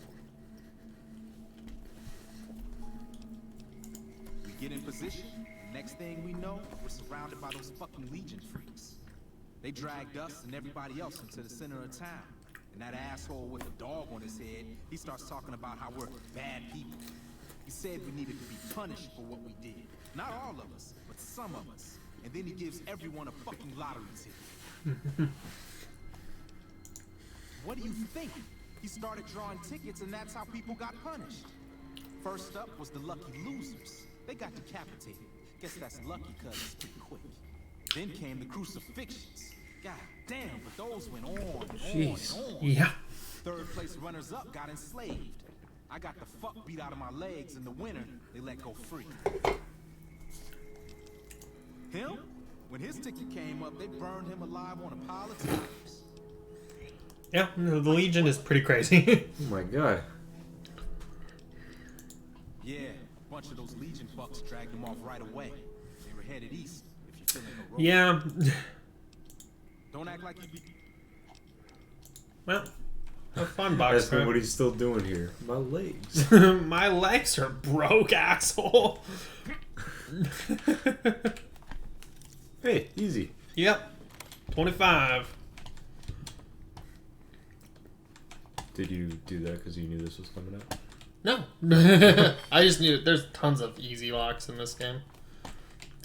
We get in position, and next thing we know, we're surrounded by those fucking Legion freaks. They dragged us and everybody else into the center of town. And that asshole with a dog on his head, he starts talking about how we're bad people. He said we needed to be punished for what we did. Not all of us, but some of us. And then he gives everyone a fucking lottery ticket. What do you think? He started drawing tickets and that's how people got punished. First up was the lucky losers. They got decapitated. Guess that's lucky cause it's pretty quick. Then came the crucifixions. God damn, but those went on and on and on. Yeah. Third place runners up got enslaved. I got the fuck beat out of my legs in the winter, they let go free. Him? When his ticket came up, they burned him alive on a pile of tires. Yeah, the Legion is pretty crazy. Oh my god. Yeah, a bunch of those Legion fucks dragged him off right away. They were headed east, if you're feeling heroic. Yeah. Don't act like you be... Well, have fun, Ask me Boxer. what he's still doing here. My legs. My legs are broke, asshole. Hey, easy. Yep. 25. Did you do that because you knew this was coming up? No. I just knew there's tons of easy locks in this game.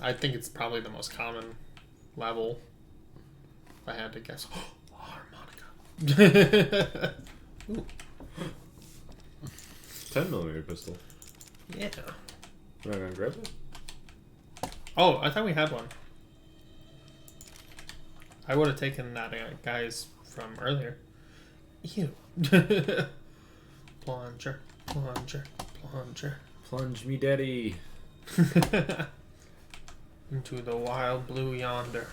I think it's probably the most common level. If I had to guess. Harmonica. Ooh. 10mm pistol. Yeah. We're not gonna grab it? Oh, I thought we had one. I would have taken that guy's from earlier. Ew. Plunger, plunger, plunger. Plunge me, daddy. Into the wild blue yonder.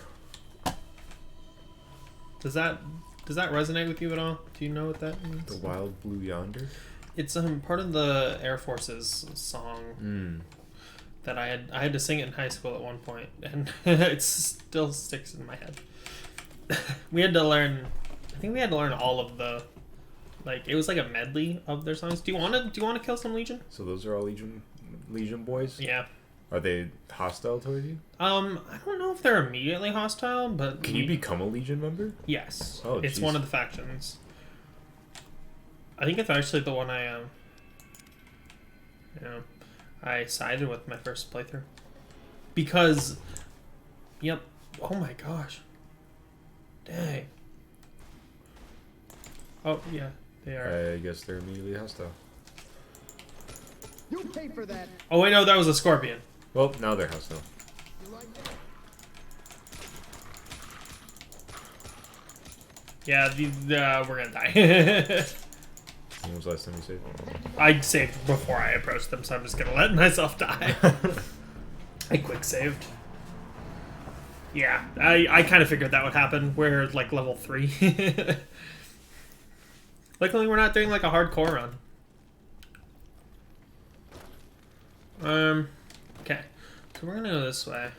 Does that resonate with you at all? Do you know what that means? The wild blue yonder? It's part of the Air Force's song that I had to sing it in high school at one point, and it still sticks in my head. We had to learn. I think we had to learn all of the. Like it was like a medley of their songs. Do you want to kill some Legion? So those are all Legion boys? Yeah. Are they hostile towards you? I don't know if they're immediately hostile, but Can you become a Legion member? Yes. Oh, it's geez. one of the factions. I think it's actually the one I sided with my first playthrough. Because yep. Oh my gosh. Dang. Oh yeah, they are. I guess they're immediately hostile. You pay for that. Oh wait, no, that was a scorpion. Well, now they're hostile. You like that? Yeah, we're gonna die. When was the last time you saved? I saved before I approached them, so I'm just gonna let myself die. I quick saved. Yeah, I kind of figured that would happen. We're like level 3. Luckily, we're not doing like a hardcore run. Okay, so we're gonna go this way.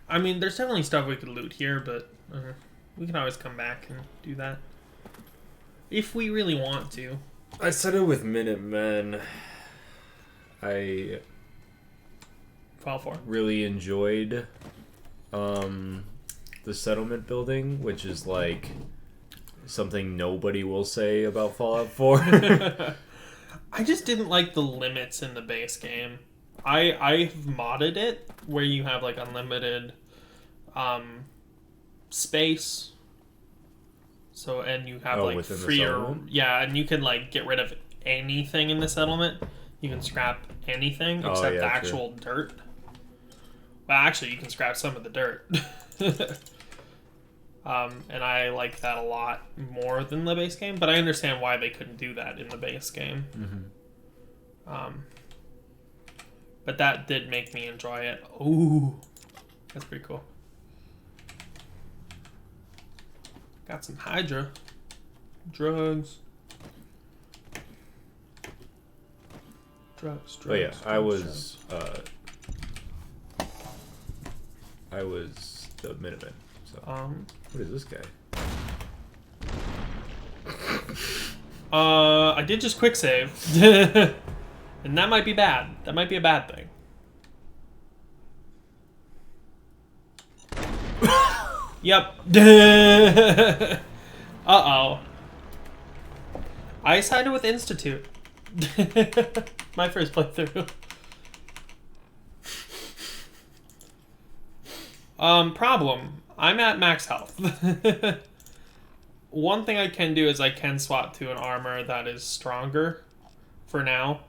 I mean, there's definitely stuff we could loot here, but we can always come back and do that if we really want to. I said it with Minutemen. I Fall for really enjoyed the settlement building, which is like something nobody will say about Fallout 4. I just didn't like the limits in the base game. I've modded it where you have like unlimited space. So and you have like within the freer, settlement? yeah, and you can like get rid of anything in the settlement. You can scrap anything except the actual dirt. Well, actually, you can scrap some of the dirt. And I like that a lot more than the base game, but I understand why they couldn't do that in the base game. But that did make me enjoy it. Ooh, that's pretty cool. Got some Hydra. Drugs. Drugs. But yeah, drugs, I was the Minuteman. So what is this guy? I did just quick save. And that might be bad. That might be a bad thing. Yep. Uh-oh. I sided with Institute. My first playthrough. Problem. I'm at max health. One thing I can do is I can swap to an armor that is stronger for now.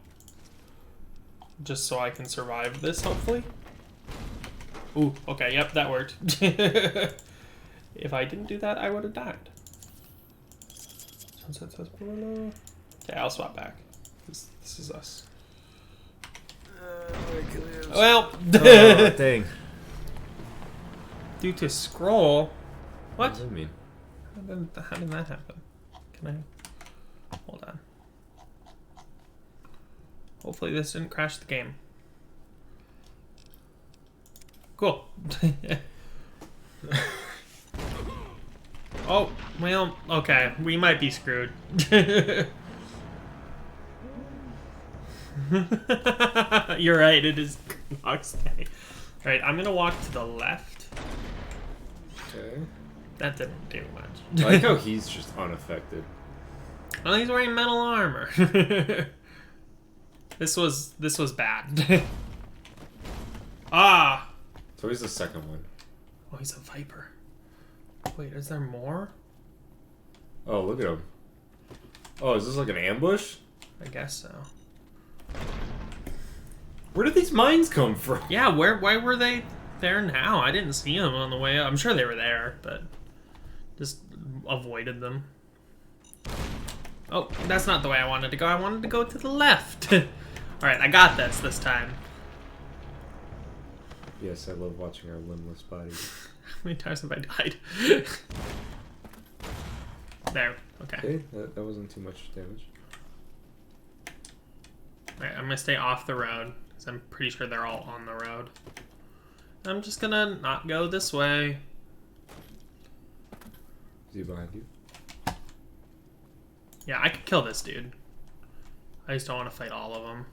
Just so I can survive this, hopefully. Ooh, okay, yep, that worked. If I didn't do that, I would have died. Okay, I'll swap back. This is us. Well, dang. Due to scroll. What? What does that mean? How did that happen? Can I? Hold on. Hopefully this didn't crash the game. Cool. Oh, well, okay. We might be screwed. You're right, it is Groundhog's Day. Alright, I'm gonna walk to the left. Okay. That didn't do much. I like how he's just unaffected. Oh, he's wearing metal armor. This was bad. Ah! So he's the second one. Oh, he's a Viper. Wait, is there more? Oh, look at him. Oh, is this like an ambush? I guess so. Where did these mines come from? Yeah, why were they there now? I didn't see them on the way up. I'm sure they were there, but just avoided them. Oh, that's not the way I wanted to go. I wanted to go to the left. Alright, I got this time. Yes, I love watching our limbless bodies. How many times have I died? There, okay. Okay, that wasn't too much damage. Alright, I'm gonna stay off the road, because I'm pretty sure they're all on the road. I'm just gonna not go this way. Is he behind you? Yeah, I could kill this dude. I just don't want to fight all of them.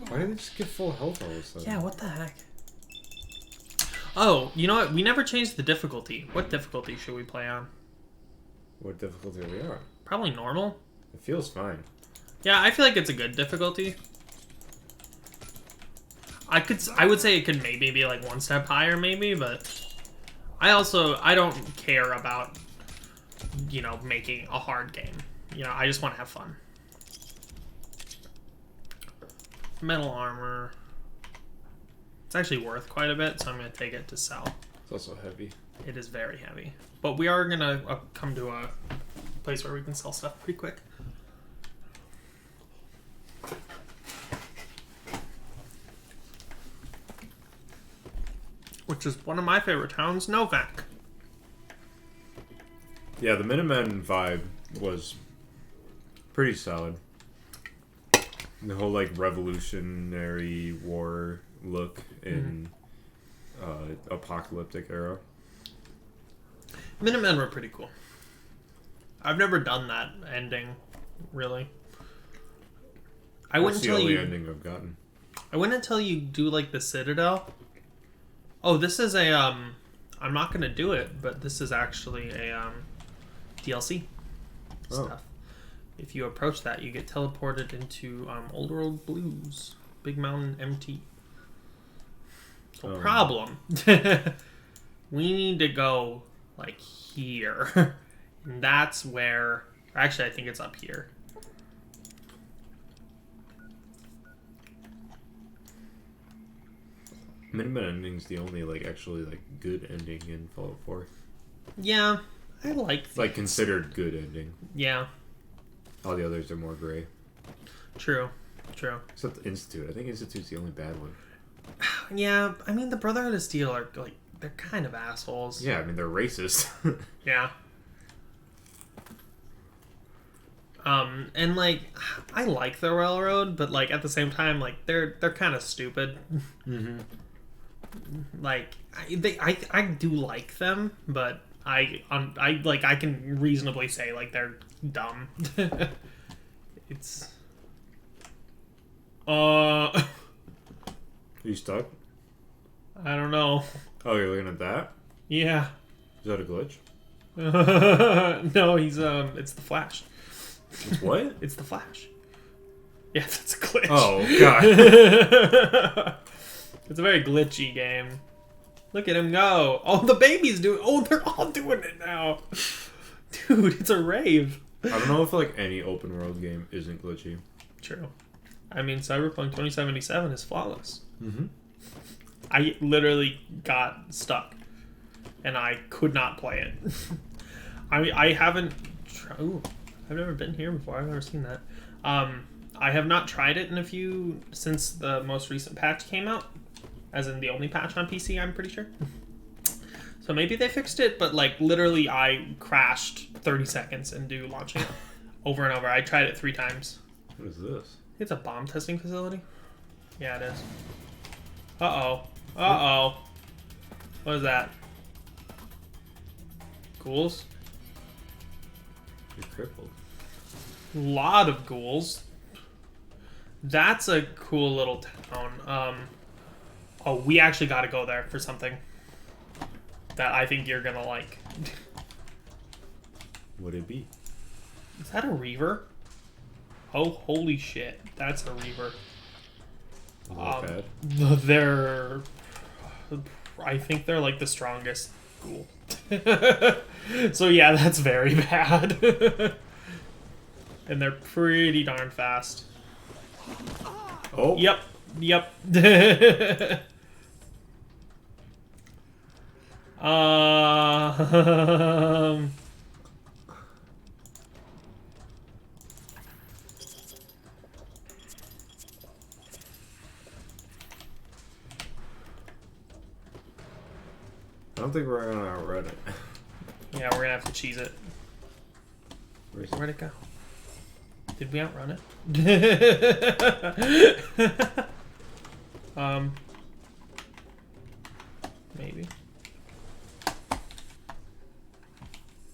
Why did they just get full health all of a sudden? Yeah, what the heck? Oh, you know what? We never changed the difficulty. What difficulty should we play on? What difficulty are we on? Probably normal. It feels fine. Yeah, I feel like it's a good difficulty. I would say it could maybe be like one step higher, maybe, but I don't care about, you know, making a hard game. You know, I just want to have fun. Metal armor. It's actually worth quite a bit, so I'm going to take it to sell. It's also heavy. It is very heavy. But we are going to come to a place where we can sell stuff pretty quick. Which is one of my favorite towns, Novak. Yeah, the Minutemen vibe was pretty solid. The whole like Revolutionary War look in apocalyptic era. Minutemen were pretty cool. I've never done that ending, really. I wouldn't tell you. That's the only ending I've gotten. I wouldn't until you do like the Citadel. Oh, this is a I'm not gonna do it, but this is actually a DLC stuff. If you approach that, you get teleported into Old World Blues, Big Mountain MT. So problem, we need to go like here, and that's where. Actually, I think it's up here. Minimum ending's the only like actually like good ending in Fallout 4. Yeah, I like Like considered good ending. Yeah. All the others are more gray. True. Except Institute. I think Institute's the only bad one. Yeah, I mean the Brotherhood of Steel are like they're kind of assholes. Yeah, I mean they're racist. Yeah. And like I like the Railroad, but like at the same time, like they're kind of stupid. Mm-hmm. Like I do like them, but I can reasonably say like they're dumb. It's Are you stuck? I don't know. Oh, you're looking at that? Yeah. Is that a glitch? No, he's it's the Flash. It's what? It's the Flash. Yeah, that's a glitch. Oh god. It's a very glitchy game. Look at him go. Oh, the baby's doing. Oh, they're all doing it now. Dude, it's a rave. I don't know if like any open world game isn't glitchy. True. I mean, Cyberpunk 2077 is flawless. Mm-hmm. I literally got stuck, and I could not play it. I haven't. Ooh, I've never been here before. I've never seen that. I have not tried it in since the most recent patch came out, as in the only patch on PC. I'm pretty sure. So maybe they fixed it, but like literally, I crashed 30 seconds into launching it over and over. I tried it 3 times. What is this? It's a bomb testing facility. Yeah, it is. Uh-oh. What is that? Ghouls? You're crippled. Lot of ghouls. That's a cool little town. Oh, we actually got to go there for something that I think you're gonna like. Would it be? Is that a Reaver? Oh, holy shit. That's a Reaver. Bad. They're... I think they're like the strongest ghoul. So yeah, that's very bad. And they're pretty darn fast. Oh. Yep. I don't think we're gonna outrun it. Yeah, we're gonna have to cheese it. Where'd it go? Did we outrun it? Maybe.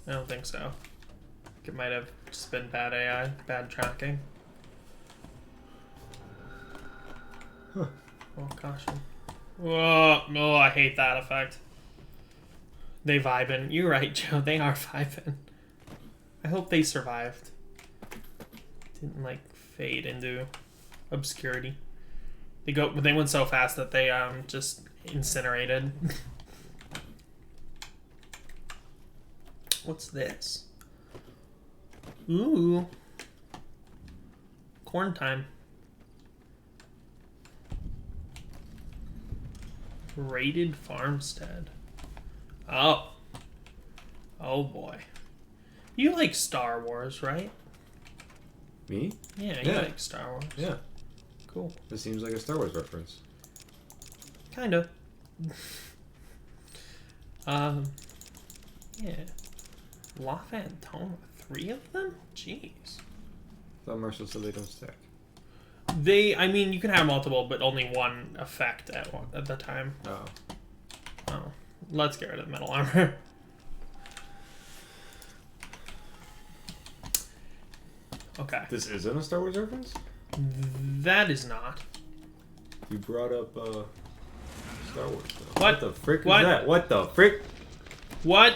I don't think so. It might have just been bad AI, bad tracking. Huh. Oh, caution. Whoa, oh, I hate that effect. They vibing. You're right, Joe. They are vibing. I hope they survived. Didn't like fade into obscurity. They went so fast that they just incinerated. What's this? Ooh. Corn time. Raided farmstead. Oh. Oh boy. You like Star Wars, right? Me? Yeah, you like Star Wars. Yeah. Cool. This seems like a Star Wars reference. Kinda. Yeah. La Phantom, 3 of them? Jeez. I thought Marshall said they don't stack. I mean, you can have multiple, but only one effect at the time. Oh. Oh. Let's get rid of metal armor. Okay. This isn't a Star Wars reference? That is not. You brought up Star Wars though. What? What the frick What? is that? What the frick? What?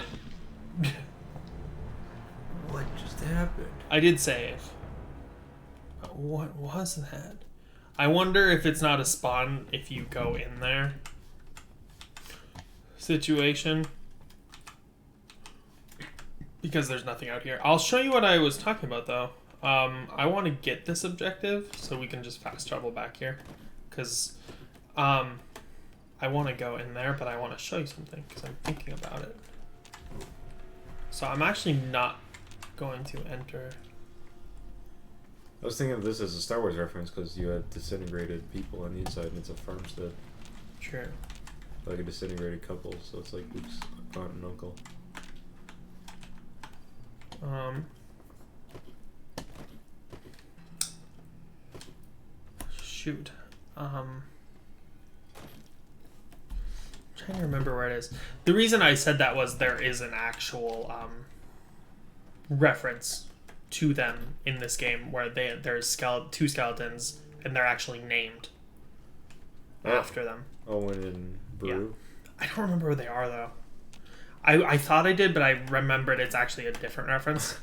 What just happened? I did save. What was that? I wonder if it's not a spawn if you go in there. Situation. Because there's nothing out here. I'll show you what I was talking about though. I want to get this objective so we can just fast travel back here. Because I want to go in there, but I want to show you something because I'm thinking about it. So I'm actually not going to enter. I was thinking of this as a Star Wars reference because you had disintegrated people on the inside, and it's a farmstead. Sure. Like a disintegrated couple, so it's like Luke's aunt and uncle. Shoot. Trying to remember where it is. The reason I said that was there is an actual reference to them in this game where there's two skeletons and they're actually named after them. Owen and Brew. Yeah. I don't remember where they are though. I thought I did, but I remembered it's actually a different reference.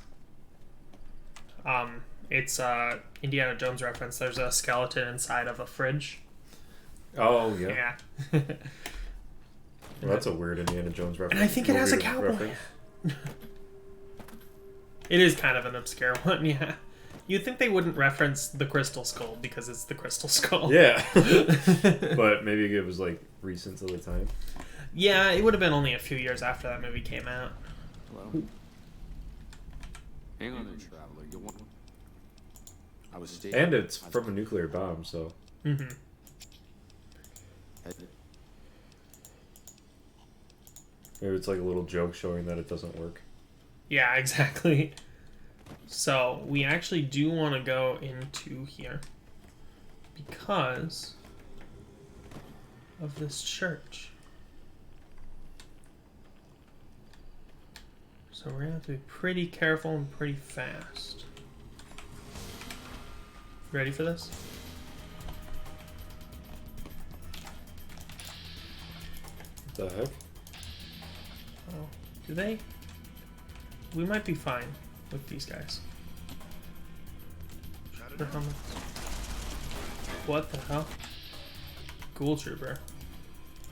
It's Indiana Jones reference. There's a skeleton inside of a fridge. Oh yeah. Yeah. Well, that's a weird Indiana Jones reference. And I think it has a cowboy. It is kind of an obscure one, yeah. You'd think they wouldn't reference the Crystal Skull because it's the Crystal Skull. Yeah. But maybe it was like recent to the time. Yeah, it would have been only a few years after that movie came out. Hello? Hang on there, traveler. You want... I was stating... And it's from a nuclear bomb, so... Mm-hmm. Maybe it's like a little joke showing that it doesn't work. Yeah, exactly. So, we actually do want to go into here because of this church. So we're going to have to be pretty careful and pretty fast. Ready for this? What the heck? Oh, do they? We might be fine with these guys. Their helmets. What the hell? Ghoul Trooper.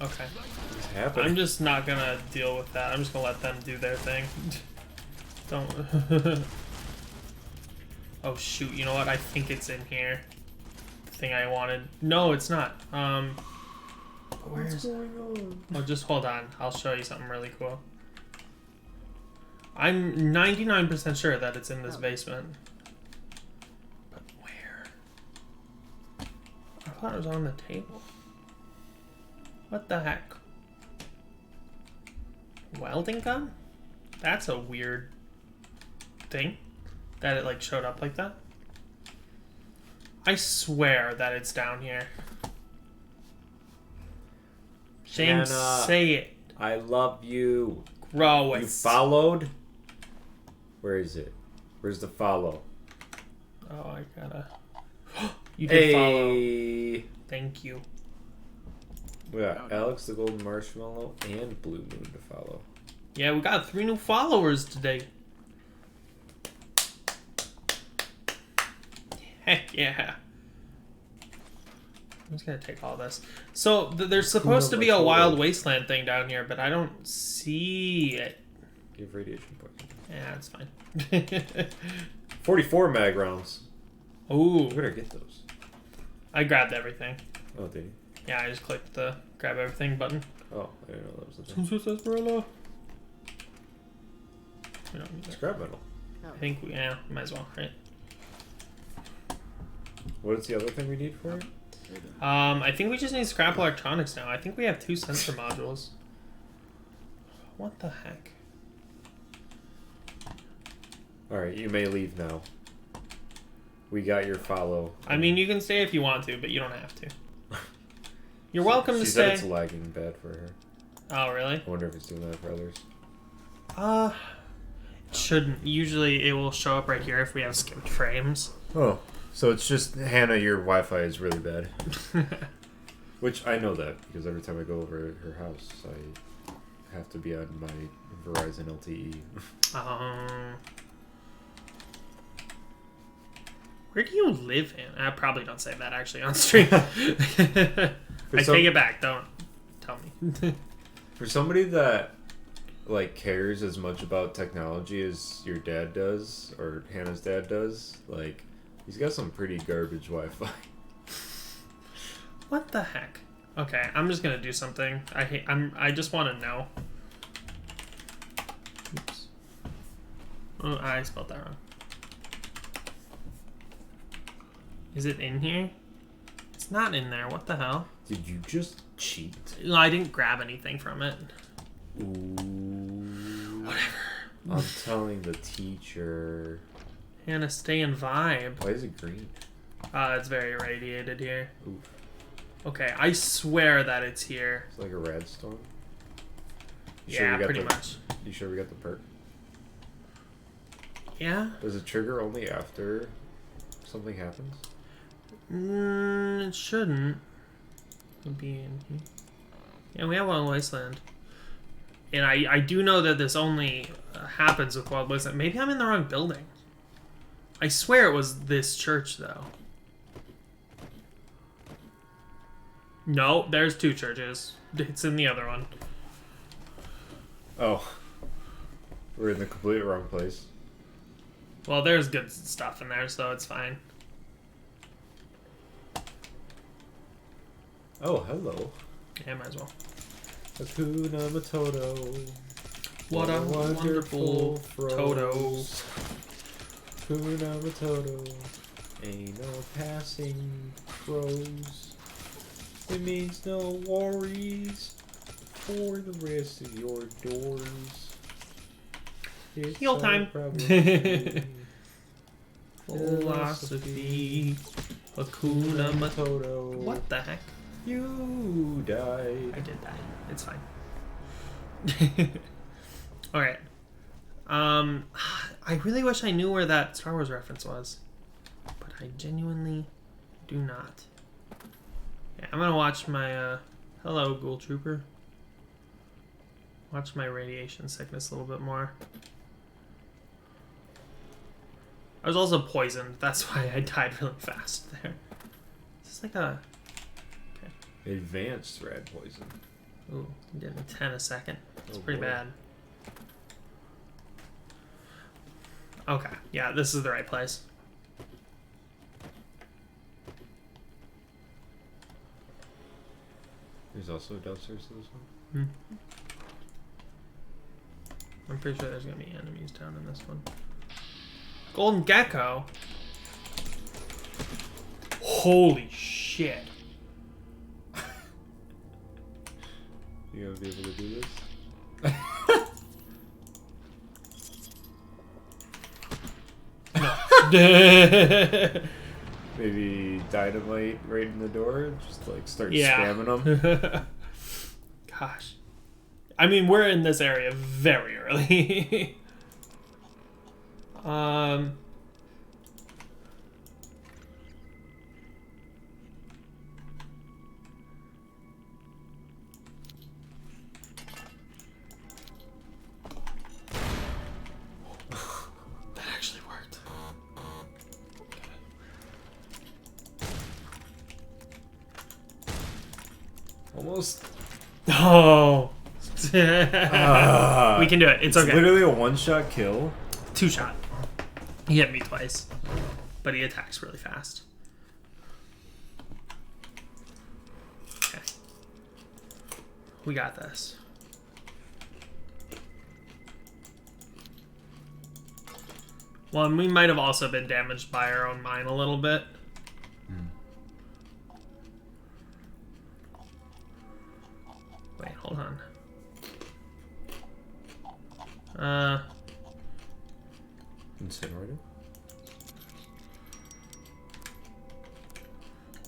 Okay. What's happening? I'm just not gonna deal with that. I'm just gonna let them do their thing. Don't. Oh shoot! You know what? I think it's in here. The thing I wanted. No, it's not. Where's going on? Oh, just hold on. I'll show you something really cool. I'm 99% sure that it's in this basement. But where? I thought it was on the table. What the heck? Welding gun? That's a weird thing. That it like showed up like that. I swear that it's down here. James, Hannah, say it. I love you. Grow it. You followed? Where is it? Where's the follow? Oh, I gotta... You did follow. Thank you. We got Alex the Golden Marshmallow and Blue Moon to follow. Yeah, we got 3 new followers today. Heck yeah. I'm just gonna take all this. So, there's supposed to be a Wild Wasteland thing down here, but I don't see it. Give radiation poison. Yeah, that's fine. 44 mag rounds. Ooh. You better get those. I grabbed everything. Oh, did you? Yeah, I just clicked the grab everything button. Oh, I didn't know that was the thing. Sarsaparilla. We don't need Scrap metal. I think we, yeah, might as well, right? What's the other thing we need for it? I think we just need scrap electronics now. I think we have 2 sensor modules. What the heck? Alright, you may leave now. We got your follow. I mean, you can stay if you want to, but you don't have to. You're welcome to She stay. said it's lagging bad for her. Oh, really? I wonder if it's doing that for others. It shouldn't. Usually it will show up right here if we have skipped frames. Oh. So it's just, Hannah, your Wi-Fi is really bad. Which I know that, because every time I go over to her house, I have to be on my Verizon LTE. Where do you live in? I probably don't say that actually on stream. I take it back. Don't tell me. For somebody that like cares as much about technology as your dad does, or Hannah's dad does, like he's got some pretty garbage Wi-Fi. What the heck? Okay, I'm just gonna do something. I just want to know. Oops. Oh, I spelled that wrong. Is it in here? It's not in there. What the hell? Did you just cheat? No, I didn't grab anything from it. Ooh. Whatever. I'm telling the teacher. Hannah, stay in vibe. Why is it green? It's very irradiated here. Oof. Okay, I swear that it's here. It's like a red storm. Yeah, pretty much. You sure we got the perk? Yeah? Does it trigger only after something happens? It shouldn't. It'll be in here. Yeah, we have Wild Wasteland. And I do know that this only happens with Wild Wasteland. Maybe I'm in the wrong building. I swear it was this church, though. No, there's 2 churches. It's in the other one. Oh. We're in the completely wrong place. Well, there's good stuff in there, so it's fine. Oh, hello. Yeah, might as well. Hakuna Matata. What a wonderful Toto. Hakuna Matata. Ain't no passing crows. It means no worries for the rest of your doors. It's Heal time. Philosophy. Hakuna Matata. What the heck? You died. I did die. It's fine. Alright. I really wish I knew where that Star Wars reference was. But I genuinely do not. Yeah, I'm gonna watch my, hello, Ghoul Trooper. Watch my radiation sickness a little bit more. I was also poisoned. That's why I died really fast there. Is this like a... Advanced red poison. Ooh, I'm getting 10 a second. It's pretty boy. bad. Okay, yeah, this is the right place. There's also downstairs to this one. I'm pretty sure there's gonna be enemies down in this one. Golden Gecko? Holy shit. You gonna be able to do this? Maybe dynamite right in the door, just like start spamming them. Gosh. I mean, we're in this area very early. That actually worked. Almost. Oh. We can do it. It's okay. Literally a one-shot kill. 2-shot. He hit me twice, but he attacks really fast. Okay. We got this. Well, and we might have also been damaged by our own mine a little bit. Wait, hold on. Incinerator?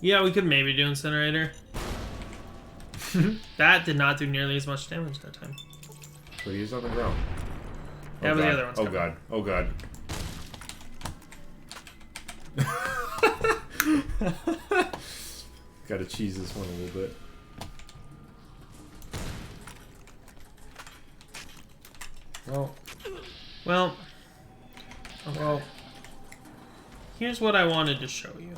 Yeah, we could maybe do Incinerator. That did not do nearly as much damage that time. But he's on the ground. Yeah, but the other one's Oh coming. god. Oh god. Gotta cheese this one a little bit. Well, okay. Well, here's what I wanted to show you.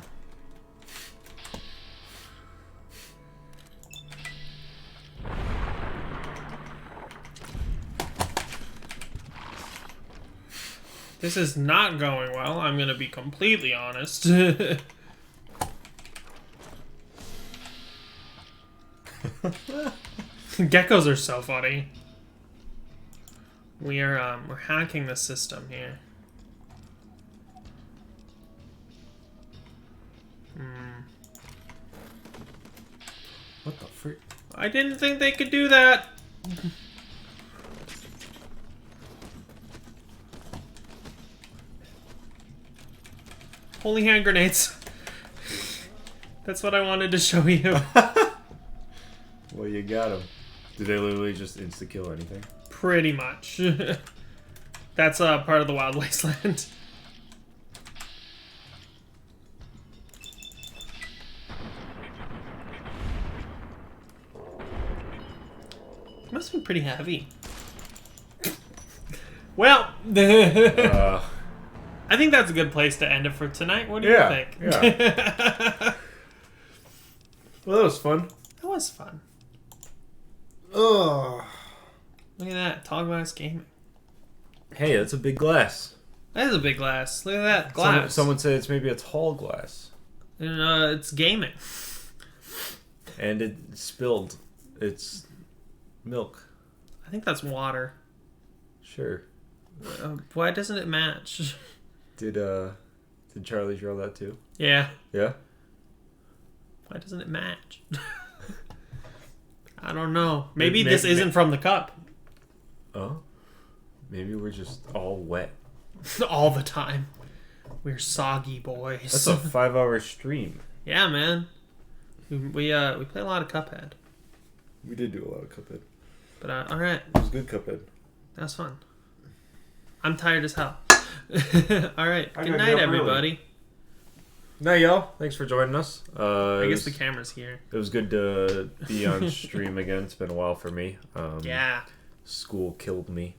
This is not going well, I'm gonna be completely honest. Geckos are so funny. We're hacking the system here. What the frick? I didn't think they could do that. Holy hand grenades. That's what I wanted to show you. Well, you got him. Did they literally just insta-kill anything? Pretty much. That's part of the Wild Wasteland. It must be pretty heavy. Well, I think that's a good place to end it for tonight. What do you think? Yeah. Well, that was fun. That was fun. Ugh. Look at that. Tallglass Gaming. Hey, that's a big glass. That is a big glass. Look at that glass. Someone said it's maybe a tall glass. And it's gaming. And it spilled its milk. I think that's water. Sure. Why doesn't it match? Did Charlie draw that too? Yeah. Yeah? Why doesn't it match? I don't know. Maybe this isn't from the cup. Oh? Maybe we're just all wet. All the time. We're soggy boys. That's a 5-hour stream. Yeah, man. We play a lot of Cuphead. We did do a lot of Cuphead. But all right. It was good Cuphead. That was fun. I'm tired as hell. All right. Good night, everybody. Night, y'all. Thanks for joining us. I guess the camera's here. It was good to be on stream again. It's been a while for me. Yeah. School killed me.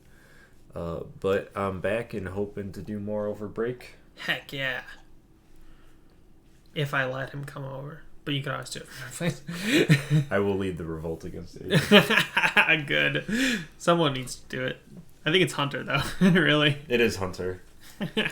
But I'm back and hoping to do more over break. Heck yeah. If I let him come over. But you can always do it from my place. I will lead the revolt against it. Good. Someone needs to do it. I think it's Hunter, though. Really. It is Hunter.